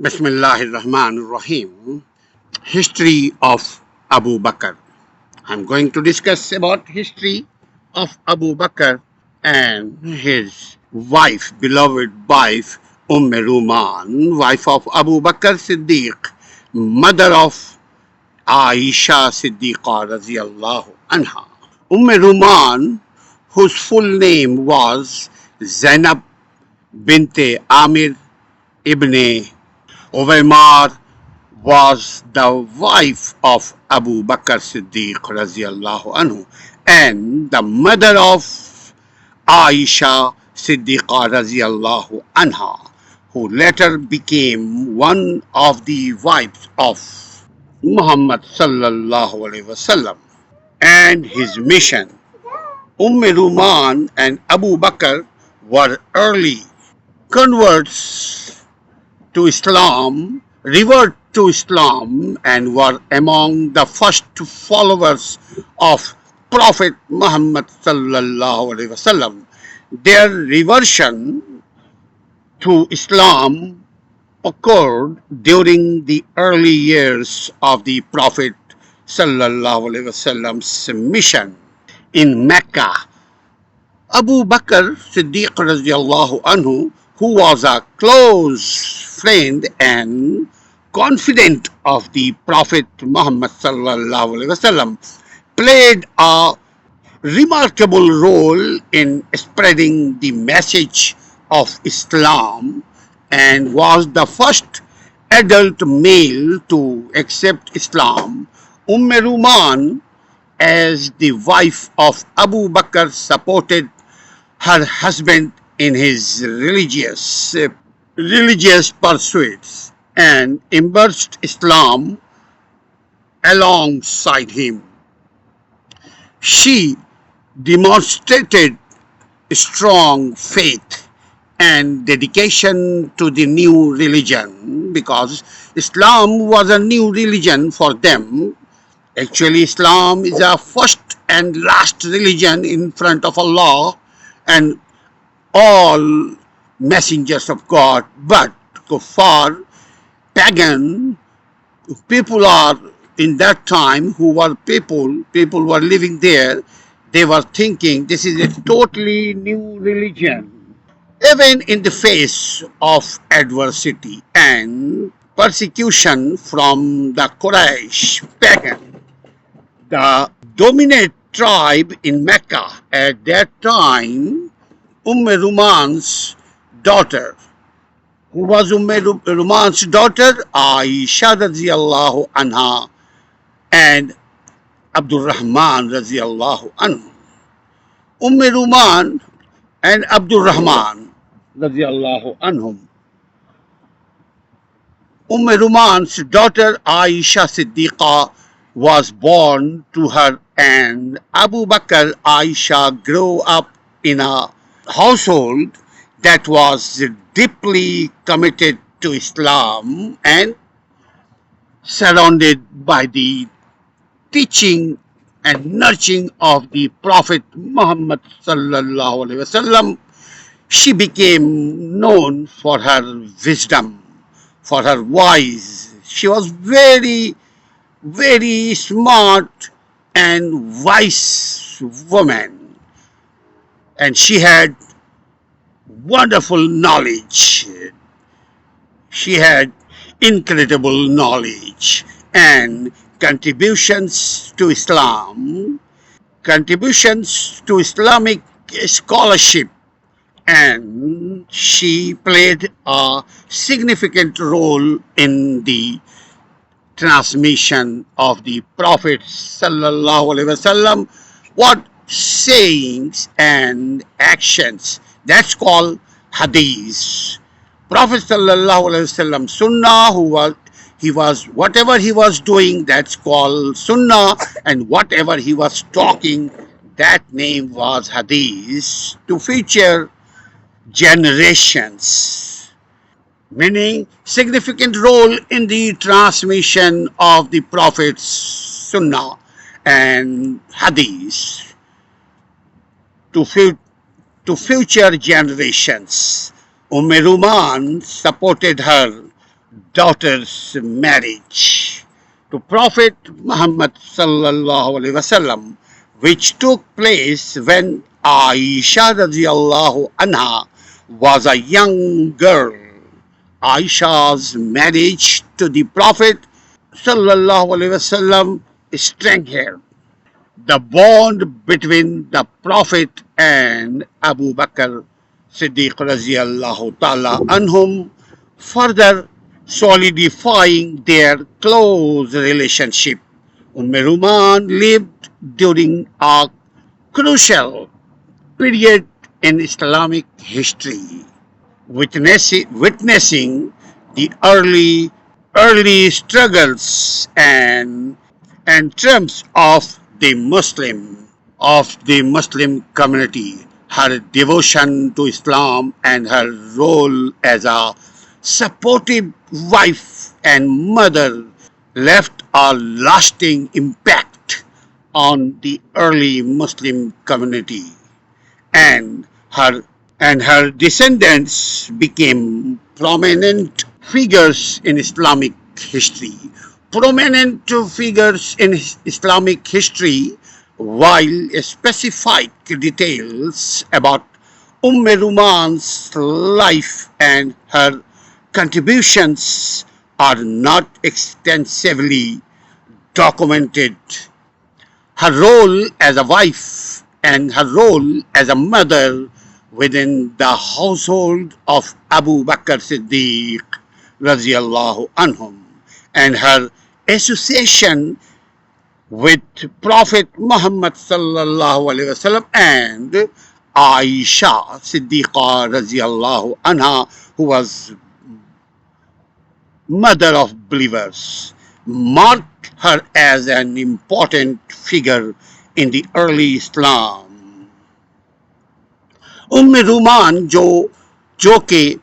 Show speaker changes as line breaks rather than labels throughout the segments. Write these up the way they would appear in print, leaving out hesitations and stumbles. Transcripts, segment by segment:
Bismillah ar-Rahman ar-Rahim. History of Abu Bakr. I'm going to discuss about history of Abu Bakr and his wife, beloved wife, Ruman, wife of Abu Bakr Siddiq, mother of Aisha Siddiqa radiyallahu anha. Ruman, whose full name was Zainab binte Amir ibn Uwaymar, was the wife of Abu Bakr Siddiq radiyallahu anhu and the mother of Aisha Siddiqa radiyallahu anha, who later became one of the wives of Muhammad sallallahu alaihi wasallam. And his mission. Ruman and Abu Bakr were early converts to Islam, revert to Islam, and were among the first followers of Prophet Muhammad sallallahu alaihi wasallam. Their reversion to Islam occurred during the early years of the Prophet sallallahu alaihi wasallam's mission in Mecca. Abu Bakr Siddiq radiyallahu anhu, who was a close friend and confidant of the Prophet Muhammad sallallahu alaihi wasallam, played a remarkable role in spreading the message of Islam and was the first adult male to accept Islam. Ruman, as the wife of Abu Bakr, supported her husband in his religious pursuits and embraced Islam alongside him. She demonstrated strong faith and dedication to the new religion because Islam was a new religion for them. Actually, Islam is a first and last religion in front of Allah and all messengers of God, but kuffar, pagan people are in that time who were people were living there. They were thinking this is a totally new religion. Even in the face of adversity and persecution from the Quraysh pagan, the dominant tribe in Mecca at that time, Ruman's daughter, who was Ruman's daughter, Aisha radiyallahu anha, and Abdul Rahman radiyallahu anhu. Ruman and Abdul Rahman radiyallahu anhum. Ruman's daughter Aisha Siddiqa was born to her, and Abu Bakr Aisha grew up in a household that was deeply committed to Islam and surrounded by the teaching and nurturing of the Prophet Muhammad sallallahu alaihi wasallam. She became known for her wisdom, for her wise. She was very, very smart and wise woman, and she had wonderful knowledge. She had incredible knowledge and contributions to Islam, contributions to Islamic scholarship, and she played a significant role in the transmission of the Prophet sallallahu alaihi wasallam, what sayings and actions. That's called hadith. Prophet sallallahu alaihi wasallam sunnah, whatever he was doing, that's called sunnah, and whatever he was talking, that name was hadith to future generations, meaning significant role in the transmission of the Prophet's sunnah and hadith to future generations. Ruman supported her daughter's marriage to Prophet Muhammad sallallahu alaihi wasallam, which took place when Aisha radiallahu anha was a young girl. Aisha's marriage to the Prophet sallallahu alaihi wasallam strengthened the bond between the Prophet and Abu Bakr Siddiq radiallahu ta'ala anhum, further solidifying their close relationship. Ruman lived during a crucial period in Islamic history, witnessing the early struggles and triumphs of the Muslim community. Her devotion to Islam and her role as a supportive wife and mother left a lasting impact on the early Muslim community, and her descendants became prominent figures in Islamic history. While specific details about Ruman's life and her contributions are not extensively documented, her role as a wife and her role as a mother within the household of Abu Bakr Siddiq radiallahu anhum, and her association with Prophet Muhammad sallallahu alaihi wasallam and Aisha Siddiqa radiallahu anha, who was mother of believers, marked her as an important figure in the early Islam. Ruman جو کہ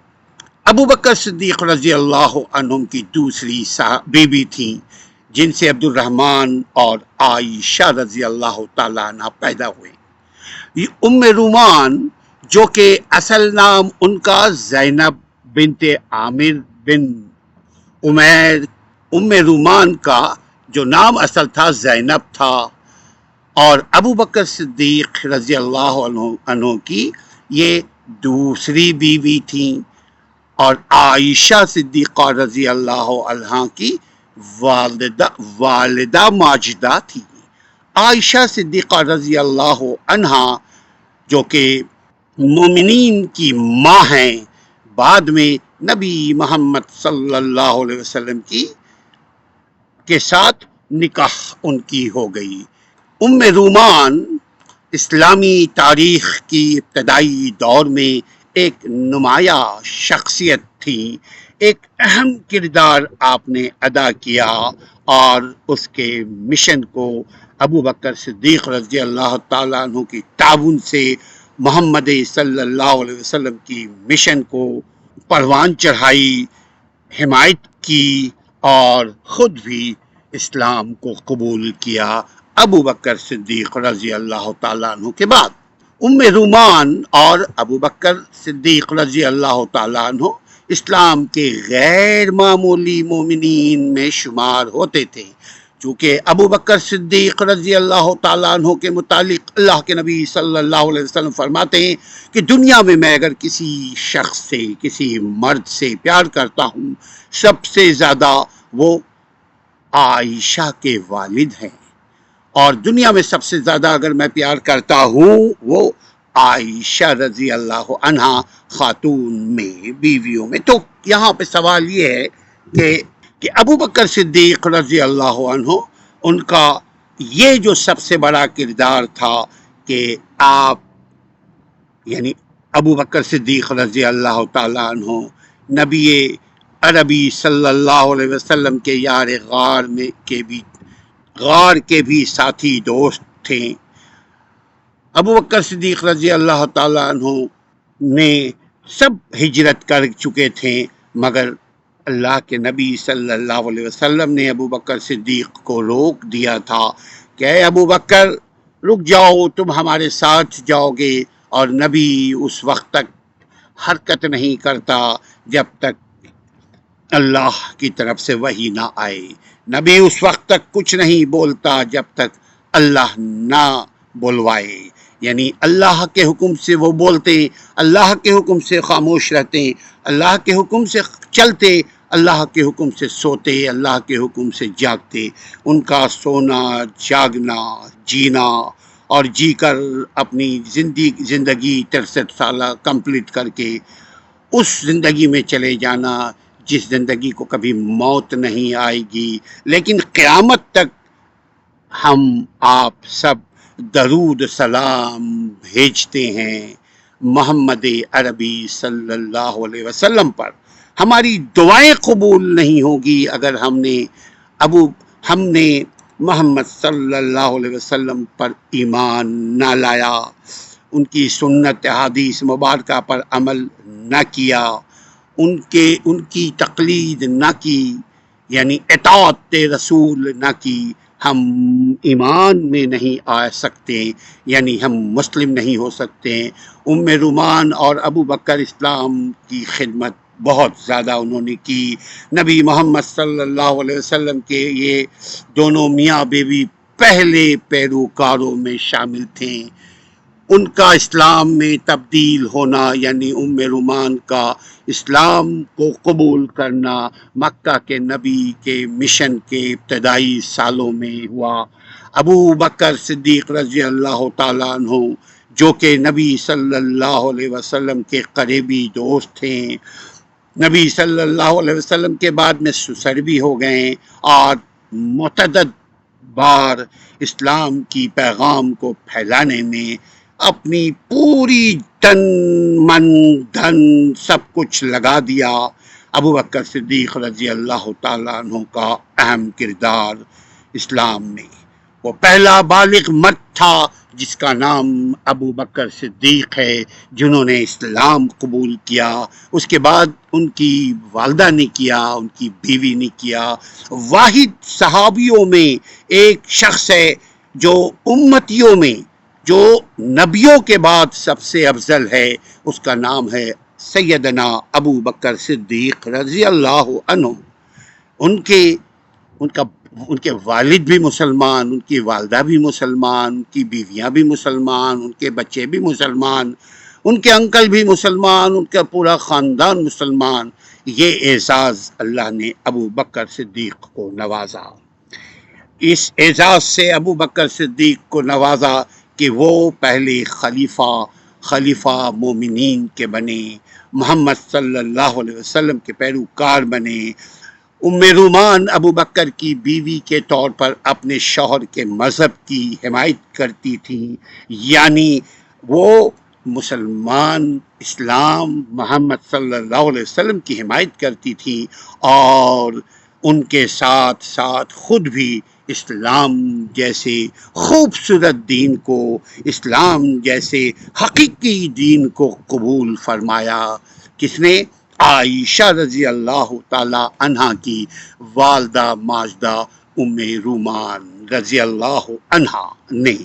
ابو بکر صدیق رضی اللہ عنہم کی دوسری بیوی تھیں، جن سے عبد الرحمن اور عائشہ رضی اللہ تعالیٰ عنہ پیدا ہوئے. یہ رومان جو کہ اصل نام ان کا زینب بنت عامر بن عمیر، رومان کا جو نام اصل تھا زینب تھا، اور ابو بکر صدیق رضی اللہ عنہ کی یہ دوسری بیوی تھیں، اور عائشہ صدیقہ رضی اللہ عنہا کی والدہ ماجدہ تھی. عائشہ صدیقہ رضی اللہ عنہا جو کہ مومنین کی ماں ہیں، بعد میں نبی محمد صلی اللہ علیہ وسلم کے ساتھ نکاح ان کی ہو گئی. رومان اسلامی تاریخ کی ابتدائی دور میں ایک نمایاں شخصیت تھی. ایک اہم کردار آپ نے ادا کیا اور اس کے مشن کو ابو بکر صدیق رضی اللہ تعالیٰ عنہ کی تعاون سے محمد صلی اللہ علیہ وسلم کی مشن کو پروان چڑھائی، حمایت کی اور خود بھی اسلام کو قبول کیا ابو بکر صدیق رضی اللہ تعالیٰ عنہ کے بعد. رومان اور ابو بکر صدیق رضی اللہ تعالیٰ عنہ اسلام کے غیر معمولی مومنین میں شمار ہوتے تھے، چونکہ ابو بکر صدیق رضی اللہ تعالیٰ عنہ کے متعلق اللہ کے نبی صلی اللہ علیہ وسلم فرماتے ہیں کہ دنیا میں اگر کسی شخص سے، کسی مرد سے پیار کرتا ہوں، سب سے زیادہ وہ عائشہ کے والد ہیں، اور دنیا میں سب سے زیادہ اگر میں پیار کرتا ہوں وہ عائشہ رضی اللہ عنہا خاتون میں، بیویوں میں. تو یہاں پہ سوال یہ ہے کہ ابو بکر صدیق رضی اللہ عنہ، ان کا یہ جو سب سے بڑا کردار تھا کہ آپ یعنی ابو بکر صدیق رضی اللہ تعالیٰ عنہ نبی عربی صلی اللہ علیہ وسلم کے یار غار کے بھی ساتھی دوست تھے. ابو بکر صدیق رضی اللہ تعالیٰ عنہ نے سب ہجرت کر چکے تھے، مگر اللہ کے نبی صلی اللہ علیہ وسلم نے ابو بکر صدیق کو روک دیا تھا کہ اے ابو بکر رک جاؤ، تم ہمارے ساتھ جاؤ گے. اور نبی اس وقت تک حرکت نہیں کرتا جب تک اللہ کی طرف سے وحی نہ آئے۔ نبی اس وقت تک کچھ نہیں بولتا جب تک اللہ نہ بلوائے، یعنی اللہ کے حکم سے وہ بولتے، اللہ کے حکم سے خاموش رہتے، اللہ کے حکم سے چلتے، اللہ کے حکم سے سوتے، اللہ کے حکم سے جاگتے۔ ان کا سونا، جاگنا، جینا اور جی کر اپنی زندگی 63 سالہ کمپلیٹ کر کے اس زندگی میں چلے جانا جس زندگی کو کبھی موت نہیں آئے گی، لیکن قیامت تک ہم آپ سب درود سلام بھیجتے ہیں محمد عربی صلی اللہ علیہ وسلم پر۔ ہماری دعائیں قبول نہیں ہوگی اگر ہم نے محمد صلی اللہ علیہ وسلم پر ایمان نہ لایا، ان کی سنت حدیث مبارکہ پر عمل نہ کیا، ان کی تقلید نہ کی، یعنی اطاعت رسول نہ کی۔ ہم ایمان میں نہیں آ سکتے، یعنی ہم مسلم نہیں ہو سکتے۔ ام رومان اور ابو بکر اسلام کی خدمت بہت زیادہ انہوں نے کی۔ نبی محمد صلی اللہ علیہ وسلم کے یہ دونوں میاں بیوی پہلے پیروکاروں میں شامل تھے۔ ان کا اسلام میں تبدیل ہونا، یعنی ام رومان کا اسلام کو قبول کرنا مکہ کے نبی کے مشن کے ابتدائی سالوں میں ہوا۔ ابو بکر صدیق رضی اللہ تعالیٰ عنہ جو کہ نبی صلی اللہ علیہ وسلم کے قریبی دوست تھے، نبی صلی اللہ علیہ وسلم کے بعد میں سسر بھی ہو گئے اور متعدد بار اسلام کی پیغام کو پھیلانے میں اپنی پوری تن من دھن سب کچھ لگا دیا۔ ابو بکر صدیق رضی اللہ تعالیٰ عنہ کا اہم کردار اسلام میں، وہ پہلا بالغ مرد تھا جس کا نام ابو بکر صدیق ہے، جنہوں نے اسلام قبول کیا۔ اس کے بعد ان کی والدہ نے کیا، ان کی بیوی نے کیا۔ واحد صحابیوں میں ایک شخص ہے جو امتیوں میں جو نبیوں کے بعد سب سے افضل ہے، اس کا نام ہے سیدنا ابو بکر صدیق رضی اللہ عنہ۔ ان کے والد بھی مسلمان، ان کی والدہ بھی مسلمان، ان کی بیویاں بھی مسلمان، ان کے بچے بھی مسلمان، ان کے انکل بھی مسلمان، ان کا پورا خاندان مسلمان۔ یہ اعزاز اللہ نے ابو بکر صدیق کو نوازا۔ اس اعزاز سے ابو بکر صدیق کو نوازا کہ وہ پہلے خلیفہ مومنین کے بنے، محمد صلی اللہ علیہ وسلم کے پیروکار بنے۔ ام رومان ابو بکر کی بیوی کے طور پر اپنے شوہر کے مذہب کی حمایت کرتی تھیں، یعنی وہ مسلمان اسلام محمد صلی اللہ علیہ وسلم کی حمایت کرتی تھیں، اور ان کے ساتھ ساتھ خود بھی اسلام جیسے خوبصورت دین کو، اسلام جیسے حقیقی دین کو قبول فرمایا۔ کس نے؟ عائشہ رضی اللہ تعالی عنہا کی والدہ ماجدہ ام رومان رضی اللہ عنہا نے۔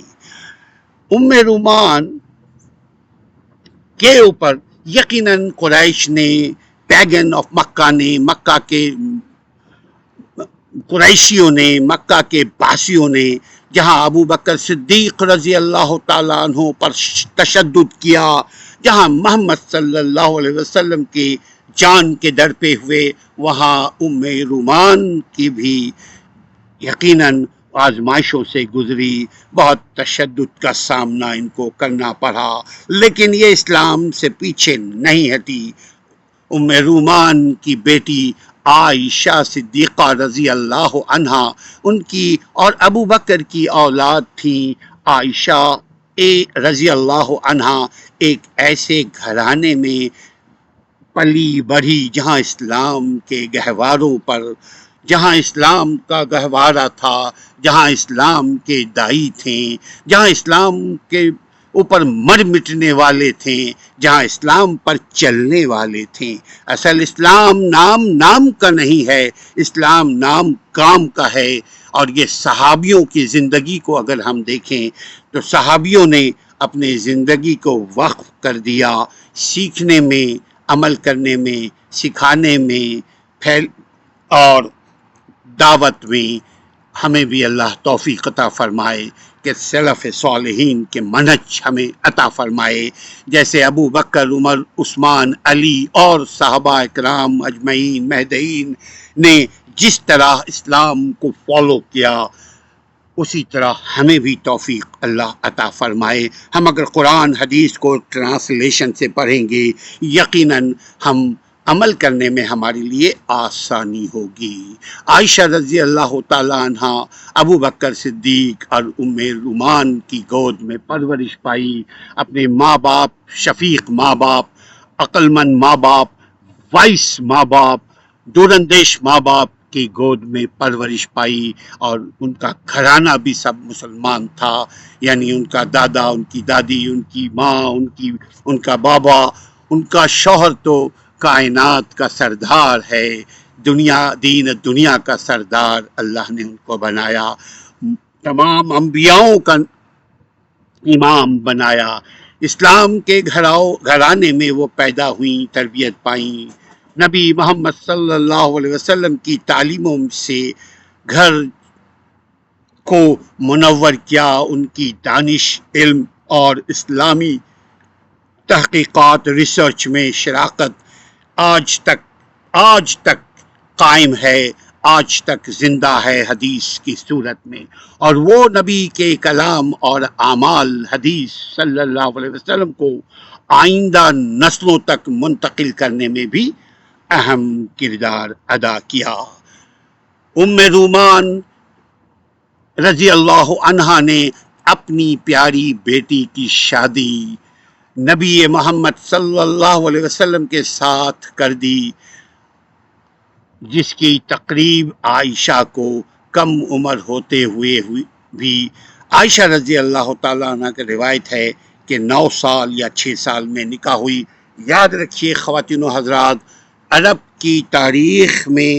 ام رومان کے اوپر یقیناً قریش نے، پیگن آف مکہ نے، مکہ کے قریشیوں نے، مکہ کے باسیوں نے جہاں ابو بکر صدیق رضی اللہ تعالیٰ عنہ پر تشدد کیا، جہاں محمد صلی اللہ علیہ وسلم کی جان کے در پہ ہوئے، وہاں ام رومان کی بھی یقیناً آزمائشوں سے گزری، بہت تشدد کا سامنا ان کو کرنا پڑا، لیکن یہ اسلام سے پیچھے نہیں ہٹی۔ ام رومان کی بیٹی عائشہ صدیقہ رضی اللہ عنہا ان کی اور ابو بکر کی اولاد تھیں۔ عائشہ رضی اللہ عنہا ایک ایسے گھرانے میں پلی بڑھی جہاں اسلام کے گہواروں پر، جہاں اسلام کا گہوارہ تھا، جہاں اسلام کے دائی تھے، جہاں اسلام کے اوپر مر مٹنے والے تھے، جہاں اسلام پر چلنے والے تھے۔ اصل اسلام نام کا نہیں ہے، اسلام نام کام کا ہے۔ اور یہ صحابیوں کی زندگی کو اگر ہم دیکھیں تو صحابیوں نے اپنے زندگی کو وقف کر دیا سیکھنے میں، عمل کرنے میں، سکھانے میں، اور دعوت میں ہمیں بھی اللہ توفیق عطا فرمائے کہ سلف صالحین کے منہج ہمیں عطا فرمائے، جیسے ابو بکر، عمر، عثمان، علی اور صحابہ کرام اجمعین مہدیین نے جس طرح اسلام کو فالو کیا، اسی طرح ہمیں بھی توفیق اللہ عطا فرمائے۔ ہم اگر قرآن حدیث کو ٹرانسلیشن سے پڑھیں گے، یقیناً ہم عمل کرنے میں ہمارے لیے آسانی ہوگی۔ عائشہ رضی اللہ تعالیٰ عنہ ابو بکر صدیق اور ام رومان کی گود میں پرورش پائی، اپنے ماں باپ، شفیق ماں باپ، عقل مند ماں باپ، وائس ماں باپ، دوراندیش ماں باپ کی گود میں پرورش پائی، اور ان کا گھرانہ بھی سب مسلمان تھا، یعنی ان کا دادا، ان کی دادی، ان کی ماں، ان کا بابا، ان کا شوہر تو کائنات کا سردار ہے، دین دنیا کا سردار اللہ نے ان کو بنایا، تمام انبیاؤں کا امام بنایا، اسلام کے گھرانے میں وہ پیدا ہوئیں، تربیت پائیں، نبی محمد صلی اللہ علیہ وسلم کی تعلیموں سے گھر کو منور کیا، ان کی دانش، علم اور اسلامی تحقیقات، ریسرچ میں شراکت آج تک قائم ہے، آج تک زندہ ہے حدیث کی صورت میں، اور وہ نبی کے کلام اور اعمال حدیث صلی اللہ علیہ وسلم کو آئندہ نسلوں تک منتقل کرنے میں بھی اہم کردار ادا کیا۔ ام رومان رضی اللہ عنہا نے اپنی پیاری بیٹی کی شادی نبی محمد صلی اللہ علیہ وسلم کے ساتھ کر دی، جس کی تقریب عائشہ کو کم عمر ہوتے ہوئے بھی، عائشہ رضی اللہ تعالیٰ عنہ کی روایت ہے کہ 9 سال یا 6 سال میں نکاح ہوئی۔ یاد رکھیے خواتین و حضرات، عرب کی تاریخ میں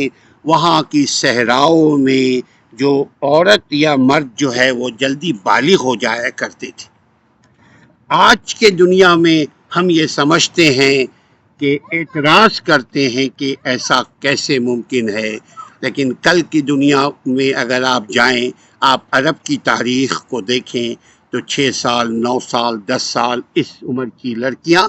وہاں کی صحراؤں میں جو عورت یا مرد جو ہے وہ جلدی بالغ ہو جایا کرتے تھے۔ آج کے دنیا میں ہم یہ سمجھتے ہیں کہ اعتراض کرتے ہیں کہ ایسا کیسے ممکن ہے، لیکن کل کی دنیا میں اگر آپ جائیں، آپ عرب کی تاریخ کو دیکھیں تو 6 سال، 9 سال، 10 سال اس عمر کی لڑکیاں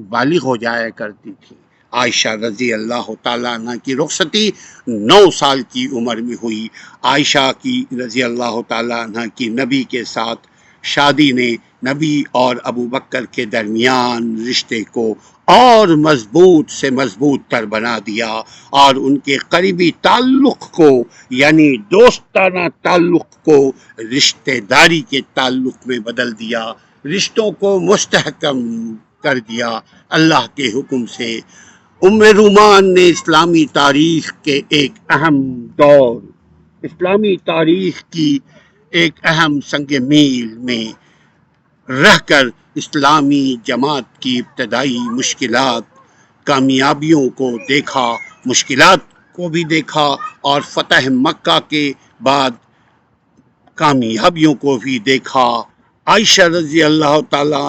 بالغ ہو جایا کرتی تھیں۔ عائشہ رضی اللہ تعالیٰ عنہ کی رخصتی 9 سال کی عمر میں ہوئی۔ عائشہ کی رضی اللہ تعالیٰ عنہ کی نبی کے ساتھ شادی نے نبی اور ابو بکر کے درمیان رشتے کو اور مضبوط سے مضبوط تر بنا دیا، اور ان کے قریبی تعلق کو، یعنی دوستانہ تعلق کو، رشتہ داری کے تعلق میں بدل دیا، رشتوں کو مستحکم کر دیا اللہ کے حکم سے۔ ام رومان نے اسلامی تاریخ کے ایک اہم دور، اسلامی تاریخ کی ایک اہم سنگ میل میں رہ کر اسلامی جماعت کی ابتدائی مشکلات، کامیابیوں کو دیکھا، مشکلات کو بھی دیکھا، اور فتح مکہ کے بعد کامیابیوں کو بھی دیکھا۔ عائشہ رضی اللہ تعالیٰ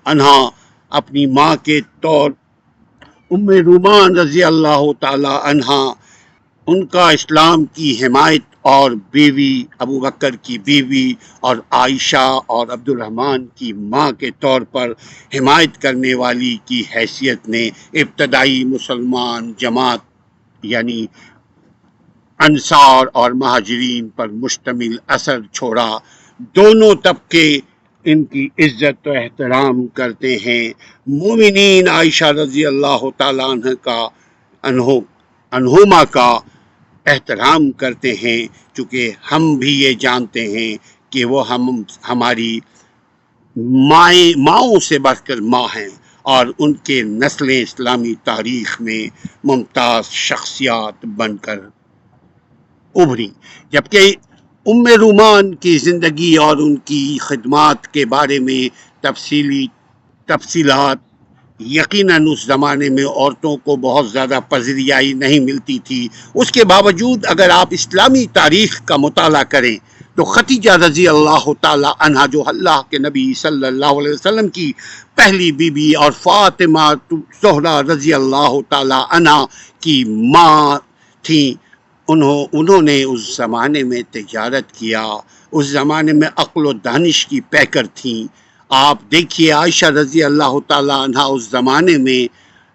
عنہ اپنی ماں کے طور، ام رومان رضی اللہ تعالیٰ عنہ ان کا اسلام کی حمایت اور بیوی، ابو بکر کی بیوی اور عائشہ اور عبد الرحمن کی ماں کے طور پر حمایت کرنے والی کی حیثیت نے ابتدائی مسلمان جماعت یعنی انصار اور مہاجرین پر مشتمل اثر چھوڑا۔ دونوں طبقے ان کی عزت و احترام کرتے ہیں۔ مومنین عائشہ رضی اللہ تعالیٰ عنہما کا احترام کرتے ہیں، چونکہ ہم بھی یہ جانتے ہیں کہ وہ ہماری ماؤں سے بڑھ کر ماں ہیں، اور ان کے نسلیں اسلامی تاریخ میں ممتاز شخصیات بن کر ابھری۔ جبکہ ام رومان کی زندگی اور ان کی خدمات کے بارے میں تفصیلات یقیناً اس زمانے میں عورتوں کو بہت زیادہ پذیرائی نہیں ملتی تھی، اس کے باوجود اگر آپ اسلامی تاریخ کا مطالعہ کریں تو خدیجہ رضی اللہ تعالی عنہا جو اللہ کے نبی صلی اللہ علیہ وسلم کی پہلی بیوی اور فاطمہ زہرا رضی اللہ تعالی عنہا کی ماں تھیں، انہوں نے اس زمانے میں تجارت کیا، اس زمانے میں عقل و دانش کی پیکر تھیں. آپ دیکھیے عائشہ رضی اللہ تعالیٰ عنہ اس زمانے میں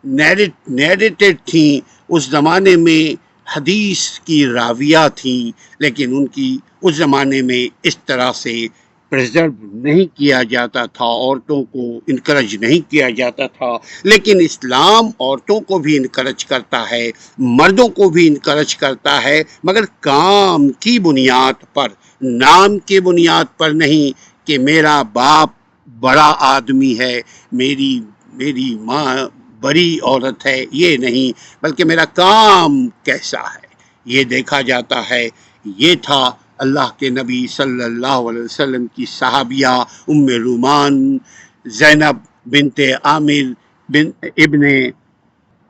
نیریٹڈ تھیں، اس زمانے میں حدیث کی راویہ تھیں، لیکن ان کی اس زمانے میں اس طرح سے پریزرو نہیں کیا جاتا تھا، عورتوں کو انکریج نہیں کیا جاتا تھا. لیکن اسلام عورتوں کو بھی انکریج کرتا ہے، مردوں کو بھی انکریج کرتا ہے، مگر کام کی بنیاد پر، نام کی بنیاد پر نہیں کہ میرا باپ بڑا آدمی ہے، میری ماں بڑی عورت ہے، یہ نہیں، بلکہ میرا کام کیسا ہے یہ دیکھا جاتا ہے. یہ تھا اللہ کے نبی صلی اللہ علیہ وسلم کی صحابیہ ام رومان زینب بنت عامر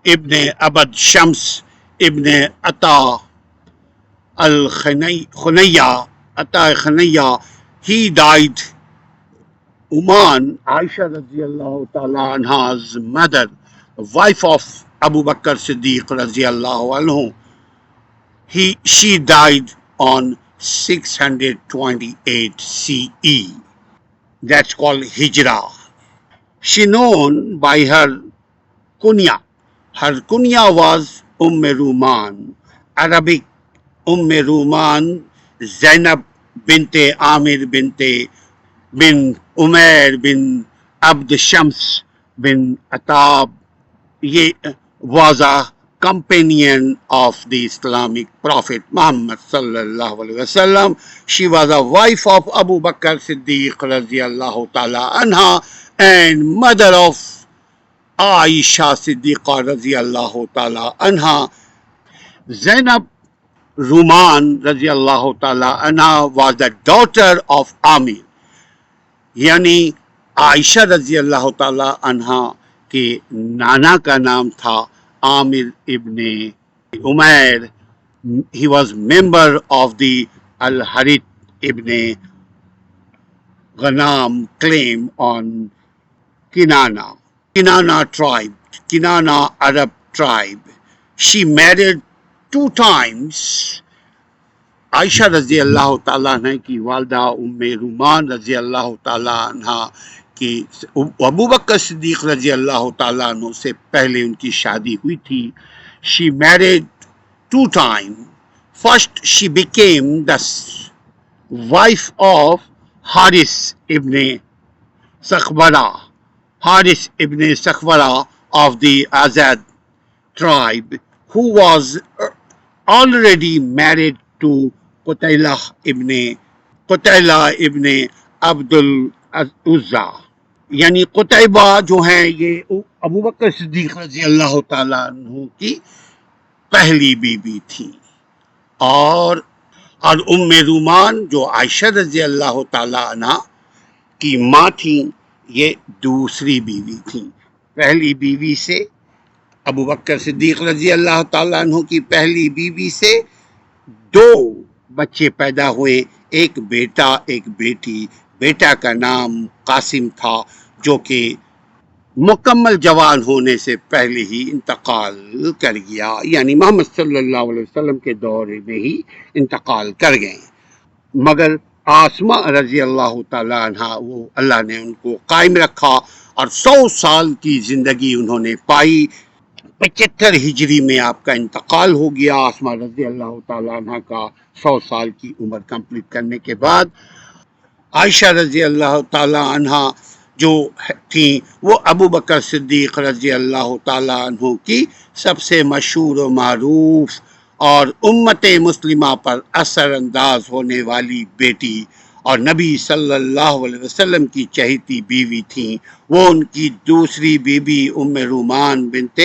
ابن عبد شمس ابن عطا خنیہ. He died. Uman, Aisha radiallahu ta'ala anha's mother, wife of Abu Bakr Siddiq radiallahu anhu, she died on 628 CE. That's called Hijrah. She known by her kunya. Her kunya was Ruman, Arabic Ruman, Zainab binte Amir bin Umair bin Abd Shams bin Atab. Ye was a companion of the Islamic Prophet Muhammad sallallahu alaihi wasallam. She was a wife of Abu Bakr Siddiq radiyallahu ta'ala anha and mother of Aisha Siddiqa radiyallahu ta'ala anha. Zainab Ruman radiyallahu ta'ala anha was the daughter of Amir. یعنی عائشہ رضی اللہ تعالی عنہا کے نانا کا نام تھا عامر ابن Umair. He was member of the Al-Harith ibn Ghanam claim on Kinana tribe, Kinana Arab tribe. She married 2 times. عائشہ رضی اللہ تعالیٰ عنہ کی والدہ رومان رضی اللہ تعالیٰ عنہ کی ابو بکر صدیق رضی اللہ تعالیٰ عنہ سے پہلے ان کی شادی ہوئی تھی. She married 2 times. First she became the wife of Haris ibn Sakhwara of the Azad tribe, who was already married to قطیلہ ابن عبد العزا. یعنی قطیبہ جو ہیں یہ ابو بکر صدیق رضی اللہ تعالیٰ عنہ کی پہلی بیوی تھی، اور رومان جو عائشہ رضی اللہ تعالیٰ عنہ کی ماں تھیں، یہ دوسری بیوی تھیں. پہلی بیوی سے ابو بکر صدیق رضی اللہ تعالیٰ عنہ کی پہلی بیوی سے 2 بچے پیدا ہوئے، ایک بیٹا ایک بیٹی. بیٹا کا نام قاسم تھا، جو کہ مکمل جوان ہونے سے پہلے ہی انتقال کر گیا، یعنی محمد صلی اللہ علیہ وسلم کے دور میں ہی انتقال کر گئے. مگر آسمہ رضی اللہ تعالیٰ عنہ وہ اللہ نے ان کو قائم رکھا اور 100 سال کی زندگی انہوں نے پائی. 75 ہجری میں آپ کا انتقال ہو گیا آسمہ رضی اللہ تعالیٰ عنہ کا. 100 سال کی عمر کمپلیٹ کرنے کے بعد عائشہ رضی اللہ تعالیٰ عنہ جو تھیں وہ ابو بکر صدیق رضی اللہ تعالیٰ عنہ کی سب سے مشہور و معروف اور امت مسلمہ پر اثر انداز ہونے والی بیٹی اور نبی صلی اللہ علیہ وسلم کی چہیتی بیوی تھیں. وہ ان کی دوسری بیوی رومان بنت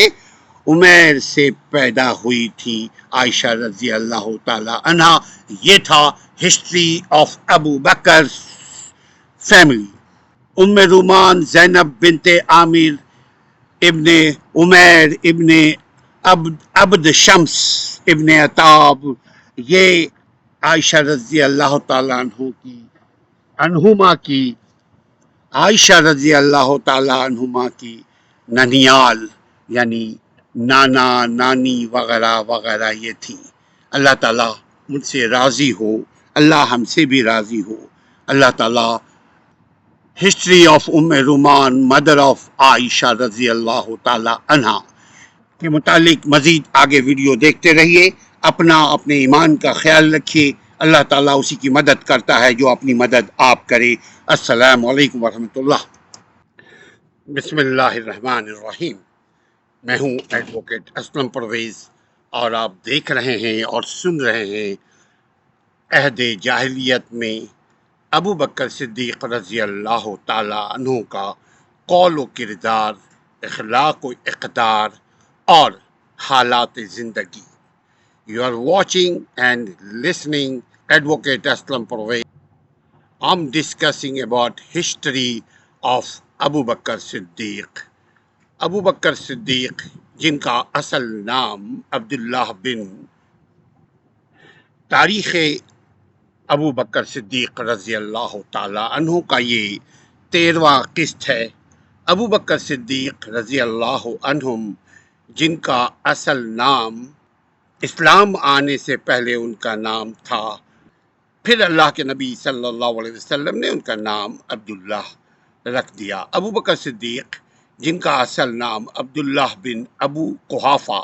عمیر سے پیدا ہوئی تھی عائشہ رضی اللہ تعالی عنہ. یہ تھا history of Abu Bakr family. Ruman Zainab بنت عامر ابن عمیر ابن عبد شمس ابن عطاب، یہ عائشہ رضی اللہ تعالیٰ عنہما کی عائشہ رضی اللہ تعالیٰ عنہما کی ننیال، یعنی نانا نانی وغیرہ وغیرہ یہ تھیں. اللہ تعالیٰ مجھ سے راضی ہو، اللہ ہم سے بھی راضی ہو۔ اللہ تعالیٰ history of Ruman mother of Aisha رضی اللہ تعالیٰ عنہا کے متعلق مزید آگے ویڈیو دیکھتے رہیے۔ اپنے ایمان کا خیال رکھیے، اللہ تعالیٰ اسی کی مدد کرتا ہے جو اپنی مدد آپ کرے۔ السلام علیکم ورحمۃ اللہ۔ بسم اللہ الرحمن الرحیم۔ میں ہوں ایڈوکیٹ اسلم پرویز اور آپ دیکھ رہے ہیں اور سن رہے ہیں عہد جاہلیت میں ابو بکر صدیق رضی اللہ تعالی عنہ کا قول و کردار، اخلاق و اقدار اور حالات زندگی۔ You are watching and listening Advocate Aslam Parvez. I'm discussing about history of Abu Bakr Siddiq. ابو بکر صدیق، جن کا اصل نام عبداللہ بن، تاریخ ابو بکر صدیق رضی اللہ تعالی عنہ کا یہ 13واں قسط ہے۔ ابو بکر صدیق رضی اللہ عنہم، جن کا اصل نام اسلام آنے سے پہلے ان کا نام تھا، پھر اللہ کے نبی صلی اللہ علیہ وسلم نے ان کا نام عبداللہ رکھ دیا۔ ابو بکر صدیق، جن کا اصل نام عبداللہ بن ابو قحافہ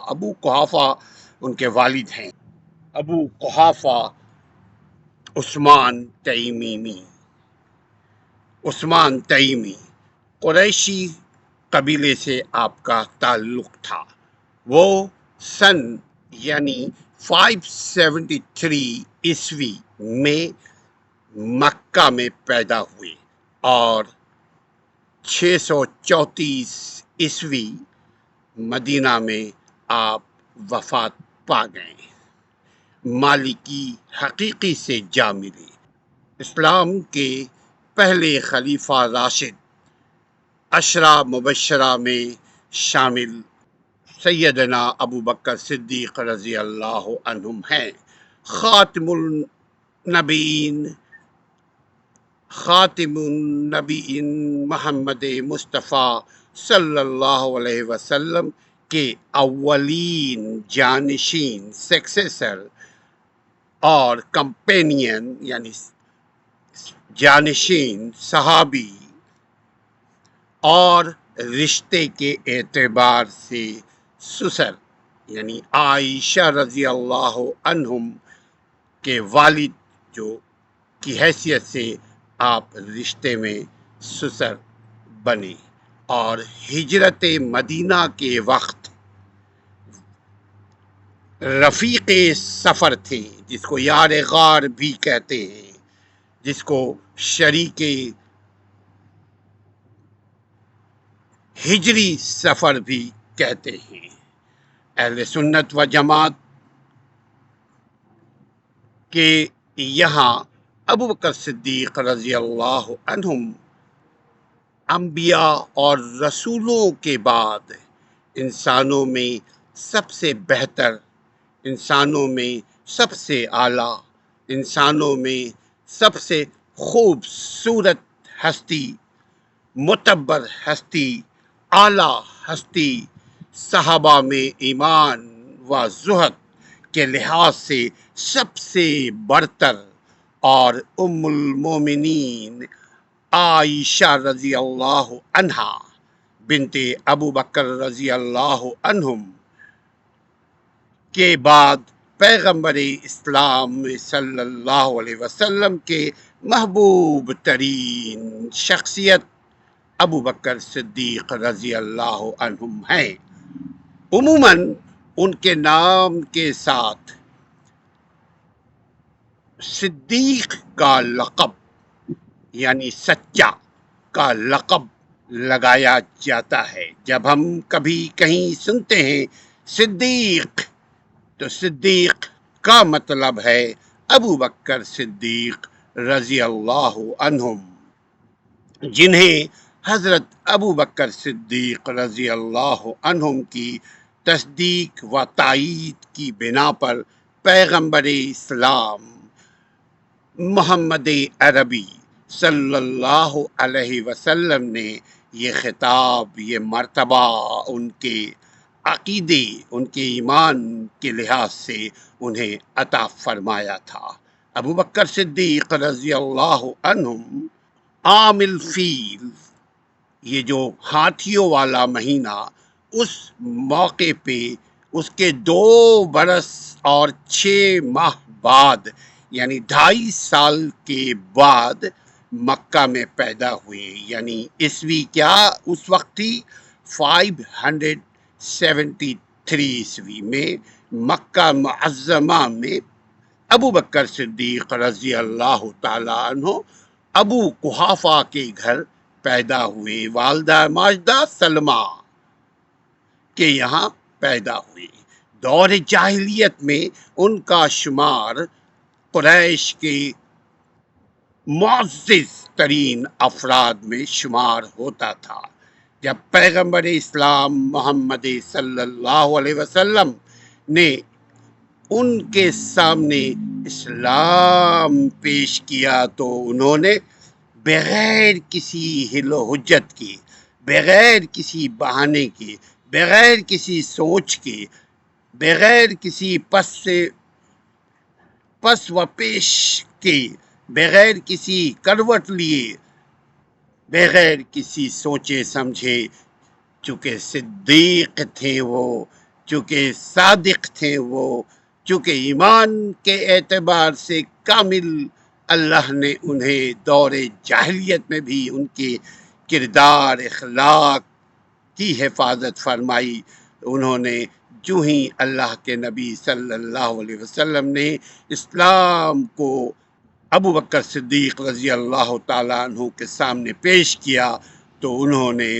ان کے والد ہیں۔ ابو قحافہ عثمان تیمی قریشی قبیلے سے آپ کا تعلق تھا۔ وہ سن یعنی 573 عیسوی میں مکہ میں پیدا ہوئے اور 634 عیسوی مدینہ میں آپ وفات پا گئے۔ مالکی حقیقی سے جا ملے۔ اسلام کے پہلے خلیفہ راشد 10 مبشرہ میں شامل سیدنا ابو بکر صدیق رضی اللہ عنہم ہیں۔ خاتم النبیین محمد مصطفیٰ صلی اللہ علیہ وسلم کے اولین جانشین، سکسیسر اور کمپینین یعنی جانشین، صحابی اور رشتے کے اعتبار سے سسر یعنی عائشہ رضی اللہ عنہم کے والد جو کی حیثیت سے آپ رشتے میں سسر بنے، اور ہجرت مدینہ کے وقت رفیق سفر تھے، جس کو یار غار بھی کہتے ہیں، جس کو شریک ہجری سفر بھی کہتے ہیں۔ اہل سنت و جماعت کے یہاں ابو بکر صدیق رضی اللہ عنہم انبیاء اور رسولوں کے بعد انسانوں میں سب سے بہتر، انسانوں میں سب سے اعلیٰ، انسانوں میں سب سے خوبصورت ہستی، معتبر ہستی، اعلیٰ ہستی، صحابہ میں ایمان و زہد کے لحاظ سے سب سے برتر اور ام المومنین عائشہ رضی اللہ عنہا بنت ابو بکر رضی اللہ عنہم کے بعد پیغمبر اسلام صلی اللہ علیہ وسلم کے محبوب ترین شخصیت ابو بکر صدیق رضی اللہ عنہم ہیں۔ عموماً ان کے نام کے ساتھ صدیق کا لقب یعنی سچا کا لقب لگایا جاتا ہے۔ جب ہم کبھی کہیں سنتے ہیں صدیق، تو صدیق کا مطلب ہے ابو بکر صدیق رضی اللہ عنہم، جنہیں حضرت ابو بکر صدیق رضی اللہ عنہم کی تصدیق و تائید کی بنا پر پیغمبر اسلام محمد عربی صلی اللہ علیہ وسلم نے یہ خطاب، یہ مرتبہ ان کے عقیدے، ان کے ایمان کے لحاظ سے انہیں عطا فرمایا تھا۔ ابو بکر صدیق رضی اللہ عنہم عام الفیل، یہ جو ہاتھیوں والا مہینہ، اس موقع پہ اس کے 2 برس اور 6 ماہ بعد، یعنی 2.5 سال کے بعد مکہ میں پیدا ہوئے، یعنی عیسوی کیا اس وقت تھی 573 عیسوی میں مکہ معظمہ میں ابو بکر صدیق رضی اللہ تعالی عنہ ابو قحافہ کے گھر پیدا ہوئے، والدہ ماجدہ سلمہ کے یہاں پیدا ہوئے۔ دور جاہلیت میں ان کا شمار قریش کے معزز ترین افراد میں شمار ہوتا تھا۔ جب پیغمبر اسلام محمد صلی اللہ علیہ وسلم نے ان کے سامنے اسلام پیش کیا تو انہوں نے بغیر کسی حل و حجت کے، بغیر کسی بہانے کے، بغیر کسی سوچ کے، بغیر کسی پس و پیش کے، بغیر کسی کروٹ لیے، بغیر کسی سوچے سمجھے، چونکہ صدیق تھے وہ، چونکہ صادق تھے وہ، چونکہ ایمان کے اعتبار سے کامل، اللہ نے انہیں دور جاہلیت میں بھی ان کے کردار اخلاق کی حفاظت فرمائی۔ انہوں نے جو ہی اللہ کے نبی صلی اللہ علیہ وسلم نے اسلام کو ابو بکر صدیق رضی اللہ تعالیٰ عنہ کے سامنے پیش کیا تو انہوں نے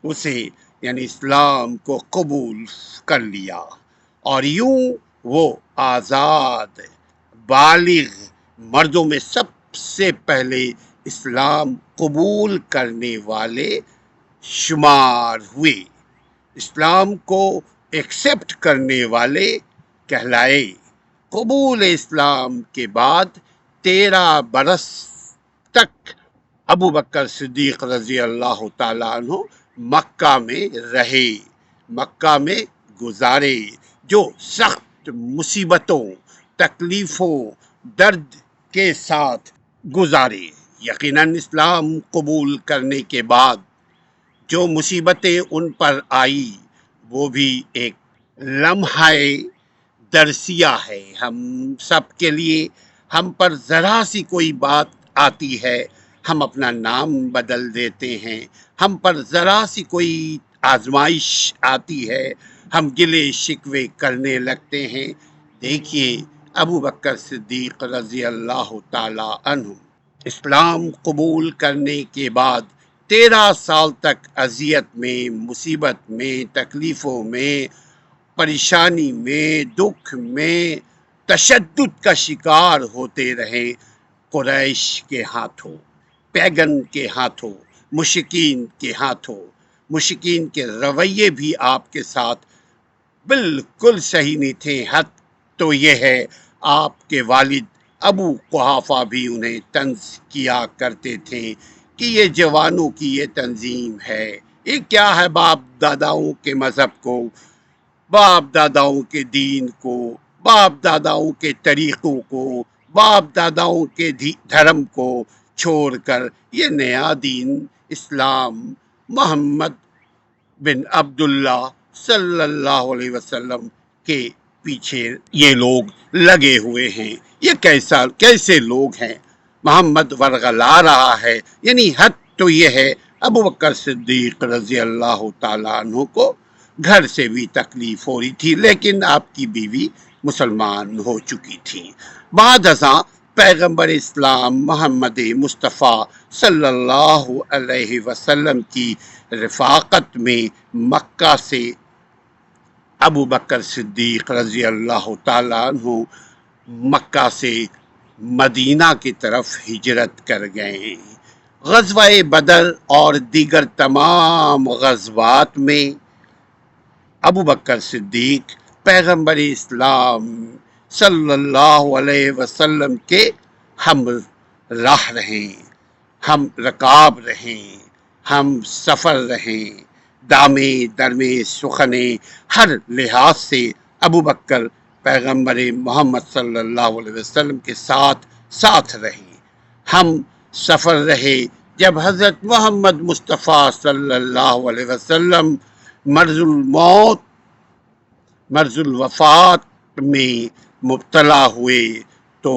اسے یعنی اسلام کو قبول کر لیا، اور یوں وہ آزاد بالغ مردوں میں سب سے پہلے اسلام قبول کرنے والے شمار ہوئے، اسلام کو ایکسیپٹ کرنے والے کہلائے۔ قبول اسلام کے بعد 13 برس تک ابو بکر صدیق رضی اللہ تعالیٰ عنہ مکہ میں رہے، مکہ میں گزارے، جو سخت مصیبتوں، تکلیفوں، درد کے ساتھ گزارے۔ یقیناً اسلام قبول کرنے کے بعد جو مصیبتیں ان پر آئی وہ بھی ایک لمحہ درسیہ ہے ہم سب کے لیے۔ ہم پر ذرا سی کوئی بات آتی ہے، ہم اپنا نام بدل دیتے ہیں، ہم پر ذرا سی کوئی آزمائش آتی ہے، ہم گلے شکوے کرنے لگتے ہیں۔ دیکھیے ابو بکر صدیق رضی اللہ تعالی عنہ اسلام قبول کرنے کے بعد 13 سال تک اذیت میں، مصیبت میں، تکلیفوں میں، پریشانی میں، دکھ میں، تشدد کا شکار ہوتے رہے، قریش کے ہاتھوں، پیگن کے ہاتھوں، مشرکین کے ہاتھوں۔ مشرکین کے رویے بھی آپ کے ساتھ بالکل صحیح نہیں تھے، حد تو یہ ہے آپ کے والد ابو قحافہ بھی انہیں طنز کیا کرتے تھے کہ یہ جوانوں کی یہ تنظیم ہے، یہ کیا ہے باپ داداؤں کے مذہب کو، باپ داداؤں کے دین کو، باپ داداؤں کے طریقوں کو، باپ داداؤں کے دھرم کو چھوڑ کر یہ نیا دین اسلام محمد بن عبداللہ صلی اللہ علیہ وسلم کے پیچھے یہ لوگ لگے ہوئے ہیں، یہ کیسے لوگ ہیں، محمد ورغلا رہا ہے۔ یعنی حد تو یہ ہے، ابو بکر صدیق رضی اللہ تعالیٰ عنہ کو گھر سے بھی تکلیف ہو رہی تھی، لیکن آپ کی بیوی مسلمان ہو چکی تھی۔ بعد ازاں پیغمبر اسلام محمد مصطفیٰ صلی اللہ علیہ وسلم کی رفاقت میں مکہ سے ابو بکر صدیق رضی اللہ تعالیٰ عنہ مکہ سے مدینہ کی طرف ہجرت کر گئے۔ غزوہ بدر اور دیگر تمام غزوات میں ابو بکر صدیق پیغمبر اسلام صلی اللہ علیہ وسلم کے ہم راہ رہیں، ہم رکاب رہیں، ہم سفر رہیں، دامے درمے سخنے، ہر لحاظ سے ابو بکر پیغمبر محمد صلی اللہ علیہ وسلم کے ساتھ رہے، ہم سفر رہے جب حضرت محمد مصطفیٰ صلی اللہ علیہ وسلم مرض الوفات میں مبتلا ہوئے تو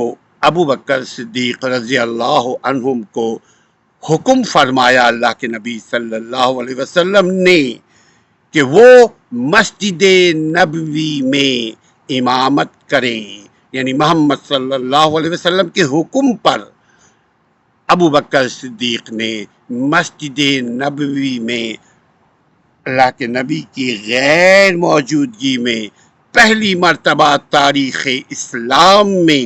ابو بکر صدیق رضی اللہ عنہم کو حکم فرمایا اللہ کے نبی صلی اللہ علیہ وسلم نے کہ وہ مسجد نبوی میں امامت کریں، یعنی محمد صلی اللہ علیہ وسلم کے حکم پر ابو بکر صدیق نے مسجد نبوی میں اللہ کے نبی کی غیر موجودگی میں پہلی مرتبہ تاریخ اسلام میں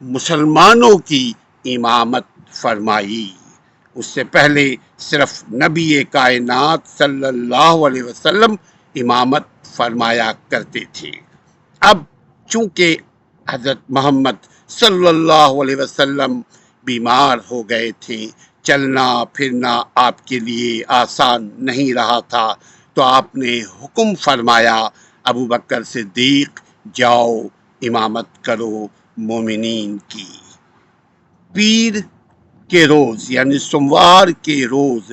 مسلمانوں کی امامت فرمائی۔ اس سے پہلے صرف نبی کائنات صلی اللہ علیہ وسلم امامت فرمایا کرتے تھے۔ اب چونکہ حضرت محمد صلی اللہ علیہ وسلم بیمار ہو گئے تھے، چلنا پھرنا آپ کے لیے آسان نہیں رہا تھا، تو آپ نے حکم فرمایا ابو بکر صدیق جاؤ امامت کرو مومنین کی۔ پیر کے روز یعنی سوموار کے روز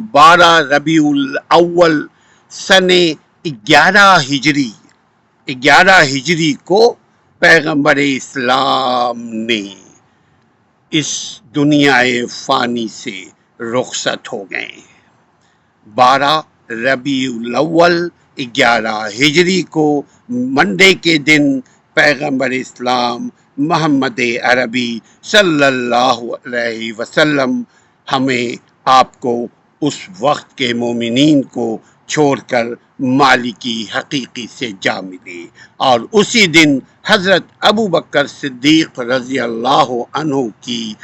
12 ربیع الاول سن 11 ہجری کو پیغمبر اسلام نے اس دنیا فانی سے رخصت ہو گئے۔ 12 ربیع الاول 11 ہجری کو منڈے کے دن پیغمبر اسلام محمد عربی صلی اللہ علیہ وسلم ہمیں آپ کو اس وقت کے مومنین کو چھوڑ کر مالکی حقیقی سے جا ملے، اور اسی دن حضرت ابو بکر صدیق رضی اللہ عنہ کی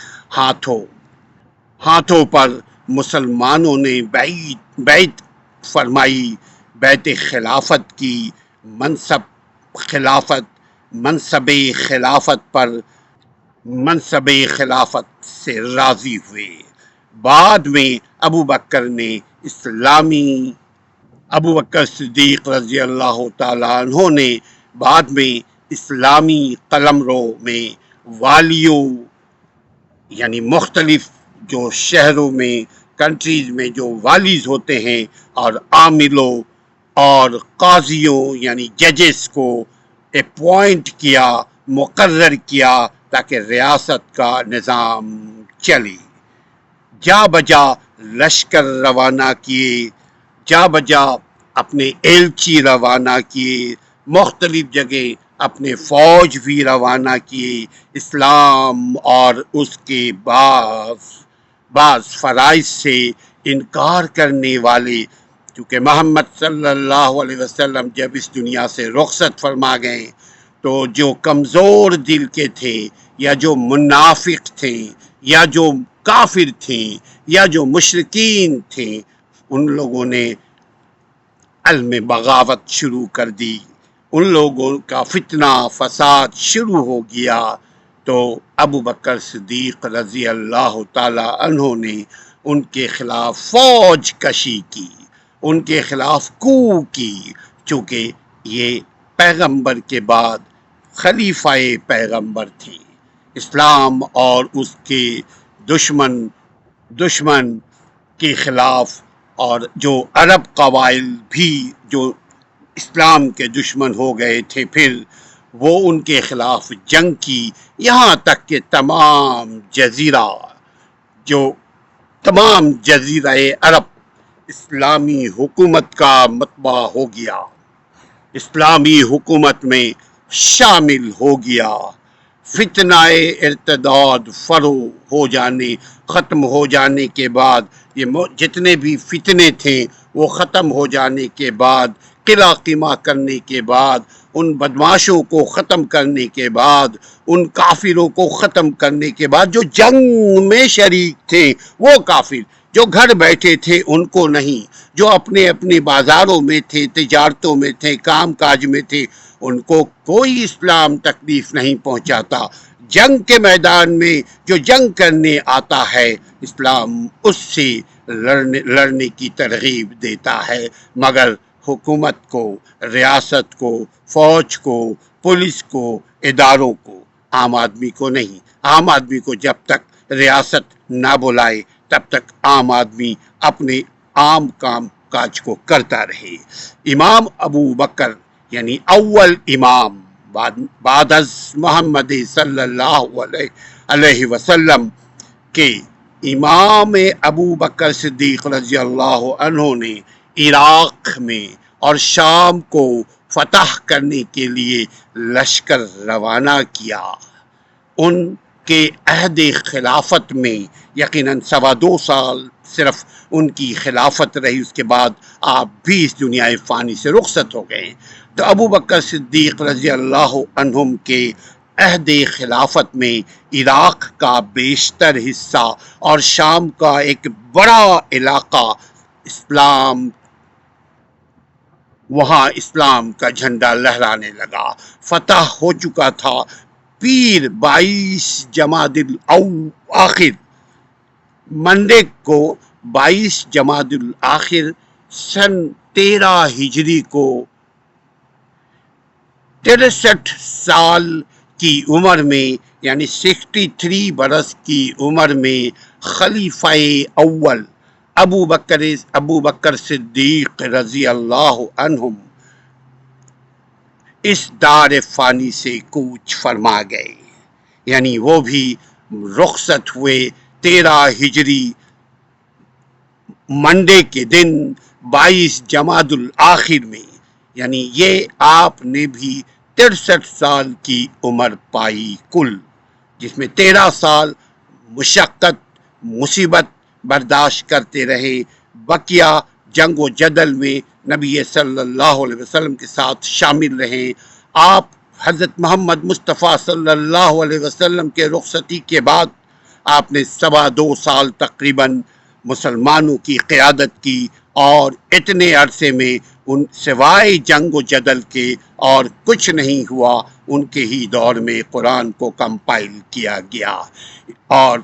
ہاتھوں پر مسلمانوں نے بیعت فرمائی، بیعت خلافت کی، منصب خلافت سے راضی ہوئے۔ بعد میں ابو بکر صدیق رضی اللہ تعالیٰ عنہ نے بعد میں اسلامی قلمرو میں والیوں یعنی مختلف جو شہروں میں کنٹریز میں جو والیز ہوتے ہیں اور عاملوں اور قاضیوں یعنی ججز کو اپوائنٹ کیا، مقرر کیا تاکہ ریاست کا نظام چلے۔ جا بجا لشکر روانہ کیے، جا بجا اپنے ایلچی روانہ کیے، مختلف جگہ اپنے فوج بھی روانہ کیے۔ اسلام اور اس کے بعض فرائض سے انکار کرنے والے، کیونکہ محمد صلی اللہ علیہ وسلم جب اس دنیا سے رخصت فرما گئے تو جو کمزور دل کے تھے یا جو منافق تھے یا جو کافر تھے یا جو مشرکین تھے، ان لوگوں نے علم بغاوت شروع کر دی، ان لوگوں کا فتنہ فساد شروع ہو گیا۔ تو ابو بکر صدیق رضی اللہ تعالی عنہ نے ان کے خلاف فوج کشی کی، ان کے خلاف کو کی، چونکہ یہ پیغمبر کے بعد خلیفہ پیغمبر تھے۔ اسلام اور اس کے دشمن کے خلاف، اور جو عرب قبائل بھی جو اسلام کے دشمن ہو گئے تھے، پھر وہ ان کے خلاف جنگ کی، یہاں تک کہ تمام جزیرہ عرب اسلامی حکومت کا متبع ہو گیا، اسلامی حکومت میں شامل ہو گیا۔ فتنہ ارتداد ختم ہو جانے کے بعد، یہ جتنے بھی فتنے تھے وہ ختم ہو جانے کے بعد، قلع قمع کرنے کے بعد، ان بدماشوں کو ختم کرنے کے بعد، ان کافروں کو ختم کرنے کے بعد، جو جنگ میں شریک تھے وہ کافر، جو گھر بیٹھے تھے ان کو نہیں، جو اپنے اپنے بازاروں میں تھے، تجارتوں میں تھے، کام کاج میں تھے، ان کو کوئی اسلام تکلیف نہیں پہنچاتا۔ جنگ کے میدان میں جو جنگ کرنے آتا ہے، اسلام اس سے لڑنے کی ترغیب دیتا ہے، مگر حکومت کو، ریاست کو، فوج کو، پولیس کو، اداروں کو، عام آدمی کو نہیں۔ عام آدمی کو جب تک ریاست نہ بلائے تب تک عام آدمی اپنے عام کام کاج کو کرتا رہے۔ امام ابو بکر یعنی اول امام بعد از محمد صلی اللہ علیہ وسلم کے امام ابو بکر صدیق رضی اللہ عنہ نے عراق میں اور شام کو فتح کرنے کے لیے لشکر روانہ کیا۔ ان کے عہد خلافت میں یقیناً 2.25 سال صرف ان کی خلافت رہی، اس کے بعد آپ بھی اس دنیا فانی سے رخصت ہو گئے۔ تو ابو بکر صدیق رضی اللہ عنہم کے عہد خلافت میں عراق کا بیشتر حصہ اور شام کا ایک بڑا علاقہ وہاں اسلام کا جھنڈا لہرانے لگا، فتح ہو چکا تھا۔ پیر 22 جمادی الاخر، منڈے کو 22 جمادی الاخر سن 13 ہجری کو 63 سال کی عمر میں یعنی 63 برس کی عمر میں خلیفہ اول ابو بکر صدیق رضی اللہ عنہم اس دار فانی سے کوچ فرما گئے، یعنی وہ بھی رخصت ہوئے 13 ہجری منڈے کے دن 22 جمادی الاخر میں، یعنی یہ آپ نے بھی 63 سال کی عمر پائی کل، جس میں 13 سال مشقت مصیبت برداشت کرتے رہے، بقیہ جنگ و جدل میں نبی صلی اللہ علیہ وسلم کے ساتھ شامل رہے۔ آپ حضرت محمد مصطفیٰ صلی اللہ علیہ وسلم کے رخصتی کے بعد آپ نے 2.25 سال تقریباً مسلمانوں کی قیادت کی، اور اتنے عرصے میں ان سوائے جنگ و جدل کے اور کچھ نہیں ہوا۔ ان کے ہی دور میں قرآن کو کمپائل کیا گیا، اور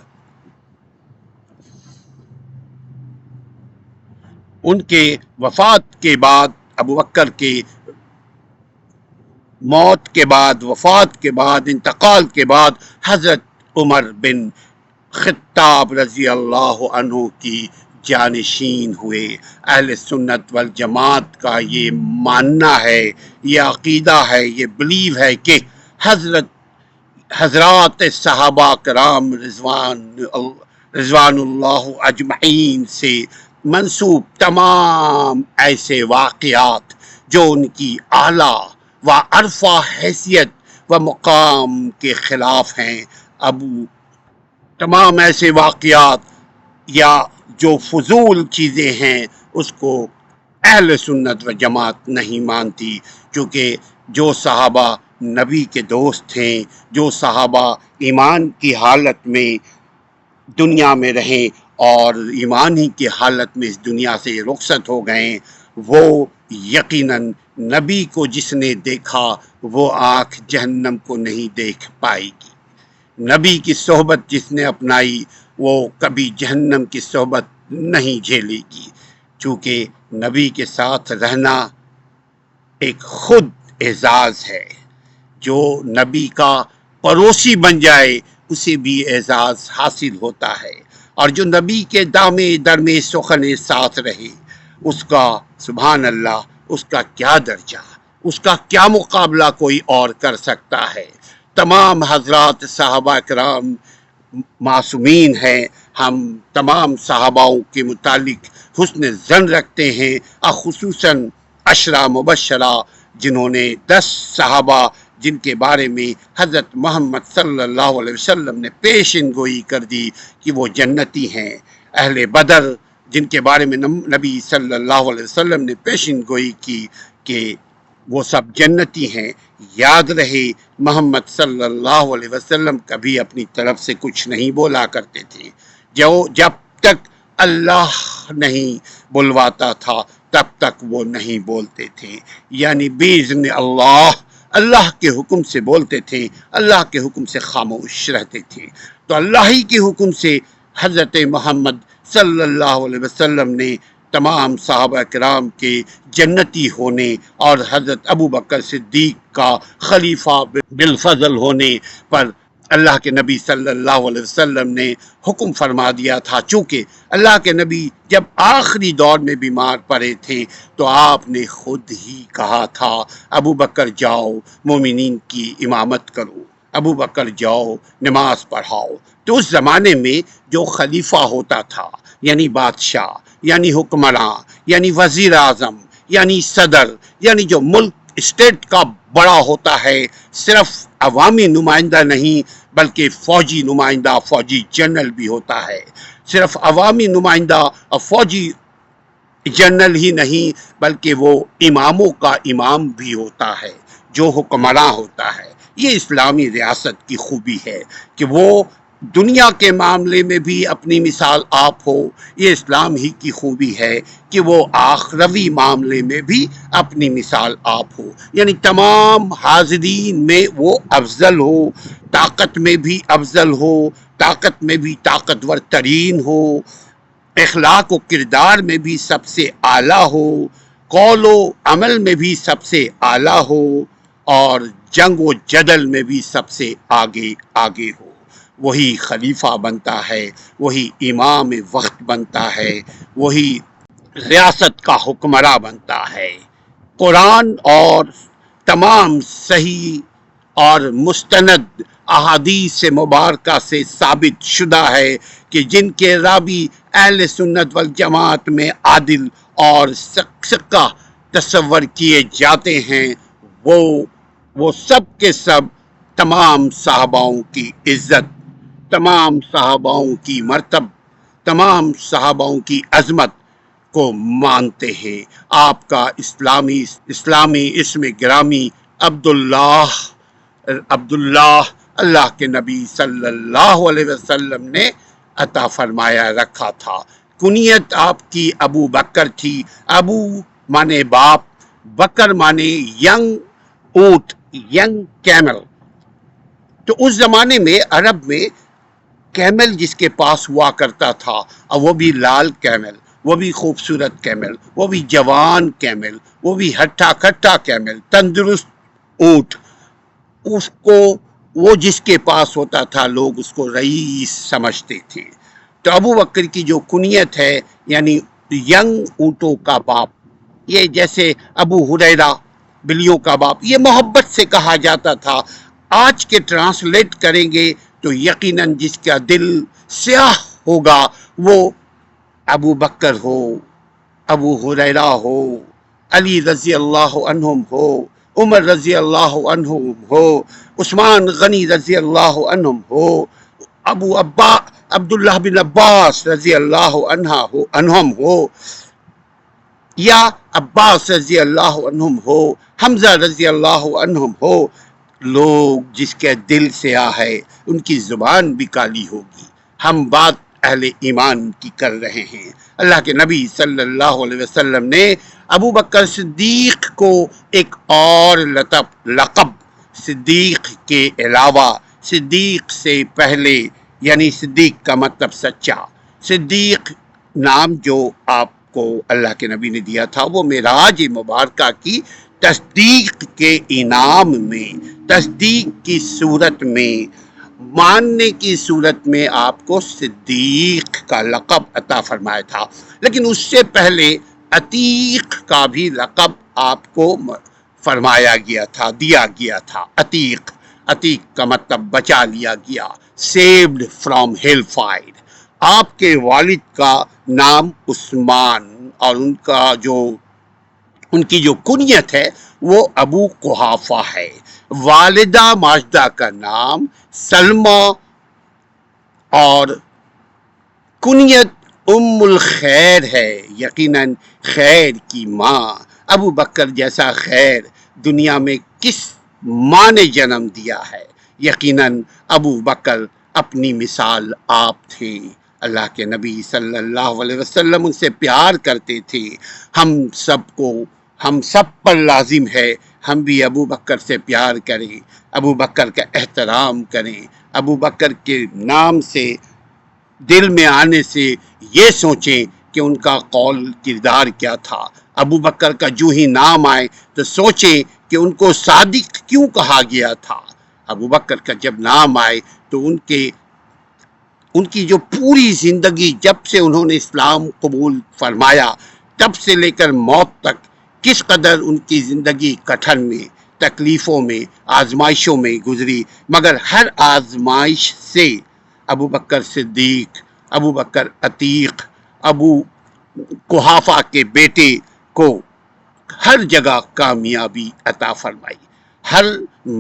ان کے وفات کے بعد، ابو بکر کے موت کے بعد، وفات کے بعد، انتقال کے بعد حضرت عمر بن خطاب رضی اللہ عنہ کی جانشین ہوئے۔ اہل سنت والجماعت کا یہ ماننا ہے، یہ عقیدہ ہے، یہ بلیو ہے کہ حضرات صحابہ کرام رضوان اللہ اجمعین سے منسوب تمام ایسے واقعات جو ان کی اعلیٰ و عرفہ حیثیت و مقام کے خلاف ہیں، تمام ایسے واقعات یا جو فضول چیزیں ہیں اس کو اہل سنت و جماعت نہیں مانتی، کیونکہ جو صحابہ نبی کے دوست تھے، جو صحابہ ایمان کی حالت میں دنیا میں رہیں اور ایمان ہی کی حالت میں اس دنیا سے رخصت ہو گئے، وہ یقیناً نبی کو جس نے دیکھا وہ آنکھ جہنم کو نہیں دیکھ پائے گی۔ نبی کی صحبت جس نے اپنائی وہ کبھی جہنم کی صحبت نہیں جھیلے گی، چونکہ نبی کے ساتھ رہنا ایک خود اعزاز ہے۔ جو نبی کا پڑوسی بن جائے اسے بھی اعزاز حاصل ہوتا ہے، اور جو نبی کے دامے درمے سخن ساتھ رہے اس کا سبحان اللہ، اس کا کیا درجہ، اس کا کیا مقابلہ کوئی اور کر سکتا ہے۔ تمام حضرات صحابہ کرام معصومین ہیں، ہم تمام صحاباؤں کے متعلق حسن ظن رکھتے ہیں، خصوصاً عشرہ مبشرہ جنہوں نے 10 صحابہ جن کے بارے میں حضرت محمد صلی اللہ علیہ وسلم نے پیشن گوئی کر دی کہ وہ جنتی ہیں، اہل بدر جن کے بارے میں نبی صلی اللہ علیہ وسلم نے پیشن گوئی کی کہ وہ سب جنتی ہیں۔ یاد رہے محمد صلی اللہ علیہ وسلم کبھی اپنی طرف سے کچھ نہیں بولا کرتے تھے، جب تک اللہ نہیں بلواتا تھا تب تک وہ نہیں بولتے تھے، یعنی باذن اللہ کے حکم سے بولتے تھے، اللہ کے حکم سے خاموش رہتے تھے۔ تو اللہ ہی کے حکم سے حضرت محمد صلی اللہ علیہ وسلم نے تمام صحابہ کرام کے جنتی ہونے اور حضرت ابو بکر صدیق کا خلیفہ بالفضل ہونے پر اللہ کے نبی صلی اللہ علیہ وسلم نے حکم فرما دیا تھا. چونکہ اللہ کے نبی جب آخری دور میں بیمار پڑے تھے تو آپ نے خود ہی کہا تھا ابو بکر جاؤ مومنین کی امامت کرو، ابو بکر جاؤ نماز پڑھاؤ. تو اس زمانے میں جو خلیفہ ہوتا تھا، یعنی بادشاہ، یعنی حکمراں، یعنی وزیر اعظم، یعنی صدر، یعنی جو ملک اسٹیٹ کا بڑا ہوتا ہے، صرف عوامی نمائندہ نہیں بلکہ فوجی نمائندہ، فوجی جنرل بھی ہوتا ہے. صرف عوامی نمائندہ اور فوجی جنرل ہی نہیں بلکہ وہ اماموں کا امام بھی ہوتا ہے، جو حکمراں ہوتا ہے. یہ اسلامی ریاست کی خوبی ہے کہ وہ دنیا کے معاملے میں بھی اپنی مثال آپ ہو. یہ اسلام ہی کی خوبی ہے کہ وہ آخروی معاملے میں بھی اپنی مثال آپ ہو، یعنی تمام حاضرین میں وہ افضل ہو، طاقت میں بھی افضل ہو، طاقت میں بھی طاقتور ترین ہو، اخلاق و کردار میں بھی سب سے اعلیٰ ہو، قول و عمل میں بھی سب سے اعلیٰ ہو، اور جنگ و جدل میں بھی سب سے آگے آگے ہو. وہی خلیفہ بنتا ہے، وہی امام وقت بنتا ہے، وہی ریاست کا حکمراں بنتا ہے. قرآن اور تمام صحیح اور مستند احادیث مبارکہ سے ثابت شدہ ہے کہ جن کے راوی اہل سنت والجماعت میں عادل اور ثقہ تصور کیے جاتے ہیں، وہ سب کے سب تمام صحاباؤں کی عزت، تمام صحاباؤں کی مرتبہ، تمام صحاباؤں کی عظمت کو مانتے ہیں. آپ کا اسلامی اسم گرامی عبداللہ اللہ کے نبی صلی اللہ علیہ وسلم نے عطا فرمایا رکھا تھا. کنیت آپ کی ابو بکر تھی. ابو مانے باپ، بکر مانے ینگ اونٹ، ینگ کیمل. تو اس زمانے میں عرب میں کیمل جس کے پاس ہوا کرتا تھا، اور وہ بھی لال کیمل، وہ بھی خوبصورت کیمل، وہ بھی جوان کیمل، وہ بھی ہٹھا کھٹا کیمل، تندرست اونٹ، اس کو وہ جس کے پاس ہوتا تھا لوگ اس کو رئیس سمجھتے تھے. تو ابو بکر کی جو کنیت ہے یعنی ینگ اونٹوں کا باپ، یہ جیسے ابو ہریرہ بلیوں کا باپ، یہ محبت سے کہا جاتا تھا. آج کے ٹرانسلیٹ کریں گے تو یقیناً جس کا دل سیاہ ہوگا وہ ابو بکر ہو، ابو ہریرہ ہو، علی رضی اللہ عنہم ہو، عمر رضی اللہ عنہم ہو، عثمان غنی رضی اللہ عنہم ہو، عبداللہ بن عباس رضی اللہ عنہم ہو، یا عباس رضی اللہ عنہم ہو، حمزہ رضی اللہ عنہم ہو. لوگ جس کے دل سیاہ ہے ان کی زبان بھی کالی ہوگی. ہم بات اہل ایمان کی کر رہے ہیں. اللہ کے نبی صلی اللہ علیہ وسلم نے ابو بکر صدیق کو ایک اور لقب صدیق کے علاوہ، صدیق سے پہلے، یعنی صدیق کا مطلب سچا، صدیق نام جو آپ کو اللہ کے نبی نے دیا تھا وہ معراج مبارکہ کی تصدیق کے انعام میں، تصدیق کی صورت میں، ماننے کی صورت میں آپ کو صدیق کا لقب عطا فرمایا تھا. لیکن اس سے پہلے عتیق کا بھی لقب آپ کو فرمایا گیا تھا، دیا گیا تھا. عتیق کا مطلب بچا لیا گیا، سیوڈ فرام ہیل فائر. آپ کے والد کا نام عثمان اور ان کی جو کنیت ہے وہ ابو قحافہ ہے. والدہ ماجدہ کا نام سلمہ اور کنیت ام الخیر ہے، یقیناً خیر کی ماں. ابو بکر جیسا خیر دنیا میں کس ماں نے جنم دیا ہے؟ یقیناً ابو بکر اپنی مثال آپ تھے. اللہ کے نبی صلی اللہ علیہ وسلم ان سے پیار کرتے تھے. ہم سب پر لازم ہے ہم بھی ابو بکر سے پیار کریں، ابو بکر کا احترام کریں، ابو بکر کے نام سے دل میں آنے سے یہ سوچیں کہ ان کا قول کردار کیا تھا۔ ابو بکر کا جو ہی نام آئے تو سوچیں کہ ان کو صادق کیوں کہا گیا تھا۔ ابو بکر کا جب نام آئے تو ان کی جو پوری زندگی، جب سے انہوں نے اسلام قبول فرمایا تب سے لے کر موت تک، کس قدر ان کی زندگی کٹھن میں، تکلیفوں میں، آزمائشوں میں گزری، مگر ہر آزمائش سے ابو بکر صدیق، ابو بکر عتیق، ابو قحافہ کے بیٹے کو ہر جگہ کامیابی عطا فرمائی، ہر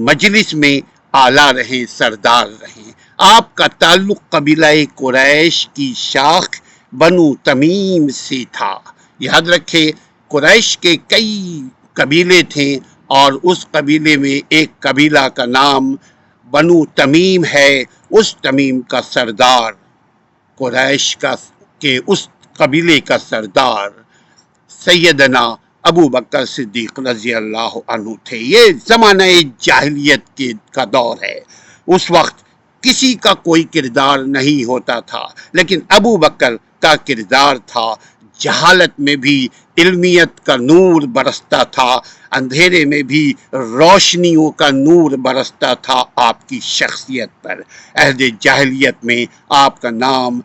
مجلس میں اعلیٰ رہیں، سردار رہیں۔ آپ کا تعلق قبیلہ قریش کی شاخ بنو تمیم سے تھا۔ یاد رکھے قریش کے کئی قبیلے تھے اور اس قبیلے میں ایک قبیلہ کا نام بنو تمیم ہے۔ اس تمیم کا سردار، قریش کے اس قبیلے کا سردار سیدنا ابو بکر صدیق رضی اللہ عنہ تھے۔ یہ زمانہ جاہلیت کا دور ہے۔ اس وقت کسی کا کوئی کردار نہیں ہوتا تھا، لیکن ابو بکر کا کردار تھا۔ جہالت میں بھی علمیت کا نور برستا تھا، اندھیرے میں بھی روشنیوں کا نور برستا تھا آپ کی شخصیت پر۔ عہد جاہلیت میں آپ کا نام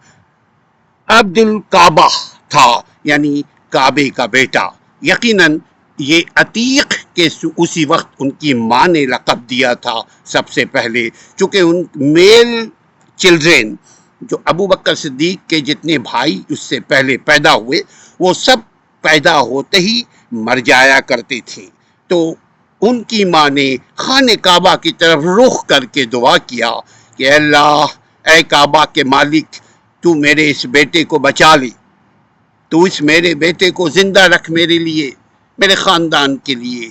عبد الکعبہ تھا، یعنی کعبے کا بیٹا۔ یقیناً یہ عتیق کے اسی وقت ان کی ماں نے لقب دیا تھا سب سے پہلے، چونکہ ان میل چلڈرن جو ابو بکر صدیق کے جتنے بھائی اس سے پہلے پیدا ہوئے وہ سب پیدا ہوتے ہی مر جایا کرتے تھے، تو ان کی ماں نے خانہ کعبہ کی طرف رخ کر کے دعا کیا کہ اے اللہ، اے کعبہ کے مالک، تو میرے اس بیٹے کو بچا لے، تو اس میرے بیٹے کو زندہ رکھ میرے لیے، میرے خاندان کے لیے۔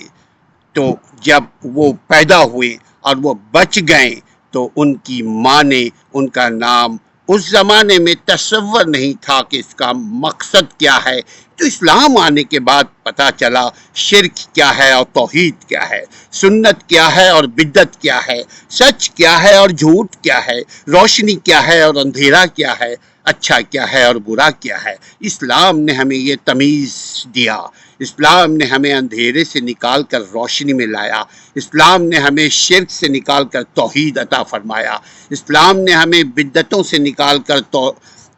تو جب وہ پیدا ہوئے اور وہ بچ گئے تو ان کی ماں نے ان کا نام، اس زمانے میں تصور نہیں تھا کہ اس کا مقصد کیا ہے، تو اسلام آنے کے بعد پتہ چلا شرک کیا ہے اور توحید کیا ہے، سنت کیا ہے اور بدعت کیا ہے، سچ کیا ہے اور جھوٹ کیا ہے، روشنی کیا ہے اور اندھیرا کیا ہے، اچھا کیا ہے اور برا کیا ہے۔ اسلام نے ہمیں یہ تمیز دیا، اسلام نے ہمیں اندھیرے سے نکال کر روشنی میں لایا، اسلام نے ہمیں شرک سے نکال کر توحید عطا فرمایا، اسلام نے ہمیں بدعتوں سے نکال کر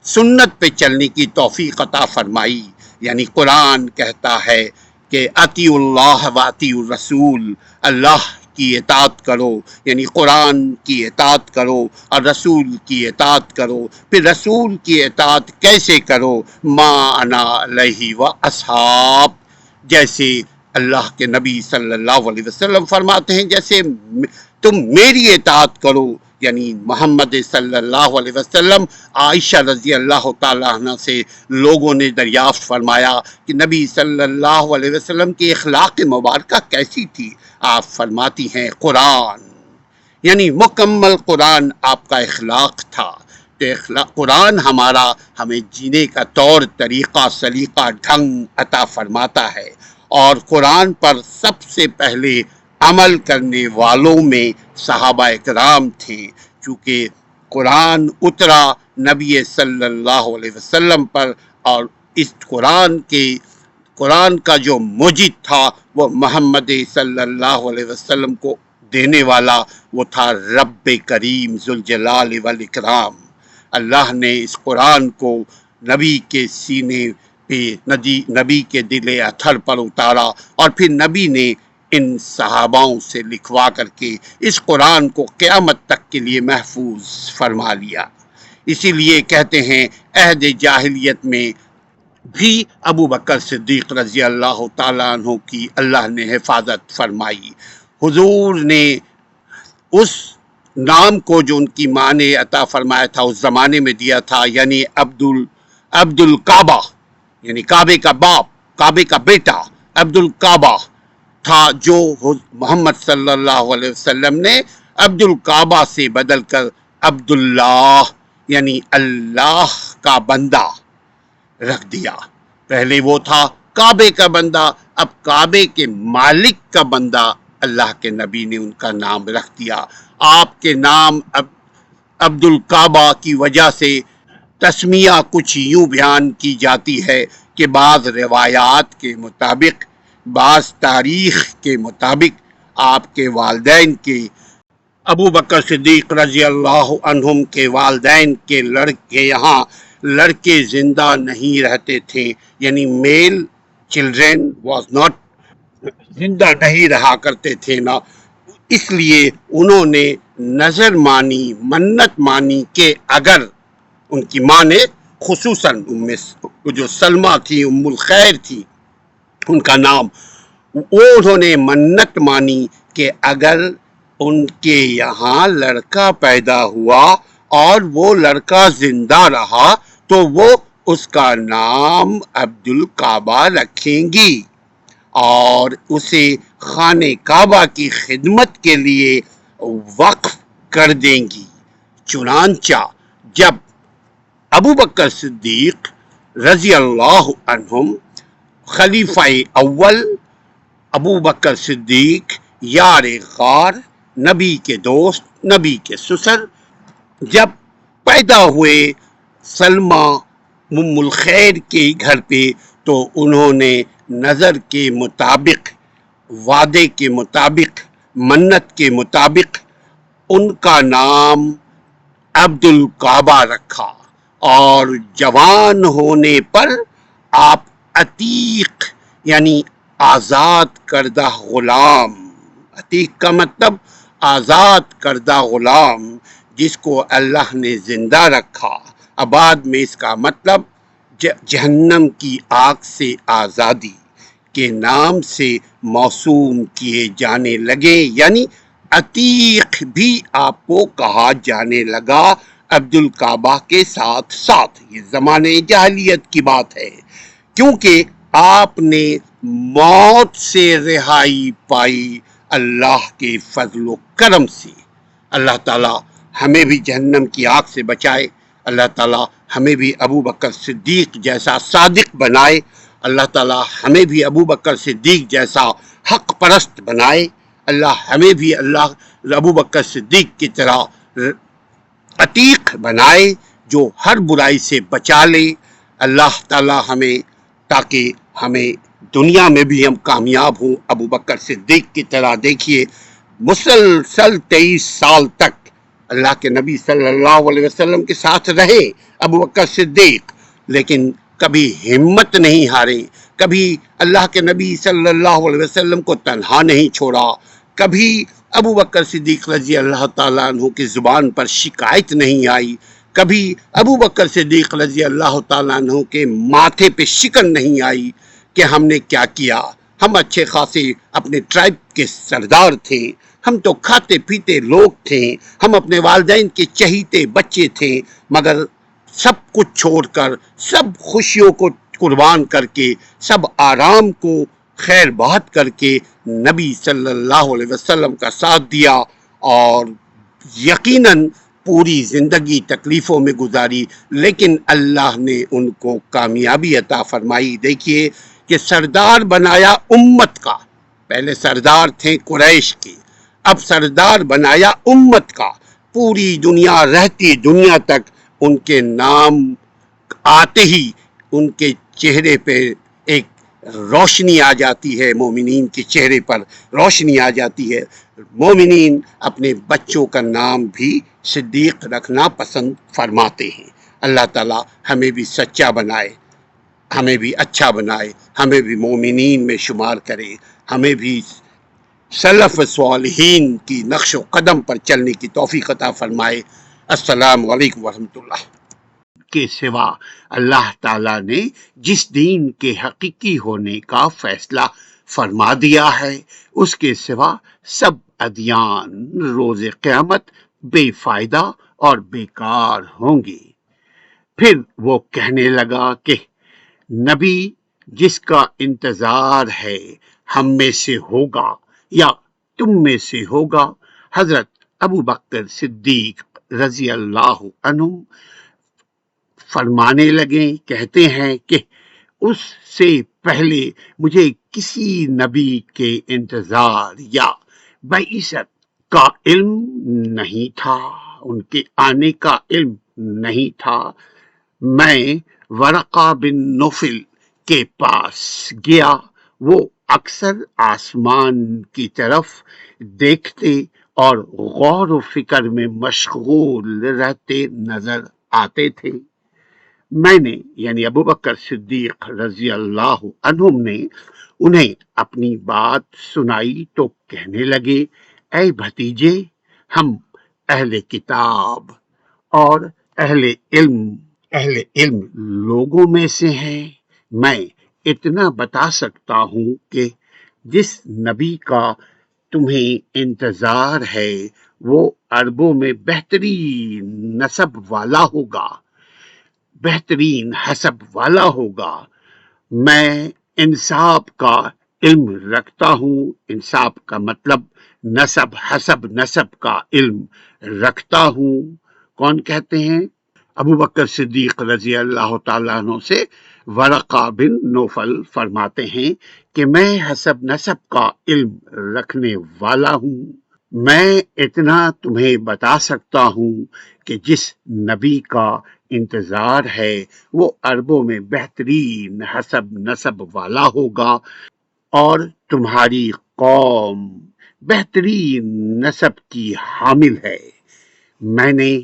سنت پہ چلنے کی توفیق عطا فرمائی۔ یعنی قرآن کہتا ہے کہ اطیعوا اللہ و اطیعوا الرسول، اللہ کی اطاعت کرو، یعنی قرآن کی اطاعت کرو اور رسول کی اطاعت کرو۔ پھر رسول کی اطاعت کیسے کرو؟ ما انا علیہ و اصحاب، جیسے اللہ کے نبی صلی اللہ علیہ وسلم فرماتے ہیں جیسے تم میری اطاعت کرو، یعنی محمد صلی اللہ علیہ وسلم۔ عائشہ رضی اللہ تعالیٰ عنہ سے لوگوں نے دریافت فرمایا کہ نبی صلی اللہ علیہ وسلم کی اخلاق مبارکہ کیسی تھی؟ آپ فرماتی ہیں قرآن، یعنی مکمل قرآن آپ کا اخلاق تھا۔ تو قرآن ہمیں جینے کا طور طریقہ، سلیقہ، ڈھنگ عطا فرماتا ہے، اور قرآن پر سب سے پہلے عمل کرنے والوں میں صحابہ اکرام تھے، چونکہ قرآن اترا نبی صلی اللہ علیہ وسلم پر، اور اس قرآن کا جو موجد تھا وہ محمد صلی اللہ علیہ وسلم کو دینے والا وہ تھا رب کریم ذوالجلال والاکرام۔ اللہ نے اس قرآن کو نبی کے سینے پہ، نبی کے دل اطہر پر اتارا، اور پھر نبی نے ان صحاباؤں سے لکھوا کر کے اس قرآن کو قیامت تک کے لیے محفوظ فرما لیا۔ اسی لیے کہتے ہیں عہد جاہلیت میں بھی ابو بکر صدیق رضی اللہ تعالیٰ عنہ کی اللہ نے حفاظت فرمائی۔ حضور نے اس نام کو جو ان کی ماں نے عطا فرمایا تھا اس زمانے میں دیا تھا، یعنی عبد الکعبہ، یعنی کعبے کا باپ، کعبے کا بیٹا عبد الکعبہ تھا، جو محمد صلی اللہ علیہ وسلم نے عبد الکعبہ سے بدل کر عبداللہ، یعنی اللہ کا بندہ رکھ دیا۔ پہلے وہ تھا کعبے کا بندہ، اب کعبے کے مالک کا بندہ اللہ کے نبی نے ان کا نام رکھ دیا۔ آپ کے نام عبد الکعبہ کی وجہ سے تسمیہ کچھ یوں بیان کی جاتی ہے کہ بعض روایات کے مطابق، بعض تاریخ کے مطابق آپ کے والدین کے، ابو بکر صدیق رضی اللہ عنہم کے والدین کے لڑکے یہاں لڑکے زندہ نہیں رہتے تھے، یعنی میل چلڈرن واز ناٹ، زندہ نہیں رہا کرتے تھے نا، اس لیے انہوں نے نظر مانی، منت مانی کہ اگر ان کی ماں نے خصوصاً جو سلمہ تھی، ام الخیر تھی ان کا نام، انہوں نے منت مانی کہ اگر ان کے یہاں لڑکا پیدا ہوا اور وہ لڑکا زندہ رہا تو وہ اس کا نام عبد الکعبہ رکھیں گی اور اسے خانہ کعبہ کی خدمت کے لیے وقف کر دیں گی۔ چنانچہ جب ابو بکر صدیق رضی اللہ عنہم خلیفہ اول ابو بکر صدیق یار غار، نبی کے دوست، نبی کے سسر، جب پیدا ہوئے سلمہ ام الخیر کے گھر پہ تو انہوں نے نظر کے مطابق، وعدے کے مطابق، منت کے مطابق ان کا نام عبد الکعبہ رکھا، اور جوان ہونے پر آپ عتیق یعنی آزاد کردہ غلام، عتیق کا مطلب آزاد کردہ غلام، جس کو اللہ نے زندہ رکھا، بعد میں اس کا مطلب جہنم کی آگ سے آزادی کے نام سے موسوم کیے جانے لگے، یعنی عتیق بھی آپ کو کہا جانے لگا عبد الکعبہ کے ساتھ ساتھ۔ یہ زمانے جاہلیت کی بات ہے، کیونکہ آپ نے موت سے رہائی پائی اللہ کے فضل و کرم سے۔ اللہ تعالی ہمیں بھی جہنم کی آگ سے بچائے، اللہ تعالی ہمیں بھی ابو بکر صدیق جیسا صادق بنائے، اللہ تعالی ہمیں بھی ابو بکر صدیق جیسا حق پرست بنائے، اللہ ہمیں بھی ابو بکر صدیق کی طرح عتیق بنائے جو ہر برائی سے بچا لے۔ اللہ تعالی ہمیں، تاکہ ہمیں دنیا میں بھی ہم کامیاب ہوں ابو بکر صدیق کی طرح۔ دیکھیے مسلسل 23 سال تک اللہ کے نبی صلی اللہ علیہ وسلم کے ساتھ رہے ابو بکر صدیق، لیکن کبھی ہمت نہیں ہارے، کبھی اللہ کے نبی صلی اللہ علیہ وسلم کو تنہا نہیں چھوڑا، کبھی ابو بکر صدیق رضی اللہ تعالیٰ عنہ کی زبان پر شکایت نہیں آئی، کبھی ابو بکر صدیق رضی اللہ تعالیٰ عنہ کے ماتھے پہ شکن نہیں آئی کہ ہم نے کیا کیا، ہم اچھے خاصے اپنے ٹرائب کے سردار تھے، ہم تو کھاتے پیتے لوگ تھے، ہم اپنے والدین کے چہیتے بچے تھے، مگر سب کچھ چھوڑ کر، سب خوشیوں کو قربان کر کے، سب آرام کو خیر بات کر کے نبی صلی اللہ علیہ وسلم کا ساتھ دیا، اور یقیناً پوری زندگی تکلیفوں میں گزاری، لیکن اللہ نے ان کو کامیابی عطا فرمائی۔ دیکھیے کہ سردار بنایا امت کا، پہلے سردار تھے قریش کے، اب سردار بنایا امت کا، پوری دنیا رہتی دنیا تک ان کے نام آتے ہی ان کے چہرے پہ ایک روشنی آ جاتی ہے، مومنین کے چہرے پر روشنی آ جاتی ہے۔ مومنین اپنے بچوں کا نام بھی صدیق رکھنا پسند فرماتے ہیں۔ اللہ تعالی ہمیں بھی سچا بنائے، ہمیں بھی اچھا بنائے، ہمیں بھی مومنین میں شمار کرے، ہمیں بھی سلف صالحین کی نقش و قدم پر چلنے کی توفیق عطا فرمائے۔ السلام علیکم ورحمۃ اللہ۔ کے سوا اللہ تعالیٰ نے جس دین کے حقیقی ہونے کا فیصلہ فرما دیا ہے، اس کے سوا سب ادیان روز قیامت بے فائدہ اور بیکار ہوں گے۔ پھر وہ کہنے لگا کہ نبی جس کا انتظار ہے ہم میں سے ہوگا یا تم میں سے ہوگا، حضرت ابو بکر صدیق رضی اللہ عنہ فرمانے لگے، کہتے ہیں کہ اس سے پہلے مجھے کسی نبی کے انتظار یا بعثت کا علم نہیں تھا، ان کے آنے کا علم نہیں تھا، میں ورقہ بن نوفل کے پاس گیا. وہ اکثر آسمان کی طرف دیکھتے اور غور و فکر میں مشغول رہتے نظر آتے تھے. میں نے یعنی ابو بکر صدیق رضی اللہ عنہم نے انہیں اپنی بات سنائی تو کہنے لگے، اے بھتیجے، ہم اہل کتاب اور اہل علم لوگوں میں سے ہیں. میں اتنا بتا سکتا ہوں کہ جس نبی کا تمہیں انتظار ہے وہ عربوں میں بہترین نسب والا ہوگا، بہترین حسب والا ہوگا. میں انصاف کا علم رکھتا ہوں. انصاف کا مطلب نسب کا علم رکھتا ہوں. کون کہتے ہیں؟ ابو بکر صدیق رضی اللہ تعالیٰ عنہ سے ورقہ بن نوفل فرماتے ہیں کہ میں حسب نسب کا علم رکھنے والا ہوں. میں اتنا تمہیں بتا سکتا ہوں کہ جس نبی کا انتظار ہے وہ عربوں میں بہترین حسب نسب والا ہوگا اور تمہاری قوم بہترین نسب کی حامل ہے. میں نے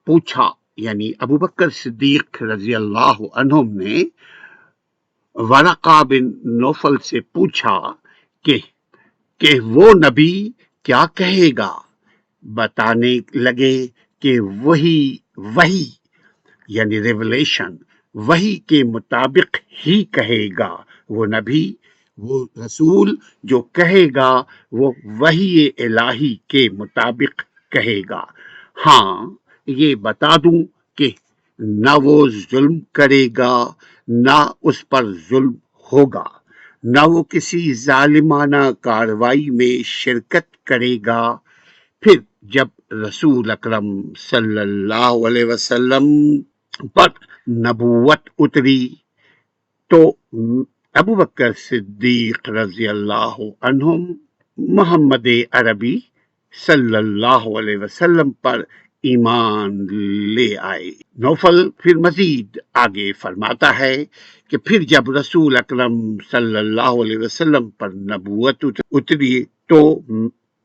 پوچھا یعنی ابو بکر صدیق رضی اللہ عنہم نے ورقہ بن نوفل سے پوچھا کہ وہ نبی کیا کہے گا؟ بتانے لگے کہ وہی یعنی ریولیشن وہی کے مطابق ہی کہے گا. وہ نبی، وہ رسول جو کہے گا وہ وحی الہی کے مطابق کہے گا. ہاں یہ بتا دوں کہ نہ وہ ظلم کرے گا نہ اس پر ظلم ہوگا، نہ وہ کسی ظالمانہ کارروائی میں شرکت کرے گا. پھر جب رسول اکرم صلی اللہ علیہ وسلم پر نبوت اتری تو ابو بکر صدیق رضی اللہ عنہ محمد عربی صلی اللہ علیہ وسلم پر ایمان لے آئے. نوفل پھر مزید آگے فرماتا ہے کہ پھر جب رسول اکرم صلی اللہ علیہ وسلم پر نبوت اتری تو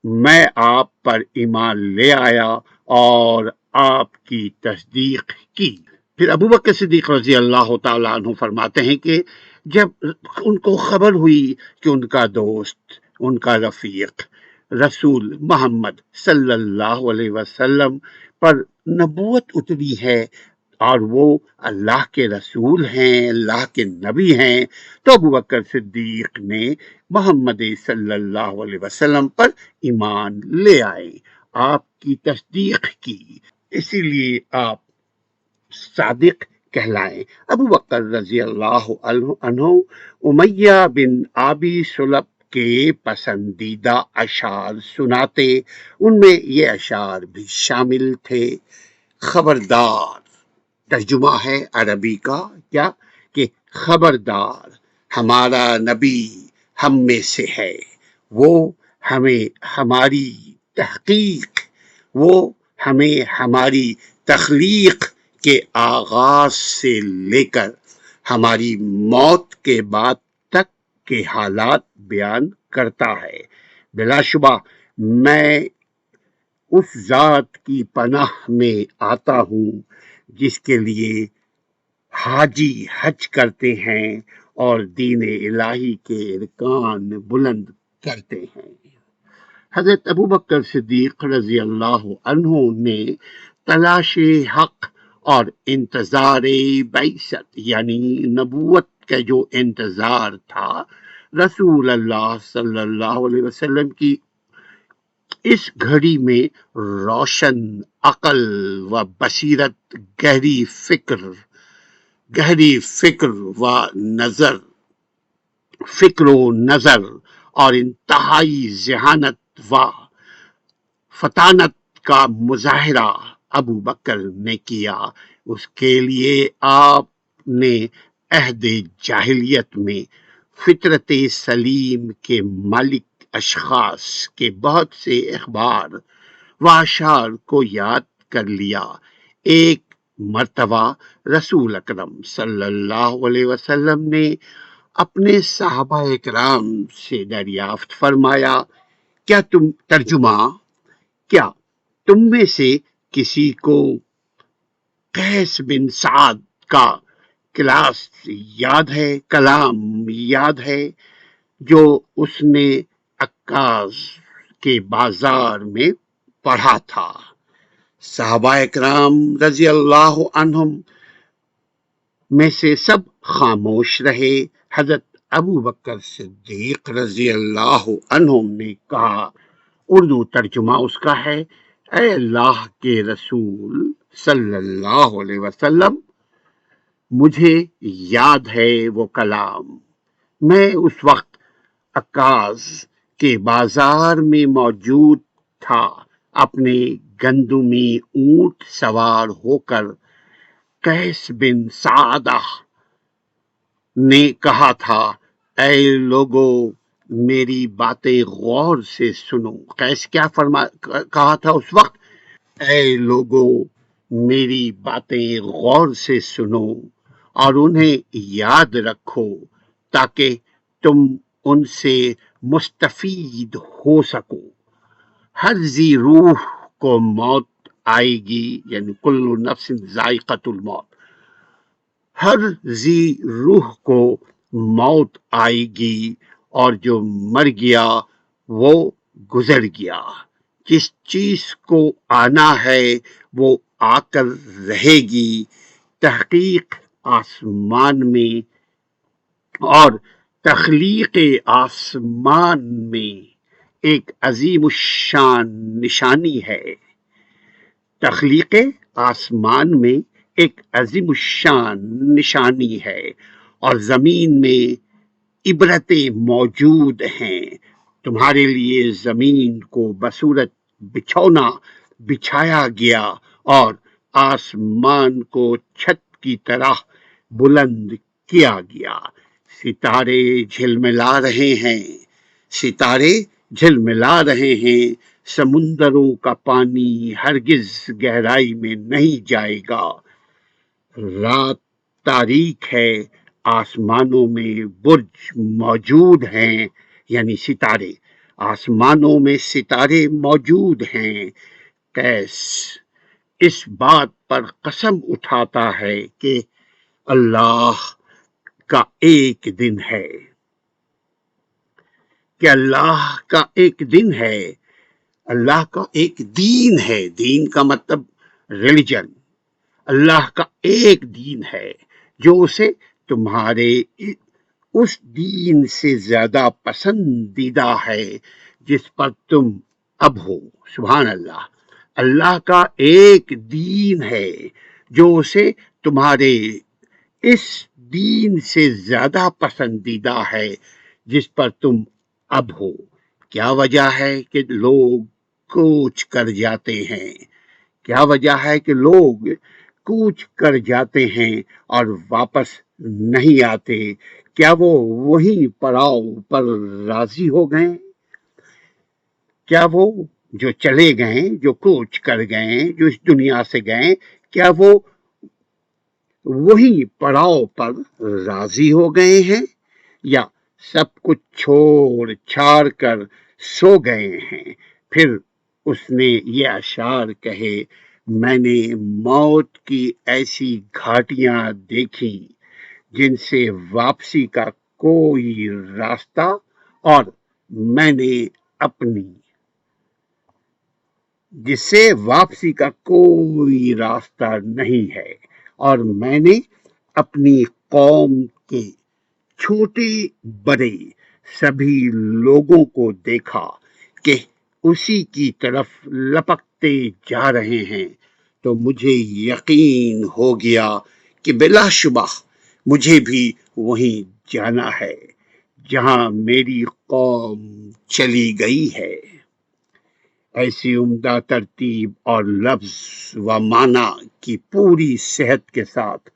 میں آپ پر ایمان لے آیا اور آپ کی تصدیق کی. پھر ابو بکر صدیق رضی اللہ تعالیٰ عنہ فرماتے ہیں کہ جب ان کو خبر ہوئی کہ ان کا دوست، ان کا رفیق رسول محمد صلی اللہ علیہ وسلم پر نبوت اتری ہے اور وہ اللہ کے رسول ہیں، اللہ کے نبی ہیں، تو ابو بکر صدیق نے محمد صلی اللہ علیہ وسلم پر ایمان لے آئے، آپ کی تصدیق کی، اسی لیے آپ صادق کہلائے. ابو بکر رضی اللہ عنہ امیہ بن ابی سلب کے پسندیدہ اشعار سناتے. ان میں یہ اشعار بھی شامل تھے. خبردار، ترجمہ ہے عربی کا کیا کہ خبردار، ہمارا نبی ہم میں سے ہے، وہ ہمیں ہماری تحقیق، وہ ہمیں ہماری تخلیق کے آغاز سے لے کر ہماری موت کے بعد تک کے حالات بیان کرتا ہے. بلا شبہ میں اس ذات کی پناہ میں آتا ہوں جس کے لیے حاجی حج کرتے ہیں اور دین الہی کے ارکان بلند کرتے ہیں. حضرت ابو بکر صدیق رضی اللہ عنہ نے تلاش حق اور انتظار بعثت یعنی نبوت کا جو انتظار تھا رسول اللہ صلی اللہ علیہ وسلم کی اس گھڑی میں روشن عقل و بصیرت، گہری فکر و نظر اور انتہائی ذہانت و فطانت کا مظاہرہ ابو بکر نے کیا. اس کے لیے آپ نے عہد جاہلیت میں فطرت سلیم کے مالک اشخاص کے بہت سے اخبار و اشعار کو یاد کر لیا. ایک مرتبہ رسول اکرم صلی اللہ علیہ وسلم نے اپنے صحابہ کرام سے دریافت فرمایا، ترجمہ، کیا تم میں سے کسی کو قیس بن سعد کا کلام یاد ہے جو اس نے عکاظ کے بازار میں پڑھا تھا؟ صحابہ اکرام رضی اللہ عنہم میں سے سب خاموش رہے۔ حضرت ابو بکر صدیق رضی اللہ عنہم نے کہا، اردو ترجمہ اس کا ہے، اے اللہ کے رسول صلی اللہ علیہ وسلم، مجھے یاد ہے وہ کلام، میں اس وقت عکاظ کے بازار میں موجود تھا، اپنے گندمی اونٹ سوار ہو کر قیس بن سعدہ نے کہا تھا، اے لوگو میری باتیں غور سے سنو۔ قیس کیا کہا تھا اس وقت؟ اے لوگو میری باتیں غور سے سنو اور انہیں یاد رکھو تاکہ تم ان سے مستفید ہو سکو۔ ہر ذی روح کو موت آئے گی، یعنی کل نفس ذائقۃ الموت، ہر ذی روح کو موت آئے گی اور جو مر گیا وہ گزر گیا، جس چیز کو آنا ہے وہ آ کر رہے گی۔ تحقیق آسمان میں اور تخلیق آسمان میں ایک عظیم الشان نشانی ہے، تخلیق آسمان میں ایک عظیم الشان نشانی ہے، اور زمین میں عبرتیں موجود ہیں۔ تمہارے لیے زمین کو بصورت بچھایا گیا اور آسمان کو چھت کی طرح بلند کیا گیا۔ ستارے جھلملا رہے ہیں، سمندروں کا پانی ہرگز گہرائی میں نہیں جائے گا۔ رات تاریک ہے، آسمانوں میں برج موجود ہیں، یعنی ستارے، آسمانوں میں ستارے موجود ہیں۔ قیس اس بات پر قسم اٹھاتا ہے کہ اللہ کا ایک دن ہے، اللہ کا ایک دین ہے، دین کا مطلب ریلیجن، اللہ کا ایک دین ہے جو اسے تمہارے اس دین سے زیادہ پسندیدہ ہے جس پر تم اب ہو۔ سبحان اللہ، اللہ کا ایک دین ہے جو اسے تمہارے اس دین سے زیادہ پسندیدہ ہے جس پر تم اب ہو۔ کیا وجہ ہے کہ لوگ کوچ کر جاتے ہیں؟ کیا وجہ ہے کہ لوگ کوچ کر جاتے ہیں اور واپس نہیں آتے؟ کیا وہ وہی پڑاؤ پر راضی ہو گئے؟ کیا وہ جو چلے گئے، جو کوچ کر گئے، جو اس دنیا سے گئے، کیا وہ وہی پڑاؤ پر راضی ہو گئے ہیں، یا سب کچھ چھوڑ چھاڑ کر سو گئے ہیں؟ پھر اس نے یہ اشعار کہے، میں نے موت کی ایسی گھاٹیاں دیکھی جن سے واپسی کا کوئی راستہ، اور میں نے جس سے واپسی کا کوئی راستہ نہیں ہے، اور میں نے اپنی قوم کے چھوٹے بڑے سبھی لوگوں کو دیکھا کہ اسی کی طرف لپکتے جا رہے ہیں، تو مجھے یقین ہو گیا کہ بلا شبہ مجھے بھی وہیں جانا ہے جہاں میری قوم چلی گئی ہے۔ ایسی عمدہ ترتیب اور لفظ و معنی کی پوری صحت کے ساتھ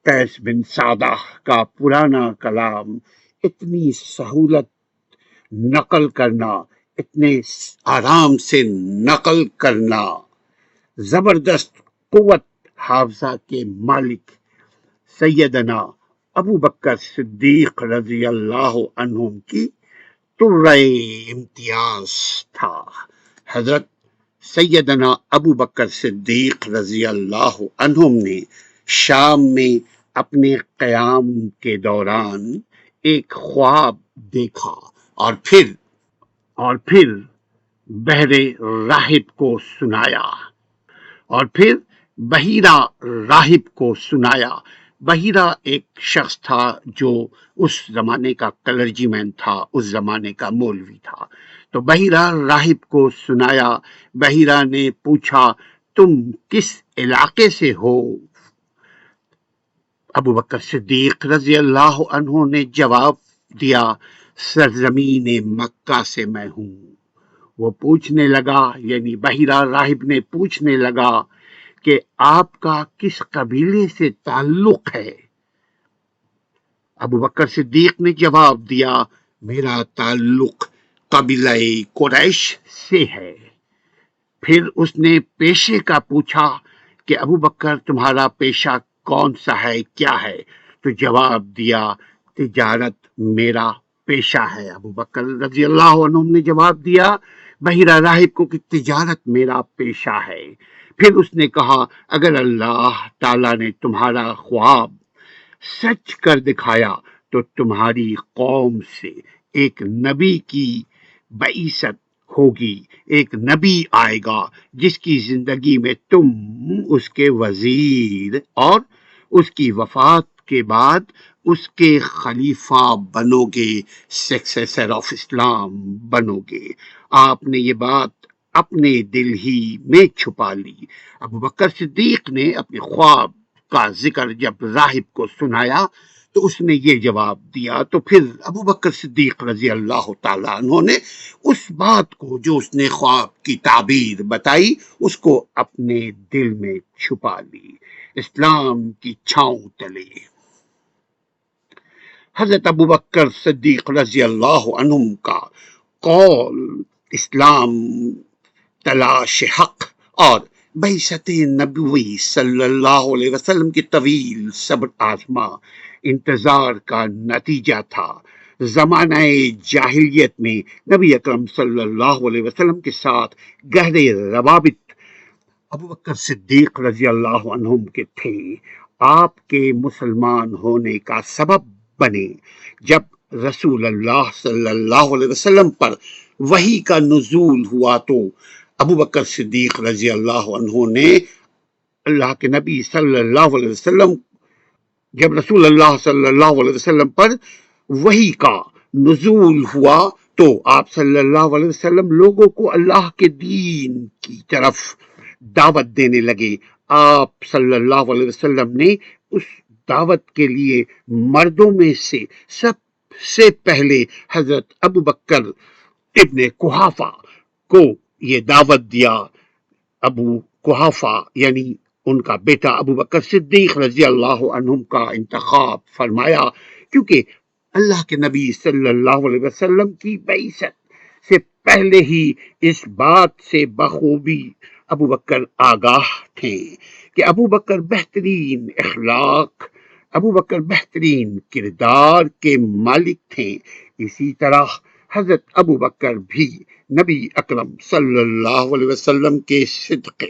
قیس بن سعدہ کا پرانا کلام اتنی سہولت نقل کرنا، اتنے آرام سے نقل کرنا، زبردست قوت حافظہ کے مالک سیدنا ابو بکر صدیق رضی اللہ عنہ کی ترے امتیاز تھا۔ حضرت سیدنا ابو بکر صدیق رضی اللہ عنہ نے شام میں اپنے قیام کے دوران ایک خواب دیکھا اور پھر بہرے راہب کو سنایا بحیرہ ایک شخص تھا جو اس زمانے کا کلرجی مین تھا، اس زمانے کا مولوی تھا۔ تو بحیرہ راہب کو سنایا۔ بحیرہ نے پوچھا تم کس علاقے سے ہو؟ ابو بکر صدیق رضی اللہ عنہ نے جواب دیا سرزمین مکہ سے میں ہوں۔ وہ پوچھنے لگا، یعنی بحیرہ راہب نے پوچھنے لگا کہ آپ کا کس قبیلے سے تعلق ہے؟ ابو بکر صدیق نے جواب دیا میرا تعلق قبیلہ قریش سے ہے۔ پھر اس نے پیشے کا پوچھا کہ ابو بکر تمہارا پیشہ کون سا ہے، کیا ہے؟ تو جواب دیا تجارت میرا پیشہ ہے۔ ابو بکر رضی اللہ عنہ نے جواب دیا بحیرہ راہب کو کہ تجارت میرا پیشہ ہے۔ پھر اس نے کہا اگر اللہ تعالیٰ نے تمہارا خواب سچ کر دکھایا تو تمہاری قوم سے ایک نبی کی بعثت ہوگی، ایک نبی آئے گا جس کی زندگی میں تم اس کے وزیر اور اس کی وفات کے بعد اس کے خلیفہ بنو گے، سکسیسر آف اسلام بنو گے۔ آپ نے یہ بات اپنے دل ہی میں چھپا لی۔ ابو بکر صدیق نے اپنے خواب کا ذکر جب راہب کو سنایا تو اس نے یہ جواب دیا، تو پھر ابو بکر صدیق رضی اللہ تعالیٰ عنہ نے اس بات کو جو اس نے خواب کی تعبیر بتائی اس کو اپنے دل میں چھپا لی۔ اسلام کی چھاؤں تلے حضرت ابو بکر صدیق رضی اللہ عنہ کا قول اسلام، تلاش حق اور بعثت نبوی صلی اللہ علیہ وسلم کی طویل صبر آزما انتظار کا نتیجہ تھا۔ زمانہ جاہلیت میں نبی اکرم صلی اللہ علیہ وسلم کے ساتھ گہرے روابط ابو بکر صدیق رضی اللہ عنہ کے تھے۔ آپ کے مسلمان ہونے کا سبب بنے۔ جب رسول اللہ صلی اللہ علیہ وسلم پر وحی کا نزول ہوا تو ابو بکر صدیق رضی اللہ عنہ نے اللہ کے نبی صلی اللہ علیہ وسلم، جب رسول اللہ صلی اللہ علیہ وسلم پر وحی کا نزول ہوا تو آپ صلی اللہ علیہ وسلم لوگوں کو اللہ کے دین کی طرف دعوت دینے لگے۔ آپ صلی اللہ علیہ وسلم نے اس دعوت کے لیے مردوں میں سے سب سے پہلے حضرت ابو بکر ابن قحافہ کو یہ دعوت دیا۔ ابو قحافہ یعنی ان کا بیٹا ابو بکر صدیق رضی اللہ عنہ کا انتخاب فرمایا، کیونکہ اللہ کے نبی صلی اللہ علیہ وسلم کی بعثت سے پہلے ہی اس بات سے بخوبی ابو بکر آگاہ تھے کہ ابو بکر بہترین اخلاق، ابو بکر بہترین کردار کے مالک تھے۔ اسی طرح حضرت ابو بکر بھی نبی اکرم صلی اللہ علیہ وسلم کے صدق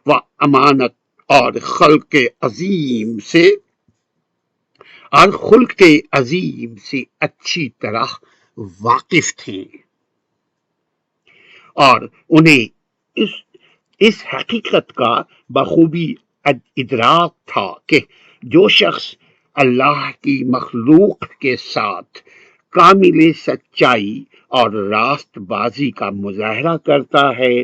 و امانت اور خلق عظیم سے اچھی طرح واقف تھے اور انہیں اس حقیقت کا بخوبی ادراک تھا کہ جو شخص اللہ کی مخلوق کے ساتھ کامل سچائی اور راست بازی کا مظاہرہ کرتا ہے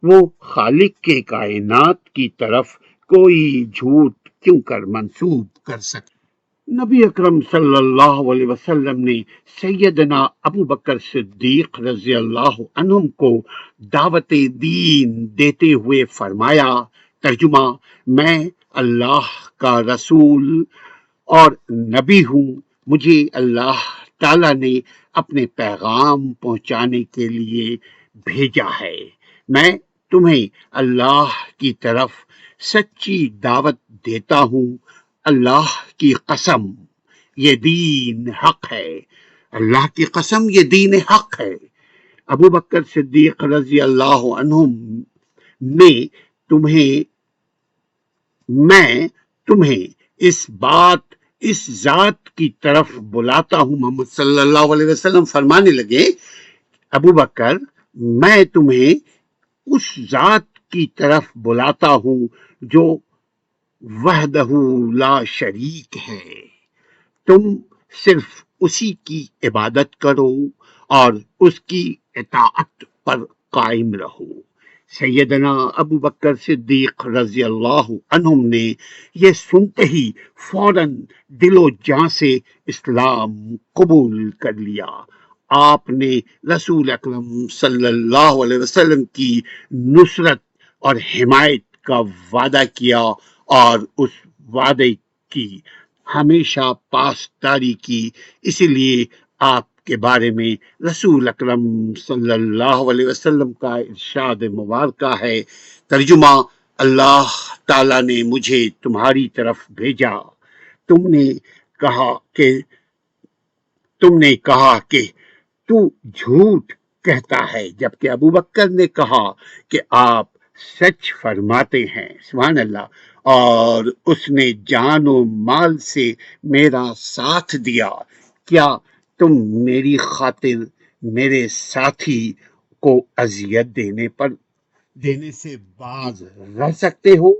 وہ خالق کے کائنات کی طرف کوئی جھوٹ کیوں کر منسوب کر سکے۔ نبی اکرم صلی اللہ علیہ وسلم نے سیدنا ابو بکر صدیق رضی اللہ عنہ کو دعوت دین دیتے ہوئے فرمایا، ترجمہ: میں اللہ کا رسول اور نبی ہوں، مجھے اللہ تعالیٰ نے اپنے پیغام پہنچانے کے لیے بھیجا ہے۔ میں تمہیں اللہ کی طرف سچی دعوت دیتا ہوں، اللہ کی قسم یہ دین حق ہے، اللہ کی قسم یہ دین حق ہے۔ ابو بکر صدیق رضی اللہ عنہم میں تمہیں اس ذات کی طرف بلاتا ہوں، محمد صلی اللہ علیہ وسلم فرمانے لگے، ابو بکر میں تمہیں اس ذات کی طرف بلاتا ہوں جو وحدہ لا شریک ہے، تم صرف اسی کی عبادت کرو اور اس کی اطاعت پر قائم رہو۔ سیدنا ابو بکر صدیق رضی اللہ عنہم نے یہ سنتے ہی فوراً دل و جان سے اسلام قبول کر لیا۔ آپ نے رسول اکرم صلی اللہ علیہ وسلم کی نصرت اور حمایت کا وعدہ کیا اور اس وعدے کی ہمیشہ پاسداری کی۔ اسی لیے آپ کے بارے میں رسول اکرم صلی اللہ علیہ وسلم کا ارشاد مبارکہ ہے، ترجمہ، اللہ تعالیٰ نے مجھے تمہاری طرف بھیجا، تم نے کہا کہ تو جھوٹ کہتا ہے، جبکہ ابو بکر نے کہا کہ آپ سچ فرماتے ہیں، سبحان اللہ، اور اس نے جان و مال سے میرا ساتھ دیا، کیا تم میری خاطر میرے ساتھی کو اذیت دینے سے باز رہ سکتے ہو؟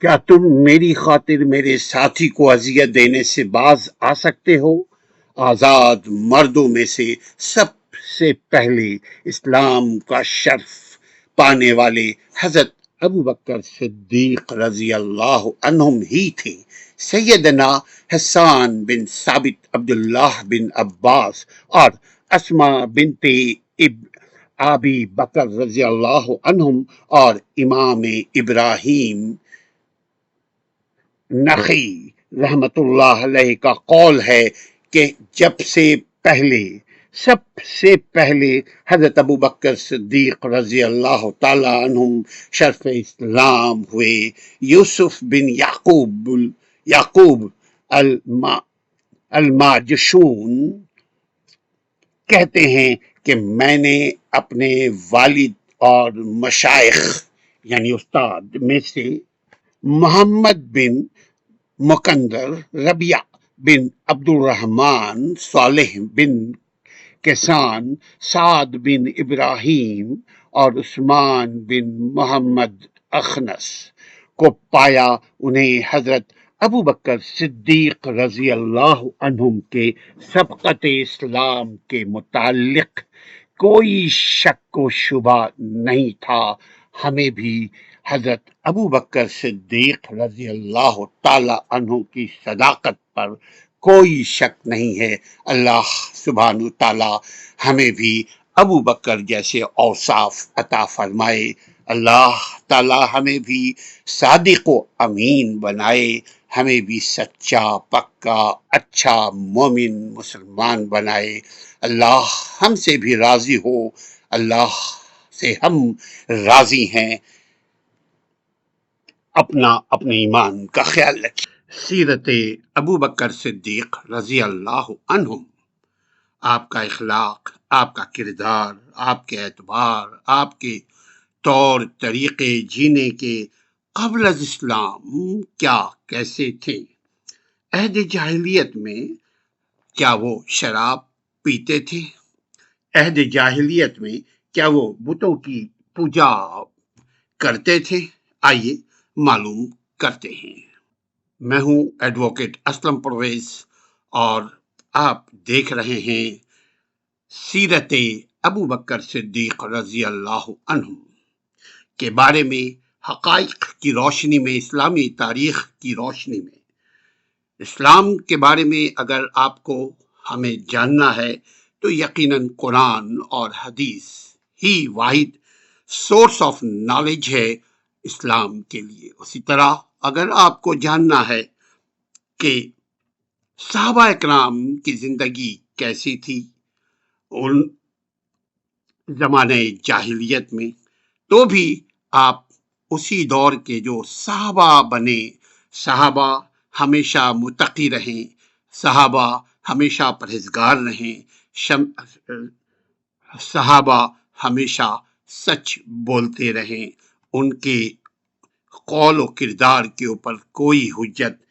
کیا تم میری خاطر میرے ساتھی کو اذیت دینے سے باز آ سکتے ہو؟ آزاد مردوں میں سے سب سے پہلے اسلام کا شرف پانے والے حضرت ابو بکر صدیق رضی اللہ عنہم ہی تھے۔ سیدنا حسان بن ثابت، عبداللہ بن عباس اور اسما بنت ابی بکر رضی اللہ عنہم اور امام ابراہیم نخعی رحمت اللہ علیہ کا قول ہے کہ سب سے پہلے حضرت ابو بکر صدیق رضی اللہ تعالی عنہم شرف اسلام ہوئے۔ یوسف بن یعقوب الماجشون کہتے ہیں کہ میں نے اپنے والد اور مشائخ یعنی استاد میں سے محمد بن مکندر، ربیع بن عبد الرحمن، صالح بن کسان، سعد بن ابراہیم اور عثمان بن محمد اخنس کو پایا۔ انہیں حضرت ابو بکر صدیق رضی اللہ عنہم کے سبقت اسلام کے متعلق کوئی شک و شبہ نہیں تھا۔ ہمیں بھی حضرت ابو بکر صدیق رضی اللہ تعالی عنہ کی صداقت پر کوئی شک نہیں ہے۔ اللہ سبحانہ تعالی ہمیں بھی ابو بکر جیسے اوصاف عطا فرمائے۔ اللہ تعالی ہمیں بھی صادق و امین بنائے، ہمیں بھی سچا، پکا، اچھا مومن مسلمان بنائے۔ اللہ ہم سے بھی راضی ہو، اللہ سے ہم راضی ہیں۔ اپنے ایمان کا خیال رکھیں۔ سیرت ابو بکر صدیق رضی اللہ عنہم، آپ کا اخلاق، آپ کا کردار، آپ کے اعتبار، آپ کے طور طریقے جینے کے قبل از اسلام کیسے تھے؟ عہد جاہلیت میں کیا وہ شراب پیتے تھے؟ عہد جاہلیت میں کیا وہ بتوں کی پوجا کرتے تھے؟ آئیے معلوم کرتے ہیں۔ میں ہوں ایڈوکیٹ اسلم پرویز اور آپ دیکھ رہے ہیں سیرت ابو بکر صدیق رضی اللہ عنہ کے بارے میں حقائق کی روشنی میں، اسلامی تاریخ کی روشنی میں۔ اسلام کے بارے میں اگر آپ کو ہمیں جاننا ہے تو یقیناً قرآن اور حدیث ہی واحد سورس آف نالج ہے اسلام کے لیے۔ اسی طرح اگر آپ کو جاننا ہے کہ صحابہ اکرام کی زندگی کیسی تھی ان زمانے جاہلیت میں، تو بھی آپ اسی دور کے جو صحابہ بنے، صحابہ ہمیشہ متقی رہیں، صحابہ ہمیشہ پرہیزگار رہیں، صحابہ ہمیشہ سچ بولتے رہیں، ان کے قول و کردار کے اوپر کوئی حجت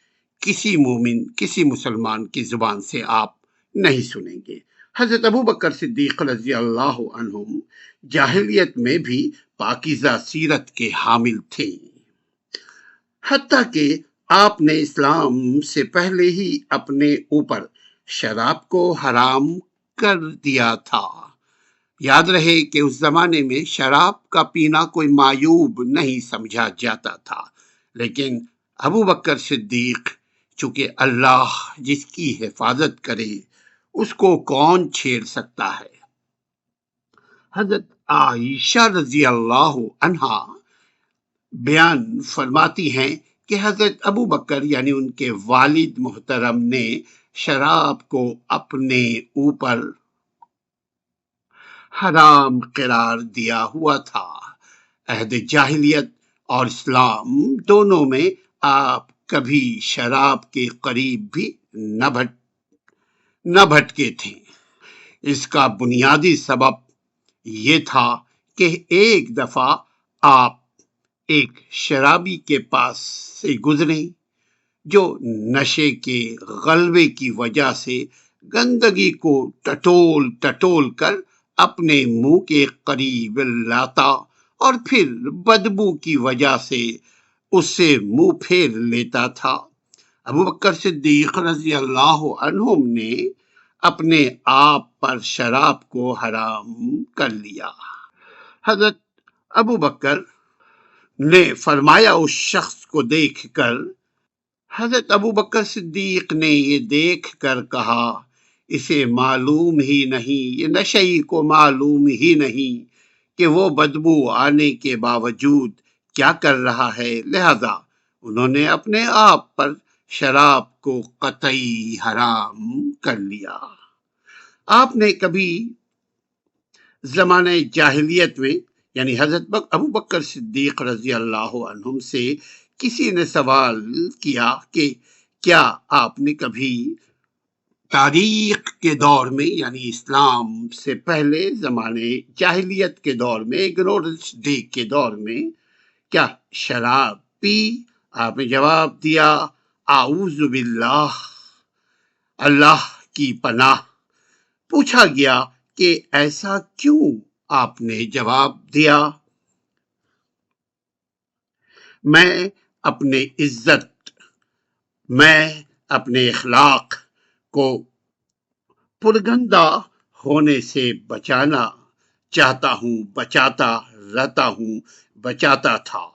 کسی مومن، کسی مسلمان کی زبان سے آپ نہیں سنیں گے۔ حضرت ابو بکر صدیق رضی اللہ عنہم جاہلیت میں بھی پاکیزہ سیرت کے حامل تھے، حتیٰ کہ آپ نے اسلام سے پہلے ہی اپنے اوپر شراب کو حرام کر دیا تھا۔ یاد رہے کہ اس زمانے میں شراب کا پینا کوئی معیوب نہیں سمجھا جاتا تھا، لیکن ابو بکر صدیق، چونکہ اللہ جس کی حفاظت کرے اس کو کون چھیڑ سکتا ہے۔ حضرت عائشہ رضی اللہ عنہا بیان فرماتی ہیں کہ حضرت ابو بکر یعنی ان کے والد محترم نے شراب کو اپنے اوپر حرام قرار دیا ہوا تھا۔ عہد جاہلیت اور اسلام دونوں میں آپ کبھی شراب کے قریب بھی نہ بھٹکے تھے۔ اس کا بنیادی سبب یہ تھا کہ ایک دفعہ آپ ایک شرابی کے پاس سے گزرے جو نشے کے غلبے کی وجہ سے گندگی کو ٹٹول کر اپنے منہ کے قریب لاتا اور پھر بدبو کی وجہ سے اس سے منہ پھیر لیتا تھا۔ ابو بکر صدیق رضی اللہ عنہم نے اپنے آپ پر شراب کو حرام کر لیا۔ حضرت ابو بکر نے فرمایا، اس شخص کو دیکھ کر، حضرت ابو بکر صدیق نے یہ دیکھ کر کہا، اسے معلوم ہی نہیں، یہ نشئی کو معلوم ہی نہیں کہ وہ بدبو آنے کے باوجود کیا کر رہا ہے، لہذا انہوں نے اپنے آپ پر شراب کو قطعی حرام کر لیا۔ آپ نے کبھی زمانے جاہلیت میں یعنی حضرت ابو بکر صدیق رضی اللہ عنہم سے کسی نے سوال کیا کہ کیا آپ نے کبھی تاریخ کے دور میں یعنی اسلام سے پہلے زمانے جاہلیت کے دور میں، اگنورنس ڈے کے دور میں کیا شراب پی؟ آپ نے جواب دیا، اعوذ باللہ، اللہ کی پناہ۔ پوچھا گیا کہ ایسا کیوں؟ آپ نے جواب دیا، میں اپنے اخلاق کو پرگندہ ہونے سے بچانا چاہتا ہوں، بچاتا رہتا ہوں، بچاتا تھا۔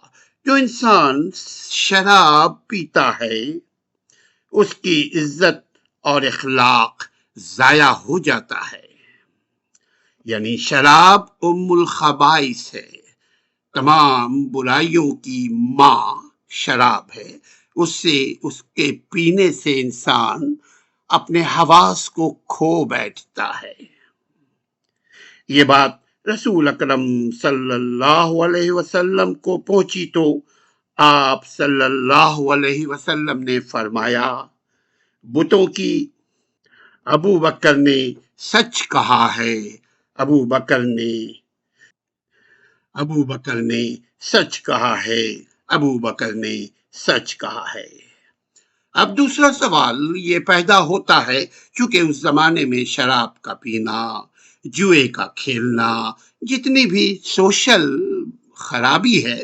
جو انسان شراب پیتا ہے اس کی عزت اور اخلاق ضائع ہو جاتا ہے، یعنی شراب ام الخبائث ہے، تمام برائیوں کی ماں شراب ہے۔ اس کے پینے سے انسان اپنے حواس کو کھو بیٹھتا ہے۔ یہ بات رسول اکرم صلی اللہ علیہ وسلم کو پہنچی تو آپ صلی اللہ علیہ وسلم نے فرمایا، بتوں کی ابو بکر نے سچ کہا ہے، ابو بکر نے سچ کہا ہے، ابو بکر نے سچ کہا ہے۔ اب دوسرا سوال یہ پیدا ہوتا ہے، چونکہ اس زمانے میں شراب کا پینا، جوئے کا کھیلنا، جتنی بھی سوشل خرابی ہے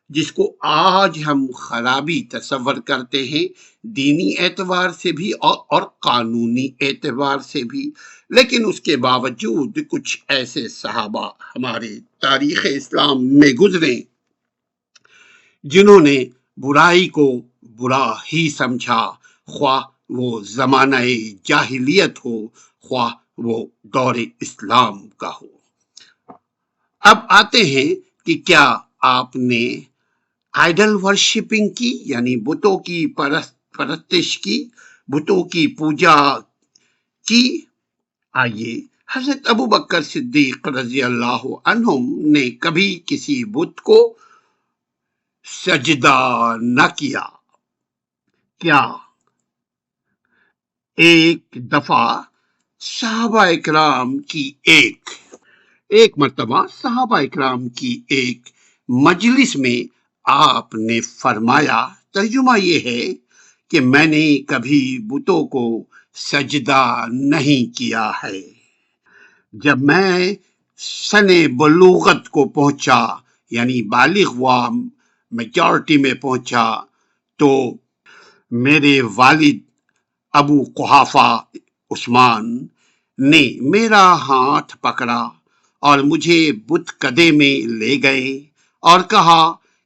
جس کو آج ہم خرابی تصور کرتے ہیں، دینی اعتبار سے بھی اور قانونی اعتبار سے بھی، لیکن اس کے باوجود کچھ ایسے صحابہ ہمارے تاریخ اسلام میں گزرے جنہوں نے برائی کو برا ہی سمجھا، خواہ وہ زمانہ جاہلیت ہو، خواہ وہ دور اسلام کا ہو۔ اب آتے ہیں کہ کیا آپ نے آئیڈل ورشپنگ کی یعنی بتوں کی پرستش کی، بتوں کی پوجا کی؟ آئیے، حضرت ابو بکر صدیق رضی اللہ عنہم نے کبھی کسی بت کو سجدہ نہ کیا؟ کیا ایک دفعہ صحابہ اکرام کی ایک مرتبہ صحابہ اکرام کی ایک مجلس میں آپ نے فرمایا، ترجمہ یہ ہے کہ میں نے کبھی بتوں کو سجدہ نہیں کیا ہے۔ جب میں سن بلوغت کو پہنچا، یعنی بالغ ہوا، میچورٹی میں پہنچا، تو میرے والد ابو قحافہ عثمان نے میرا ہاتھ پکڑا اور مجھے بت کدے میں لے گئے اور کہا،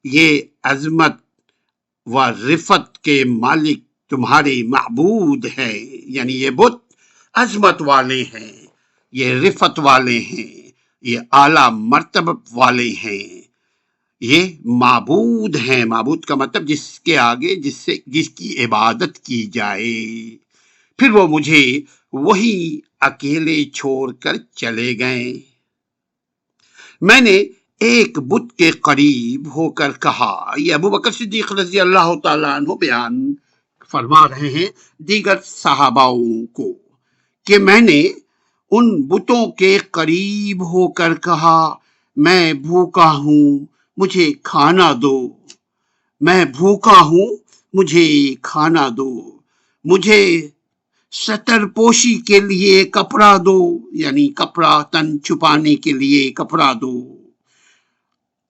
یہ عظمت و رفت کے مالک تمہارے معبود ہیں، یعنی یہ بت عظمت والے ہیں، یہ رفت والے ہیں، یہ اعلیٰ مرتبہ والے ہیں، یہ معبود ہیں۔ معبود کا مطلب جس کے آگے جس کی عبادت کی جائے۔ پھر وہ مجھے وہی اکیلے چھوڑ کر چلے گئے۔ میں نے ایک بت کے قریب ہو کر کہا، یہ ابو بکر صدیق رضی اللہ تعالیٰ عنہ بیان فرما رہے ہیں دیگر صحاباؤں کو، کہ میں نے ان بتوں کے قریب ہو کر کہا، میں بھوکا ہوں، مجھے کھانا دو، میں بھوکا ہوں، مجھے کھانا دو، مجھے ستر پوشی کے لیے کپڑا دو، یعنی کپڑا تن چھپانے کے لیے کپڑا دو۔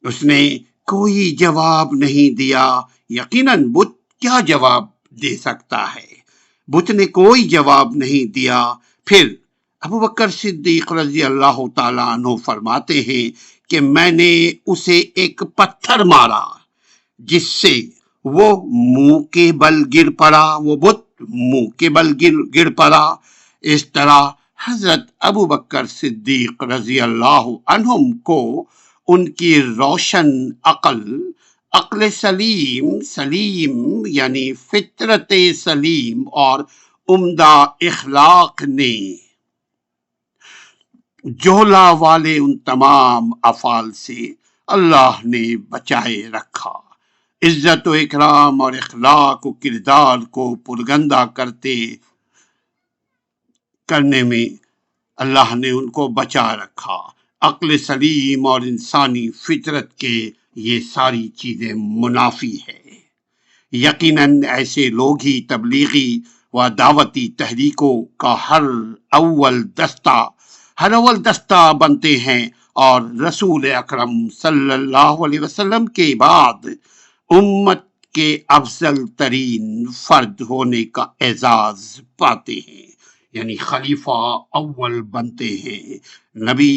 اس نے کوئی جواب نہیں دیا۔ یقیناً بت کیا جواب دے سکتا ہے؟ بت نے کوئی جواب نہیں دیا۔ پھر ابو بکر صدیق رضی اللہ تعالیٰ عنہ فرماتے ہیں کہ میں نے اسے ایک پتھر مارا جس سے وہ منہ کے بل گر پڑا، وہ بت منہ کے بل گر پڑا۔ اس طرح حضرت ابو بکر صدیق رضی اللہ عنہم کو ان کی روشن عقل سلیم یعنی فطرت سلیم اور عمدہ اخلاق نے جولا والے ان تمام افعال سے اللہ نے بچائے رکھا۔ عزت و اکرام اور اخلاق و کردار کو پرگندہ کرنے میں اللہ نے ان کو بچا رکھا۔ عقل سلیم اور انسانی فطرت کے یہ ساری چیزیں منافی ہے۔ یقیناً ایسے لوگ ہی تبلیغی و دعوتی تحریکوں کا ہر اول دستہ بنتے ہیں، اور رسول اکرم صلی اللہ علیہ وسلم کے بعد امت کے افضل ترین فرد ہونے کا اعزاز پاتے ہیں، یعنی خلیفہ اول بنتے ہیں۔ نبی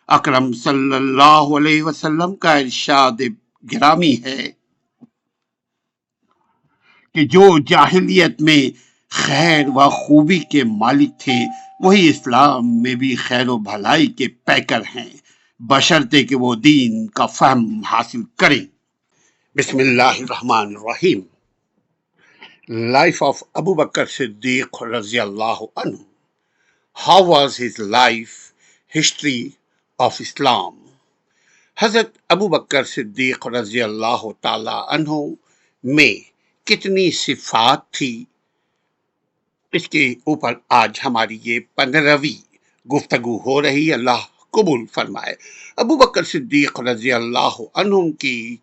اکرم صلی اللہ علیہ وسلم کا ارشاد گرامی ہے کہ جو جاہلیت میں خیر و خوبی کے مالک تھے، وہی اسلام میں بھی خیر و بھلائی کے پیکر ہیں، بشرطے کہ وہ دین کا فہم حاصل کریں۔ بسم اللہ الرحمن الرحیم۔ لائف آف ابو بکر صدیق رضی اللہ عنہ۔ How was his life? History of Islam. حضرت ابو بکر صدیق رضی اللہ تعالی عنہ میں کتنی صفات تھی، اس کے اوپر آج ہماری یہ 15ویں گفتگو ہو رہی۔ اللہ قبول فرمائے۔ ابو بکر صدیق رضی اللہ عنہ کی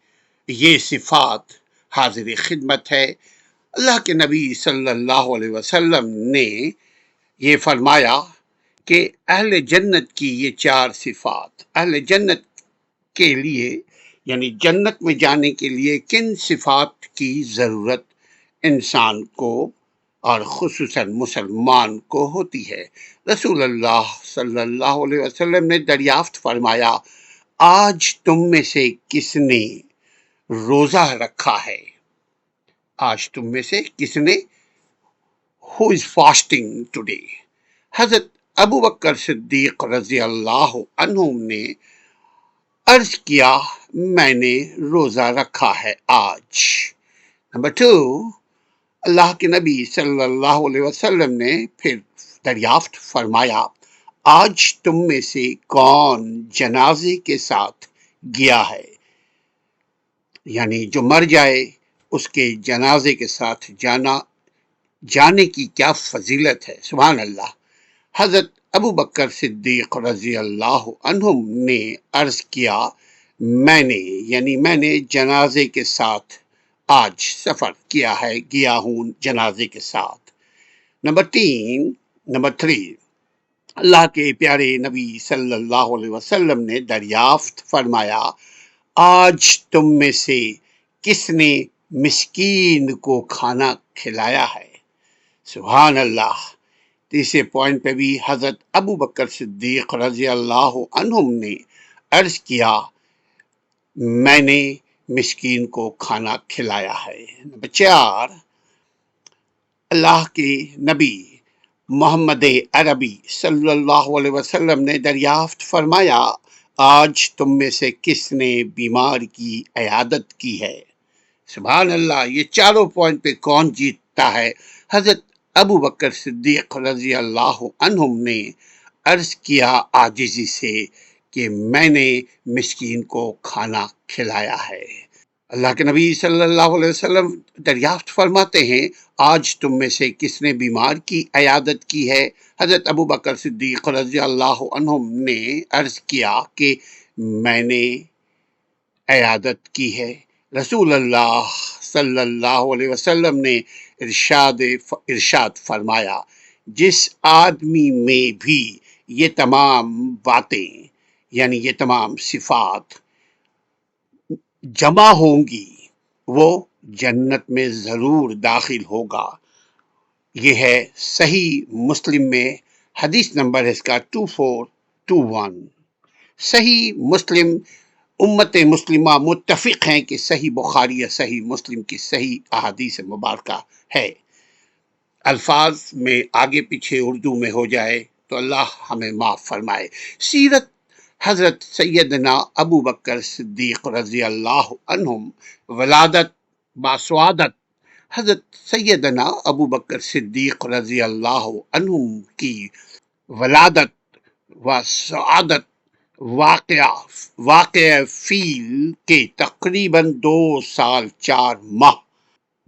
یہ صفات حاضر خدمت ہے۔ اللہ کے نبی صلی اللہ علیہ وسلم نے یہ فرمایا کہ اہل جنت کی یہ 4 صفات، اہل جنت کے لیے یعنی جنت میں جانے کے لیے کن صفات کی ضرورت انسان کو اور خصوصاً مسلمان کو ہوتی ہے۔ رسول اللہ صلی اللہ علیہ وسلم نے دریافت فرمایا، آج تم میں سے کس نے روزہ رکھا ہے؟ آج تم میں سے کس نے who is fasting today؟ حضرت ابو بکر صدیق رضی اللہ عنہ نے عرض کیا، میں نے روزہ رکھا ہے آج۔ نمبر 2، اللہ کے نبی صلی اللہ علیہ وسلم نے پھر دریافت فرمایا، آج تم میں سے کون جنازے کے ساتھ گیا ہے؟ یعنی جو مر جائے اس کے جنازے کے ساتھ جانے کی کیا فضیلت ہے، سبحان اللہ۔ حضرت ابو بکر صدیق رضی اللہ عنہم نے عرض کیا، میں نے جنازے کے ساتھ آج سفر کیا ہے، گیا ہوں جنازے کے ساتھ۔ نمبر 3، اللہ کے پیارے نبی صلی اللہ علیہ وسلم نے دریافت فرمایا، آج تم میں سے کس نے مسکین کو کھانا کھلایا ہے؟ سبحان اللہ۔ تیسرے پوائنٹ پہ بھی حضرت ابو بکر صدیق رضی اللہ عنہم نے عرض کیا، میں نے مسکین کو کھانا کھلایا ہے۔ نمبر 4، اللہ کے نبی محمد عربی صلی اللہ علیہ وسلم نے دریافت فرمایا، آج تم میں سے کس نے بیمار کی عیادت کی ہے؟ سبحان اللہ۔ یہ چاروں پوائنٹ پہ کون جیتتا ہے؟ حضرت ابو بکر صدیق رضی اللہ عنہم نے عرض کیا عاجزی سے کہ میں نے مسکین کو کھانا کھلایا ہے۔ اللہ کے نبی صلی اللہ علیہ وسلم دریافت فرماتے ہیں، آج تم میں سے کس نے بیمار کی عیادت کی ہے؟ حضرت ابو بکر صدیق رضی اللہ عنہم نے عرض کیا کہ میں نے عیادت کی ہے۔ رسول اللہ صلی اللہ علیہ وسلم نے ارشاد فرمایا، جس آدمی میں بھی یہ تمام باتیں یعنی یہ تمام صفات جمع ہوں گی وہ جنت میں ضرور داخل ہوگا۔ یہ ہے صحیح مسلم میں، حدیث نمبر ہے اس کا 2421۔ صحیح مسلم، امت مسلمہ متفق ہیں کہ صحیح بخاری یا صحیح مسلم کی صحیح احادیث مبارکہ ہے۔ الفاظ میں آگے پیچھے اردو میں ہو جائے تو اللہ ہمیں معاف فرمائے۔ سیرت حضرت سیدنا ابو بکر صدیق رضی اللہ عنہم، ولادت باسعادت حضرت سیدنا ابو بکر صدیق رضی اللہ عنہم کی ولادت و سعادت واقع فیل کے تقریباً 2 سال 4 ماہ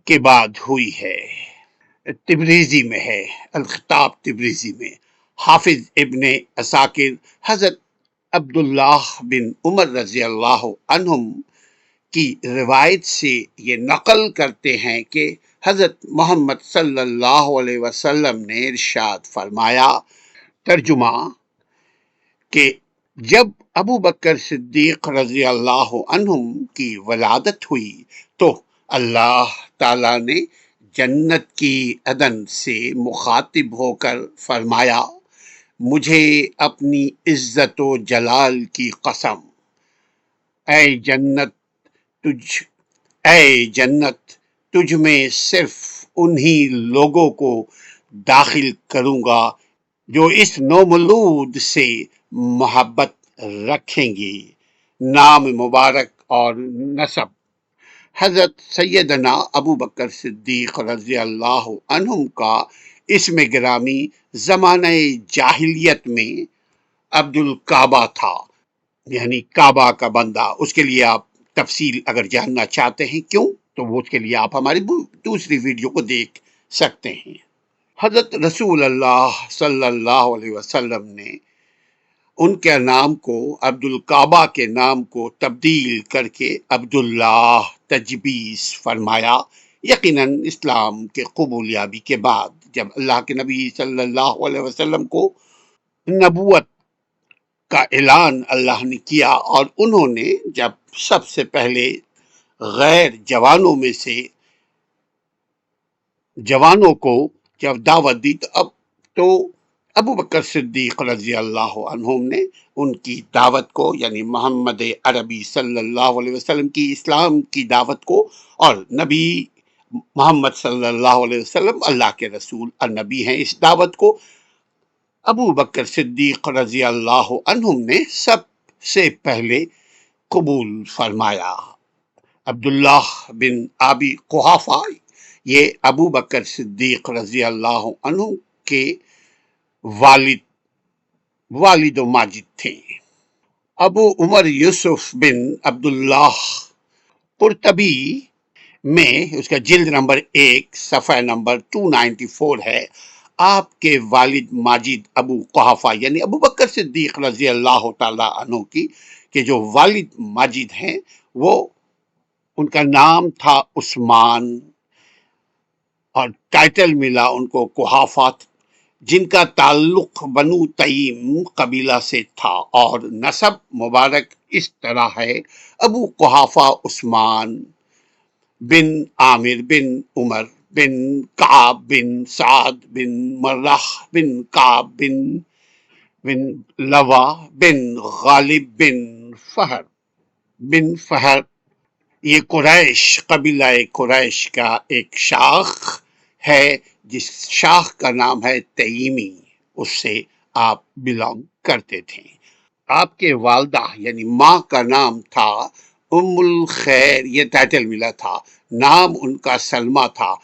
کے بعد ہوئی ہے۔ تبریزی میں ہے، الخطاب تبریزی میں۔ حافظ ابن عساکر حضرت عبداللہ بن عمر رضی اللہ عنہم کی روایت سے یہ نقل کرتے ہیں کہ حضرت محمد صلی اللہ علیہ وسلم نے ارشاد فرمایا، ترجمہ کہ جب ابو بکر صدیق رضی اللہ عنہم کی ولادت ہوئی تو اللہ تعالیٰ نے جنت کی عدن سے مخاطب ہو کر فرمایا، مجھے اپنی عزت و جلال کی قسم، اے جنت تجھ میں صرف انہی لوگوں کو داخل کروں گا جو اس نومولود سے محبت رکھیں گی، نام مبارک اور نسب۔ حضرت سیدنا ابو بکر صدیق رضی اللہ عنہم کا اسم گرامی زمانہ جاہلیت میں عبد الکعبہ تھا، یعنی کعبہ کا بندہ۔ اس کے لیے آپ تفصیل اگر جاننا چاہتے ہیں کیوں، تو وہ اس کے لیے آپ ہماری دوسری ویڈیو کو دیکھ سکتے ہیں۔ حضرت رسول اللہ صلی اللہ علیہ وسلم نے ان کے نام کو عبد الکعبہ کے نام کو تبدیل کر کے عبداللہ تجویز فرمایا، یقیناً اسلام کے قبول یابی کے بعد جب اللہ کے نبی صلی اللہ علیہ وسلم کو نبوت کا اعلان اللہ نے کیا اور انہوں نے جب سب سے پہلے غیر جوانوں میں سے جوانوں کو جب دعوت دی تو ابو بکر صدیق رضی اللہ عنہم نے ان کی دعوت کو، یعنی محمد عربی صلی اللہ علیہ وسلم کی اسلام کی دعوت کو، اور نبی محمد صلی اللہ علیہ وسلم اللہ کے رسول اور نبی ہیں، اس دعوت کو ابو بکر صدیق رضی اللہ عنہم نے سب سے پہلے قبول فرمایا۔ عبداللہ بن ابی قحافہ یہ ابو بکر صدیق رضی اللہ عنہ کے والد و ماجد تھے۔ ابو عمر یوسف بن عبداللہ پرتبی میں اس کا جلد نمبر 1 صفحہ نمبر 294 ہے. آپ کے والد ماجد ابو قحافہ یعنی ابو بکر صدیق رضی اللہ تعالی عنہ کی کہ جو والد ماجد ہیں وہ ان کا نام تھا عثمان اور ٹائٹل ملا ان کو قحافہ، جن کا تعلق بنو تیم قبیلہ سے تھا، اور نسب مبارک اس طرح ہے: ابو قحافہ عثمان بن عامر بن عمر بن کعب بن سعد بن مرہ بن کعب بن لوا بن غالب بن فہر. یہ قریش، قبیلہ قریش کا ایک شاخ ہے جس شاخ کا نام ہے تیمی، اس سے آپ بلانگ کرتے تھے. آپ کے والدہ یعنی ماں کا نام تھا ام الخیر، یہ ٹائٹل ملا تھا. نام ان کا سلمہ تھا.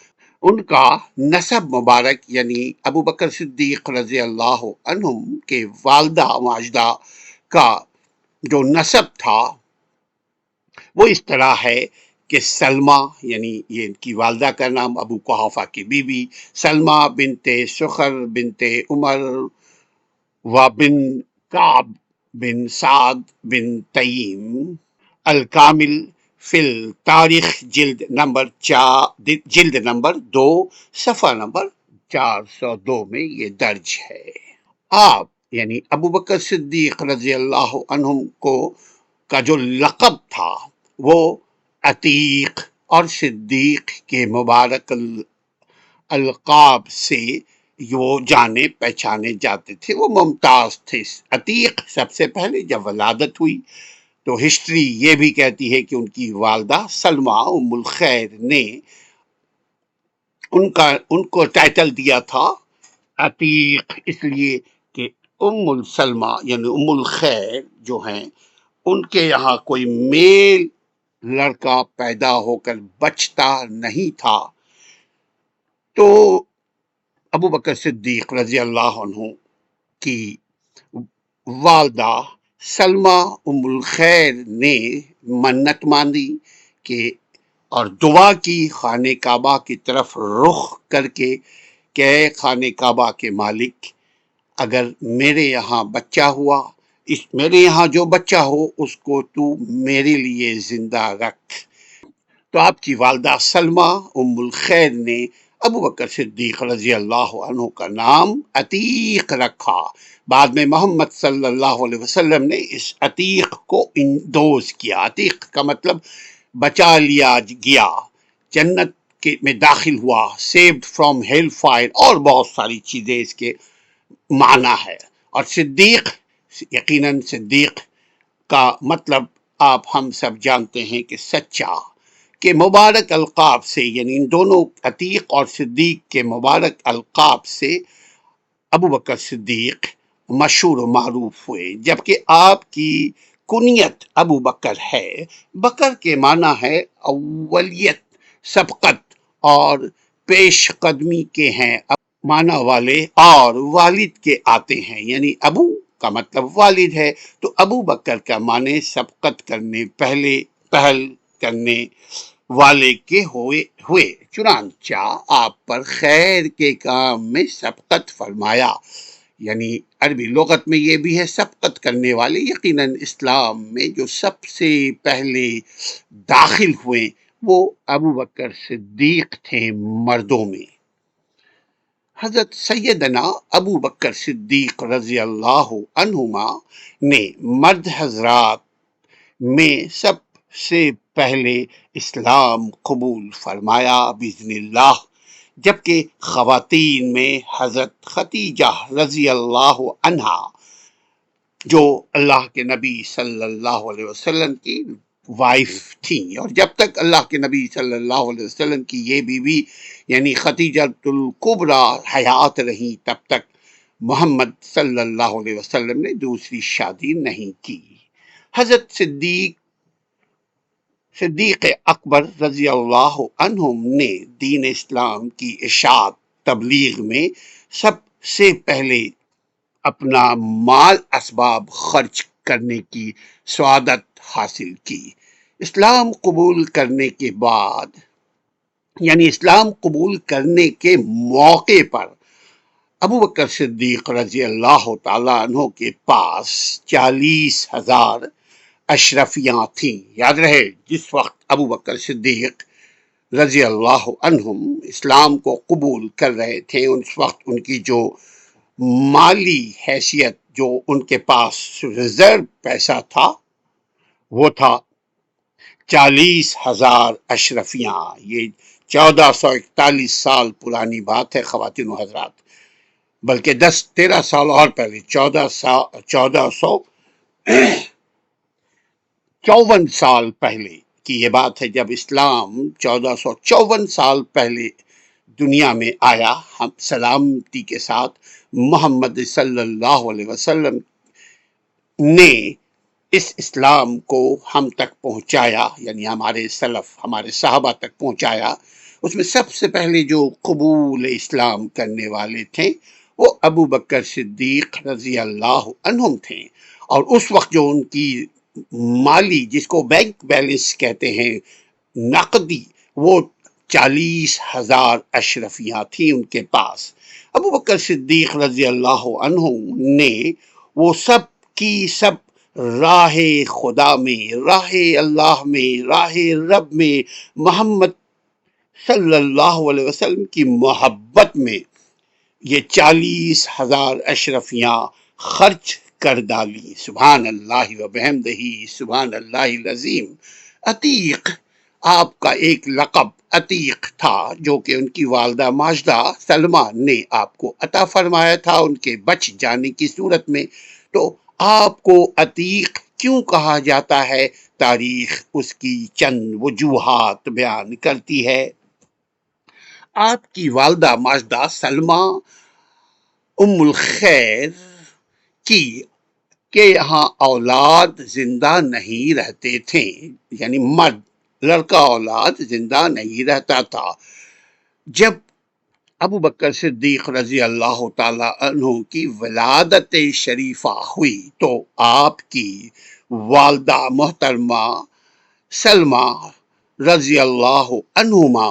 ان کا نسب مبارک یعنی ابو بکر صدیق رضی اللہ عنہم کے والدہ ماجدہ کا جو نسب تھا وہ اس طرح ہے کہ سلمہ یعنی یہ ان کی والدہ کا نام، ابو قحافہ کی بیوی سلمہ بنت سخر بنت عمر و بن کعب بن سعد بن تیم الکامل فی التاریخ جلد نمبر 2 صفحہ نمبر 402 میں یہ درج ہے. آپ یعنی ابو بکر صدیق رضی اللہ عنہم کو کا جو لقب تھا وہ عتیق اور صدیق کے مبارک القاب سے وہ جانے پہچانے جاتے تھے. وہ ممتاز تھے. عتیق سب سے پہلے جب ولادت ہوئی تو ہسٹری یہ بھی کہتی ہے کہ ان کی والدہ سلمہ ام الخیر نے ان کو ٹائٹل دیا تھا عتیق، اس لیے کہ ام السلمہ یعنی ام الخیر جو ہیں ان کے یہاں کوئی میل لڑکا پیدا ہو کر بچتا نہیں تھا، تو ابو بکر صدیق رضی اللہ عنہ کی والدہ سلمہ ام الخیر نے منت ماندی کہ اور دعا کی خانہ کعبہ کی طرف رخ کر کے کہ اے خانہ کعبہ کے مالک، اگر میرے یہاں بچہ ہوا، میرے یہاں جو بچہ ہو اس کو تو میرے لیے زندہ رکھ. تو آپ کی والدہ سلمہ ام الخیر نے ابو بکر صدیق رضی اللہ عنہ کا نام عتیق رکھا. بعد میں محمد صلی اللہ علیہ وسلم نے اس عتیق کو اندوز کیا. عتیق کا مطلب بچا لیا گیا، جنت میں داخل ہوا، سیوڈ فرام ہیل فائر، اور بہت ساری چیزیں اس کے معنی ہے. اور صدیق، یقیناً صدیق کا مطلب آپ ہم سب جانتے ہیں کہ سچا، کہ مبارک القاب سے یعنی ان دونوں عتیق اور صدیق کے مبارک القاب سے ابو بکر صدیق مشہور و معروف ہوئے. جبکہ آپ کی کنیت ابو بکر ہے. بکر کے معنی ہے اولیت، سبقت اور پیش قدمی کے ہیں معنی والے، اور والد کے آتے ہیں، یعنی ابو کا مطلب والد ہے، تو ابو بکر کا معنی سبقت کرنے، پہل کرنے والے کے ہوئے. چنانچہ آپ پر خیر کے کام میں سبقت فرمایا، یعنی عربی لغت میں یہ بھی ہے سبقت کرنے والے. یقیناً اسلام میں جو سب سے پہلے داخل ہوئے وہ ابو بکر صدیق تھے مردوں میں. حضرت سیدنا ابو بکر صدیق رضی اللہ عنہما نے مرد حضرات میں سب سے پہلے اسلام قبول فرمایا باذن اللہ، جبکہ خواتین میں حضرت خدیجہ رضی اللہ عنہا جو اللہ کے نبی صلی اللہ علیہ وسلم کی وائف تھیں، اور جب تک اللہ کے نبی صلی اللہ علیہ وسلم کی یہ بیوی یعنی خدیجہ الکبریٰ حیات رہیں تب تک محمد صلی اللہ علیہ وسلم نے دوسری شادی نہیں کی. حضرت صدیق اکبر رضی اللہ عنہم نے دین اسلام کی اشاعت تبلیغ میں سب سے پہلے اپنا مال اسباب خرچ کرنے کی سعادت حاصل کی. اسلام قبول کرنے کے بعد، یعنی اسلام قبول کرنے کے موقع پر ابو بکر صدیق رضی اللہ تعالیٰ عنہ کے پاس 40,000 اشرفیاں تھیں۔ یاد رہے، جس وقت ابو بکر صدیق رضی اللہ عنہم اسلام کو قبول کر رہے تھے، اس وقت ان کی جو مالی حیثیت، جو ان کے پاس ریزرو پیسہ تھا، وہ تھا 40,000 اشرفیاں۔ یہ 1441 سال پرانی بات ہے خواتین و حضرات، بلکہ 10-13 سال اور پہلے، 1454 سال پہلے کی یہ بات ہے، جب اسلام 1454 سال پہلے دنیا میں آیا، ہم سلامتی کے ساتھ محمد صلی اللہ علیہ وسلم نے اس اسلام کو ہم تک پہنچایا، یعنی ہمارے سلف، ہمارے صحابہ تک پہنچایا۔ اس میں سب سے پہلے جو قبول اسلام کرنے والے تھے وہ ابو بکر صدیق رضی اللہ عنہم تھے، اور اس وقت جو ان کی مالی، جس کو بینک بیلنس کہتے ہیں، نقدی، وہ 40,000 اشرفیاں تھیں ان کے پاس۔ ابو بکر صدیق رضی اللہ عنہ نے وہ سب کی سب راہ خدا میں، راہ اللہ میں، راہ رب میں، محمد صلی اللہ علیہ وسلم کی محبت میں یہ 40,000 اشرفیاں خرچ کر ڈالی۔ سبحان اللہ و بحمدہ، سبحان اللہ العظیم۔ عتیق، آپ کا ایک لقب عتیق تھا، جو کہ ان کی والدہ ماجدہ سلمہ نے آپ کو عطا فرمایا تھا ان کے بچ جانے کی صورت میں۔ تو آپ کو عتیق کیوں کہا جاتا ہے؟ تاریخ اس کی چند وجوہات بیان کرتی ہے۔ آپ کی والدہ ماجدہ سلمہ ام الخیر کے یہاں اولاد زندہ نہیں رہتے تھے، یعنی مرد، لڑکا اولاد زندہ نہیں رہتا تھا۔ جب ابو بکر صدیق رضی اللہ تعالی عنہ کی ولادت شریفہ ہوئی تو آپ کی والدہ محترمہ سلمہ رضی اللہ عنہما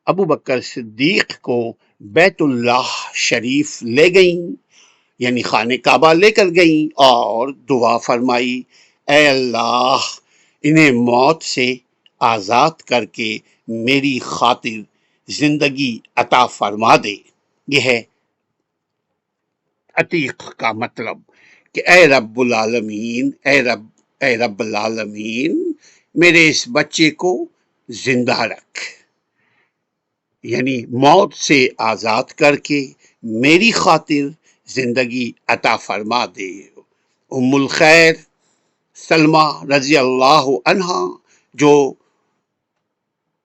ابو بکر صدیق کو بیت اللہ شریف لے گئیں، یعنی خانہ کعبہ لے کر گئیں، اور دعا فرمائی، اے اللہ انہیں موت سے آزاد کر کے میری خاطر زندگی عطا فرما دے۔ یہ ہے عتیق کا مطلب، کہ اے رب العالمین، اے رب العالمین، میرے اس بچے کو زندہ رکھ، یعنی موت سے آزاد کر کے میری خاطر زندگی عطا فرما دے۔ ام الخیر سلمہ رضی اللہ عنہا، جو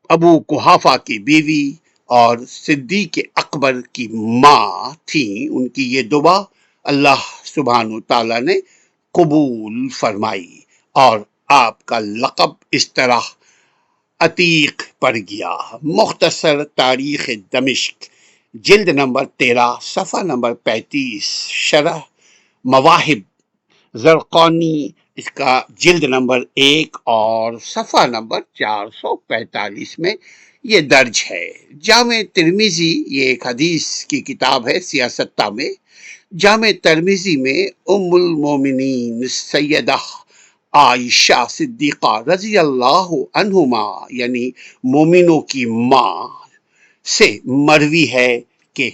ابو قحافہ کی بیوی اور صدیق اکبر کی ماں تھیں، ان کی یہ دعا اللہ سبحانہ وتعالی نے قبول فرمائی، اور آپ کا لقب اس طرح عتیق پڑ گیا۔ مختصر تاریخ دمشق، جلد نمبر 13، صفحہ نمبر 35، شرح مواہب زرقانی، اس کا جلد نمبر 1 اور صفحہ نمبر 445 میں یہ درج ہے۔ جامع ترمذی، یہ ایک حدیث کی کتاب ہے سیاستہ میں، جامع ترمذی میں ام المومنین سیدہ عائشہ صدیقہ رضی اللہ عنہما، یعنی مومنوں کی ماں سے مروی ہے کہ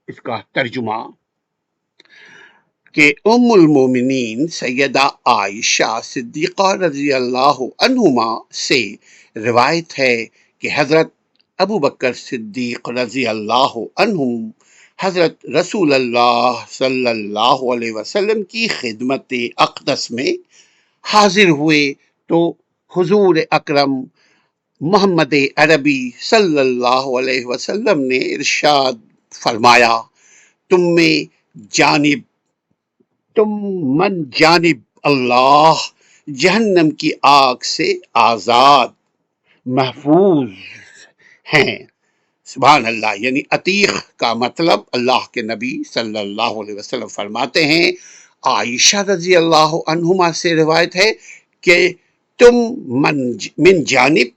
اس کا ترجمہ، کہ ام المومنین سیدہ عائشہ صدیقہ رضی اللہ عنہما سے روایت ہے کہ حضرت ابو بکر صدیق رضی اللہ عنہم حضرت رسول اللہ صلی اللہ علیہ وسلم کی خدمت اقدس میں حاضر ہوئے تو حضور اکرم محمد عربی صلی اللہ علیہ وسلم نے ارشاد فرمایا، تم من جانب اللہ جہنم کی آگ سے آزاد محفوظ ہیں۔ سبحان اللہ، یعنی عتیق کا مطلب اللہ کے نبی صلی اللہ علیہ وسلم فرماتے ہیں، عائشہ رضی اللہ عنہما سے روایت ہے کہ تم من جانب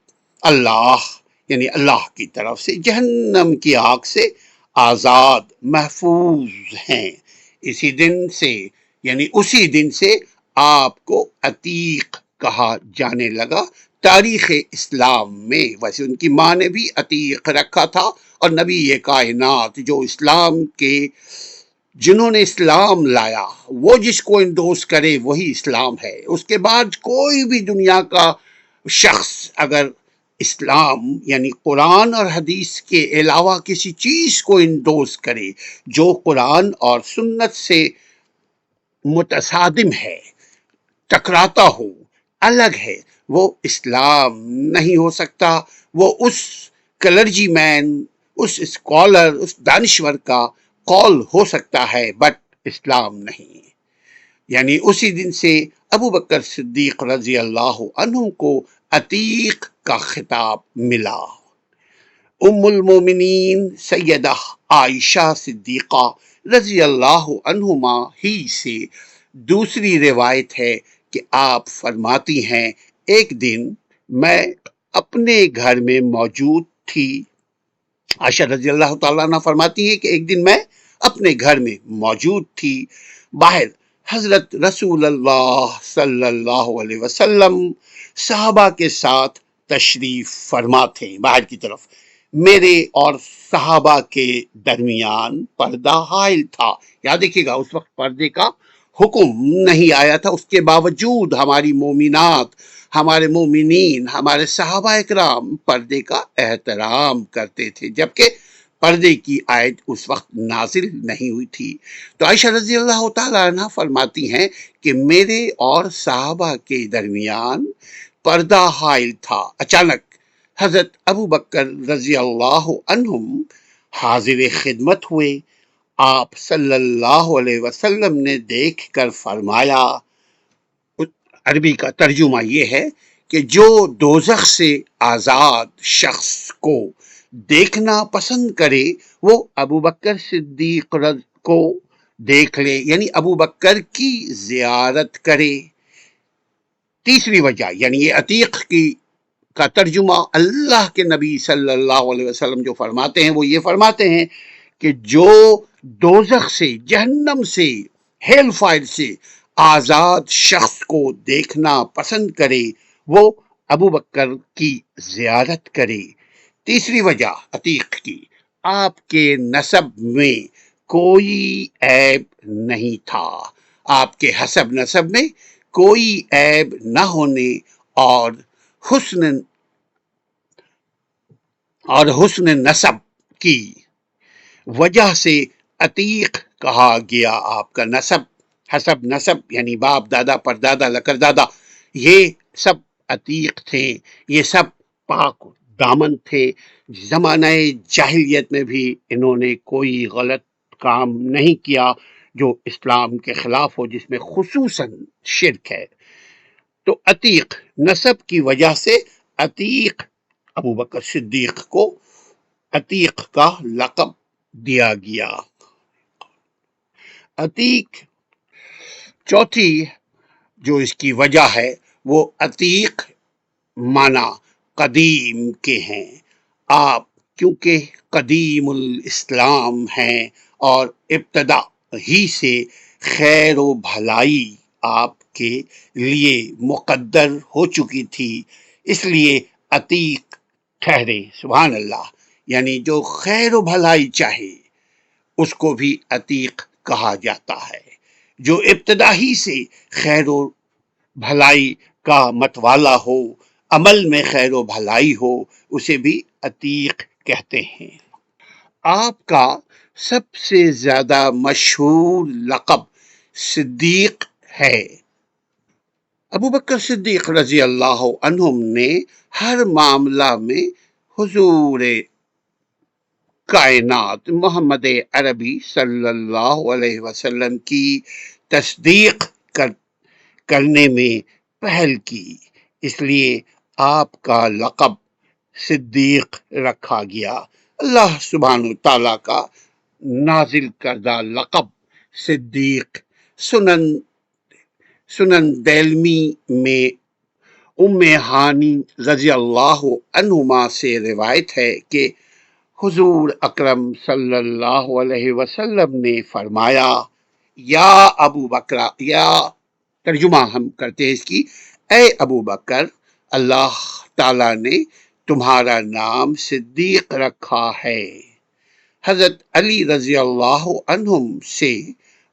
اللہ یعنی اللہ کی طرف سے جہنم کی آگ سے آزاد محفوظ ہیں. اسی دن سے آپ کو عتیق کہا جانے لگا تاریخ اسلام میں. ویسے ان کی ماں نے بھی عتیق رکھا تھا، اور نبی یہ کائنات جو اسلام کے جنہوں نے اسلام لایا وہ جس کو انڈوس کرے وہی اسلام ہے. اس کے بعد کوئی بھی دنیا کا شخص اگر اسلام یعنی قرآن اور حدیث کے علاوہ کسی چیز کو انڈوس کرے جو قرآن اور سنت سے متصادم ہے، ٹکراتا ہو، الگ ہے، وہ اسلام نہیں ہو سکتا. وہ اس کلرجی مین، اس اسکالر، اس دانشور کا قول ہو سکتا ہے بٹ اسلام نہیں. یعنی اسی دن سے ابو بکر صدیق رضی اللہ عنہ کو عتیق کا خطاب ملا. ام المومنین سیدہ عائشہ صدیقہ رضی اللہ عنہما ہی سے دوسری روایت ہے کہ آپ فرماتی ہیں ایک دن میں اپنے گھر میں موجود تھی. عائشہ رضی اللہ تعالیٰ عنہ فرماتی ہیں کہ ایک دن میں اپنے گھر میں موجود تھی. باہر حضرت رسول اللہ صلی اللہ علیہ وسلم صحابہ کے ساتھ تشریف فرما تھے. باہر کی طرف میرے اور صحابہ کے درمیان پردہ حائل تھا. یاد دیکھیے گا اس وقت پردے کا حکم نہیں آیا تھا، اس کے باوجود ہماری مومنات، ہمارے مومنین، ہمارے صحابہ اکرام پردے کا احترام کرتے تھے، جبکہ پردے کی آیت اس وقت نازل نہیں ہوئی تھی. تو عائشہ رضی اللہ تعالیٰ عنہ فرماتی ہیں کہ میرے اور صحابہ کے درمیان پردہ حائل تھا. اچانک حضرت ابو بکر رضی اللہ عنہم حاضر خدمت ہوئے. آپ صلی اللہ علیہ وسلم نے دیکھ کر فرمایا، عربی کا ترجمہ یہ ہے کہ جو دوزخ سے آزاد شخص کو دیکھنا پسند کرے وہ ابو بکر صدیق کو دیکھ لے، یعنی ابو بکر کی زیارت کرے. تیسری وجہ یعنی یہ عتیق کا ترجمہ اللہ کے نبی صلی اللہ علیہ وسلم جو فرماتے ہیں وہ یہ فرماتے ہیں کہ جو دوزخ سے، جہنم سے، ہیل فائر سے آزاد شخص کو دیکھنا پسند کرے وہ ابو بکر کی زیارت کرے. تیسری وجہ عتیق کی، آپ کے نسب میں کوئی عیب نہیں تھا. آپ کے حسب نسب میں کوئی عیب نہ ہونے اور حسن نسب کی وجہ سے عتیق کہا گیا. آپ کا نسب، حسب نسب یعنی باپ دادا پردادا لکردادا، یہ سب عتیق تھے، یہ سب پاک دامن تھے. زمانہ جاہلیت میں بھی انہوں نے کوئی غلط کام نہیں کیا جو اسلام کے خلاف ہو، جس میں خصوصاً شرک ہے. تو عتیق نسب کی وجہ سے عتیق، ابو بکر صدیق کو عتیق کا لقب دیا گیا. عتیق چوتھی جو اس کی وجہ ہے وہ عتیق معنی قدیم کے ہیں. آپ کیونکہ قدیم الاسلام ہیں اور ابتدا ہی سے خیر و بھلائی آپ کے لیے مقدر ہو چکی تھی، اس لیے عتیق ٹھہرے. سبحان اللہ، یعنی جو خیر و بھلائی چاہے اس کو بھی عتیق کہا جاتا ہے. جو ابتدا ہی سے خیر و بھلائی کا متوالا ہو، عمل میں خیر و بھلائی ہو، اسے بھی عتیق کہتے ہیں. آپ کا سب سے زیادہ مشہور لقب صدیق ہے. ابو بکر صدیق رضی اللہ عنہم نے ہر معاملہ میں حضور کائنات محمد عربی صلی اللہ علیہ وسلم کی تصدیق کرنے میں پہل کی، اس لیے آپ کا لقب صدیق رکھا گیا. اللہ سبحانہ تعالیٰ کا نازل کردہ لقب صدیق سنن دیلمی میں ام ہانی رضی اللہ عنہما سے روایت ہے کہ حضور اکرم صلی اللہ علیہ وسلم نے فرمایا، یا ابو بکر، یا ترجمہ ہم کرتے ہیں اس کی، اے ابو بکر، اللہ تعالیٰ نے تمہارا نام صدیق رکھا ہے۔ حضرت علی رضی اللہ عنہم سے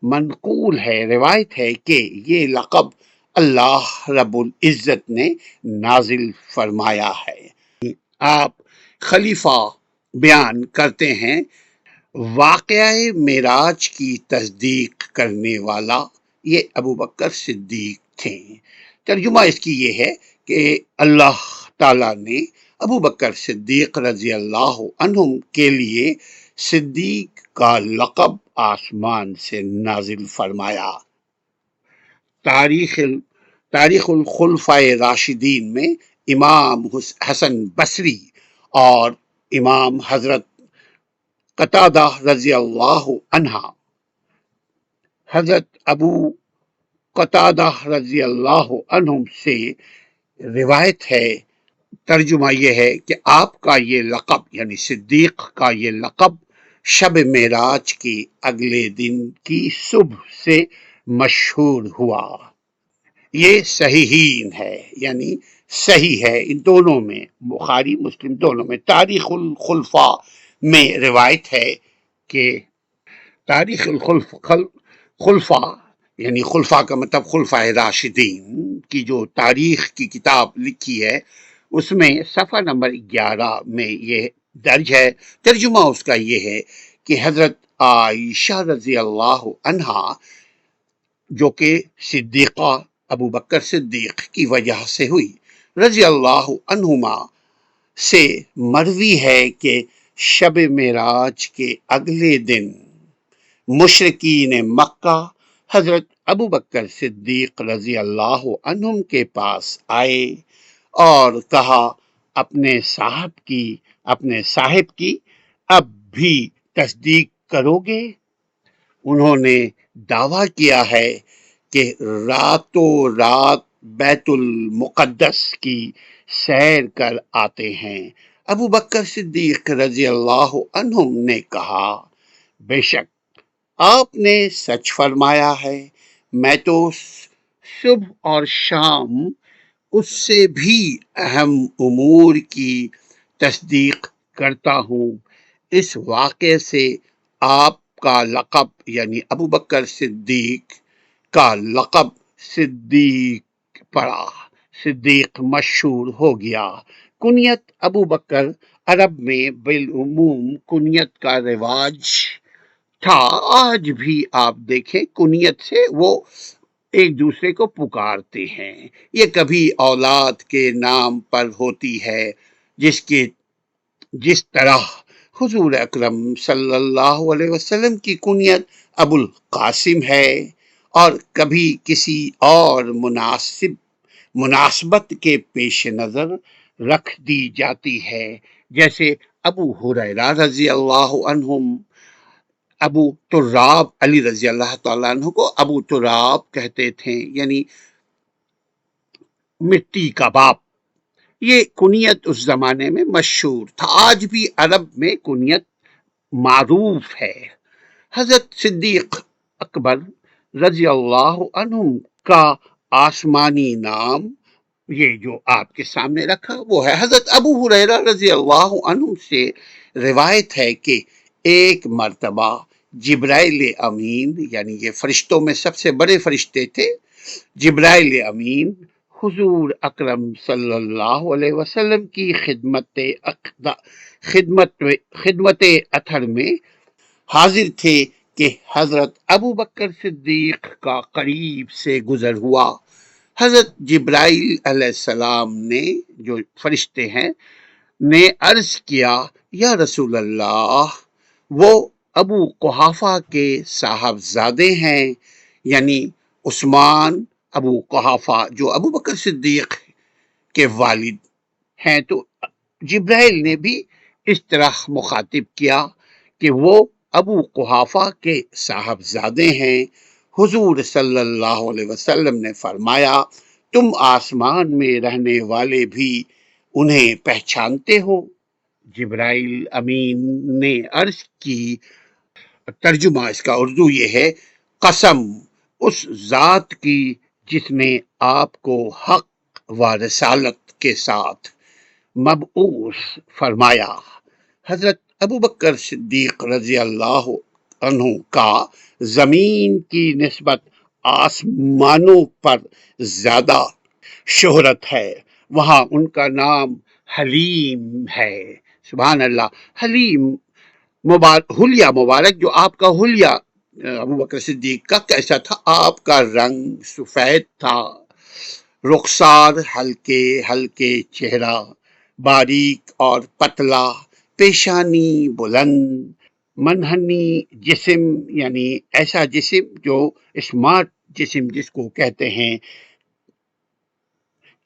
منقول ہے، روایت ہے کہ یہ لقب اللہ رب العزت نے نازل فرمایا ہے۔ آپ خلیفہ بیان کرتے ہیں، واقعہ معراج کی تصدیق کرنے والا یہ ابو بکر صدیق تھے۔ ترجمہ اس کی یہ ہے کہ اللہ تعالیٰ نے ابو بکر صدیق رضی اللہ عنہم کے لیے صدیق کا لقب آسمان سے نازل فرمایا۔ تاریخ الخلفائے راشدین میں امام حسن بصری اور امام حضرت قتادہ رضی اللہ عنہ، حضرت ابو قتادہ رضی اللہ عنہم سے روایت ہے، ترجمہ یہ ہے کہ آپ کا یہ لقب یعنی صدیق کا یہ لقب شب معراج کے اگلے دن کی صبح سے مشہور ہوا۔ یہ صحیحین ہے، یعنی صحیح ہے، ان دونوں میں، بخاری مسلم دونوں میں۔ تاریخ الخلفاء میں روایت ہے کہ تاریخ خلفاء یعنی خلفاء کا مطلب خلفاء راشدین کی جو تاریخ کی کتاب لکھی ہے، اس میں صفحہ نمبر 11 میں یہ درج ہے۔ ترجمہ اس کا یہ ہے کہ حضرت عائشہ رضی اللہ عنہا، جو کہ صدیقہ ابو بکر صدیق کی وجہ سے ہوئی، رضی اللہ عنہما سے مروی ہے کہ شب معراج کے اگلے دن مشرکین مکہ حضرت ابو بکر صدیق رضی اللہ عنہم کے پاس آئے اور کہا، اپنے صاحب کی اب بھی تصدیق کرو گے؟ انہوں نے دعویٰ کیا ہے کہ راتوں رات بیت المقدس کی سیر کر آتے ہیں۔ ابو بکر صدیق رضی اللہ عنہم نے کہا، بے شک آپ نے سچ فرمایا ہے، میں تو صبح اور شام اس سے بھی اہم امور کی تصدیق کرتا ہوں۔ اس واقعے سے آپ کا لقب یعنی ابو بکر صدیق کا لقب صدیق پڑا، صدیق مشہور ہو گیا۔ کنیت ابو بکر عرب میں بالعموم کنیت کا رواج تھا، آج بھی آپ دیکھیں کنیت سے وہ ایک دوسرے کو پکارتے ہیں۔ یہ کبھی اولاد کے نام پر ہوتی ہے، جس طرح حضور اکرم صلی اللہ علیہ وسلم کی کنیت ابو القاسم ہے، اور کبھی کسی اور مناسبت کے پیش نظر رکھ دی جاتی ہے، جیسے ابو ہریرہ رضی اللہ عنہم، ابو تراب علی رضی اللہ تعالیٰ عنہ کو ابو تراب کہتے تھے، یعنی مٹی کا باپ۔ یہ کنیت اس زمانے میں مشہور تھا، آج بھی عرب میں کنیت معروف ہے۔ حضرت صدیق اکبر رضی اللہ عنہ کا آسمانی نام یہ جو آپ کے سامنے رکھا وہ ہے۔ حضرت ابو ہریرہ رضی اللہ عنہ سے روایت ہے کہ ایک مرتبہ جبرائیل امین، یعنی یہ فرشتوں میں سب سے بڑے فرشتے تھے، جبرائیل امین حضور اکرم صلی اللہ علیہ وسلم کی خدمت اطہر میں حاضر تھے کہ حضرت ابو بکر صدیق کا قریب سے گزر ہوا۔ حضرت جبرائیل علیہ السلام نے، جو فرشتے ہیں، نے عرض کیا، یا رسول اللہ، وہ ابو قحافہ کے صاحبزادے ہیں، یعنی عثمان ابو قحافہ جو ابو بکر صدیق کے والد ہیں۔ تو جبرائیل نے بھی اس طرح مخاطب کیا کہ وہ ابو قحافہ کے صاحبزادے ہیں۔ حضور صلی اللہ علیہ وسلم نے فرمایا، تم آسمان میں رہنے والے بھی انہیں پہچانتے ہو؟ جبرائیل امین نے عرض کی، ترجمہ اس کا اردو یہ ہے، قسم اس ذات کی جس نے آپ کو حق و رسالت کے ساتھ مبعوث فرمایا۔ حضرت ابو بکر صدیق رضی اللہ عنہ کا زمین کی نسبت آسمانوں پر زیادہ شہرت ہے، وہاں ان کا نام حلیم ہے۔ سبحان اللہ۔ حلیم حلیہ مبارک، جو آپ کا حلیہ ابو بکر صدیق کا کیسا تھا؟ آپ کا رنگ سفید تھا، رخسار ہلکے ہلکے، چہرہ باریک اور پتلا، پیشانی بلند، منحنی جسم، یعنی ایسا جسم جو اسمارٹ جسم جس کو کہتے ہیں،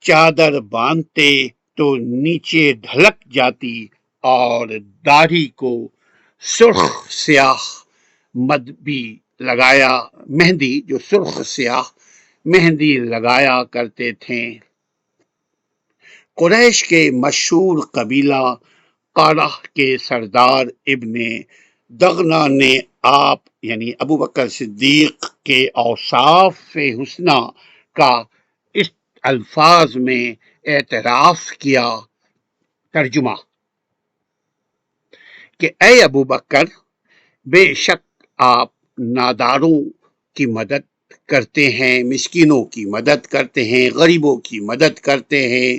چادر باندھتے تو نیچے ڈھلک جاتی، اور داڑھی کو سرخ سیاہ مہندی جو سرخ سیاہ مہندی لگایا کرتے تھے۔ قریش کے مشہور قبیلہ قارہ کے سردار ابن دغنہ نے آپ یعنی ابو بکر صدیق کے اوصاف حسنہ کا اس الفاظ میں اعتراف کیا۔ ترجمہ کہ اے ابو بکر، بے شک آپ ناداروں کی مدد کرتے ہیں، مسکینوں کی مدد کرتے ہیں، غریبوں کی مدد کرتے ہیں،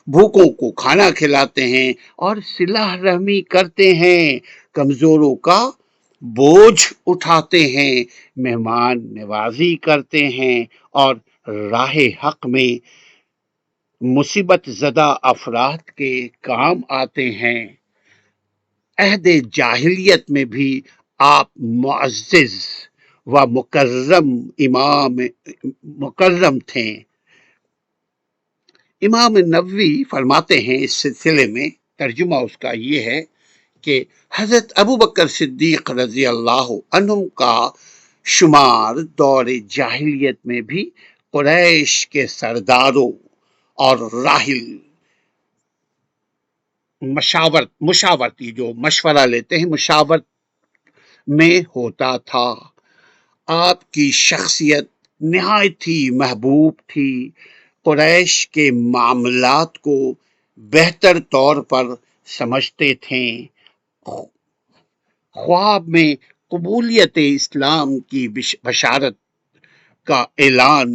بھوکوں کو کھانا کھلاتے ہیں، اور صلہ رحمی کرتے ہیں، کمزوروں کا بوجھ اٹھاتے ہیں، مہمان نوازی کرتے ہیں، اور راہ حق میں مصیبت زدہ افراد کے کام آتے ہیں۔ عہد جاہلیت میں بھی آپ معزز و مکرم تھے۔ امام نووی فرماتے ہیں اس سلسلے میں، ترجمہ اس کا یہ ہے کہ حضرت ابو بکر صدیق رضی اللہ عنہ کا شمار دور جاہلیت میں بھی قریش کے سرداروں اور راحل مشاورتی جو مشورہ لیتے ہیں، مشاورت میں ہوتا تھا۔ آپ کی شخصیت نہایت ہی محبوب تھی، قریش کے معاملات کو بہتر طور پر سمجھتے تھے۔ خواب میں قبولیت اسلام کی بشارت کا اعلان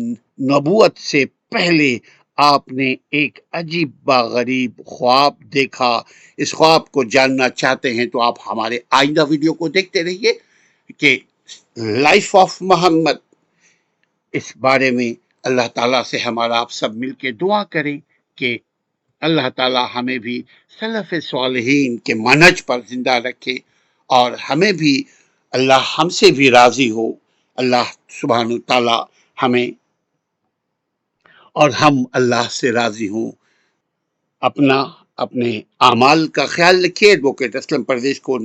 نبوت سے پہلے آپ نے ایک عجیب و غریب خواب دیکھا۔ اس خواب کو جاننا چاہتے ہیں تو آپ ہمارے آئندہ ویڈیو کو دیکھتے رہیے کہ لائف آف محمد، اس بارے میں اللہ تعالیٰ سے ہمارا آپ سب مل کے دعا کریں کہ اللہ تعالیٰ ہمیں بھی سلف صالحین کے منہج پر زندہ رکھے، اور ہمیں بھی اللہ ہم سے بھی راضی ہو۔ اللہ سبحانہ تعالیٰ ہمیں اور ہم اللہ سے راضی ہوں۔ اپنے اعمال کا خیال رکھیے۔ ایڈوکیٹ اسلم پردیش کو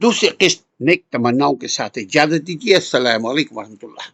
دوسری قسط نیک تمناؤں کے ساتھ اجازت دیجیے۔ السلام علیکم ورحمۃ اللہ۔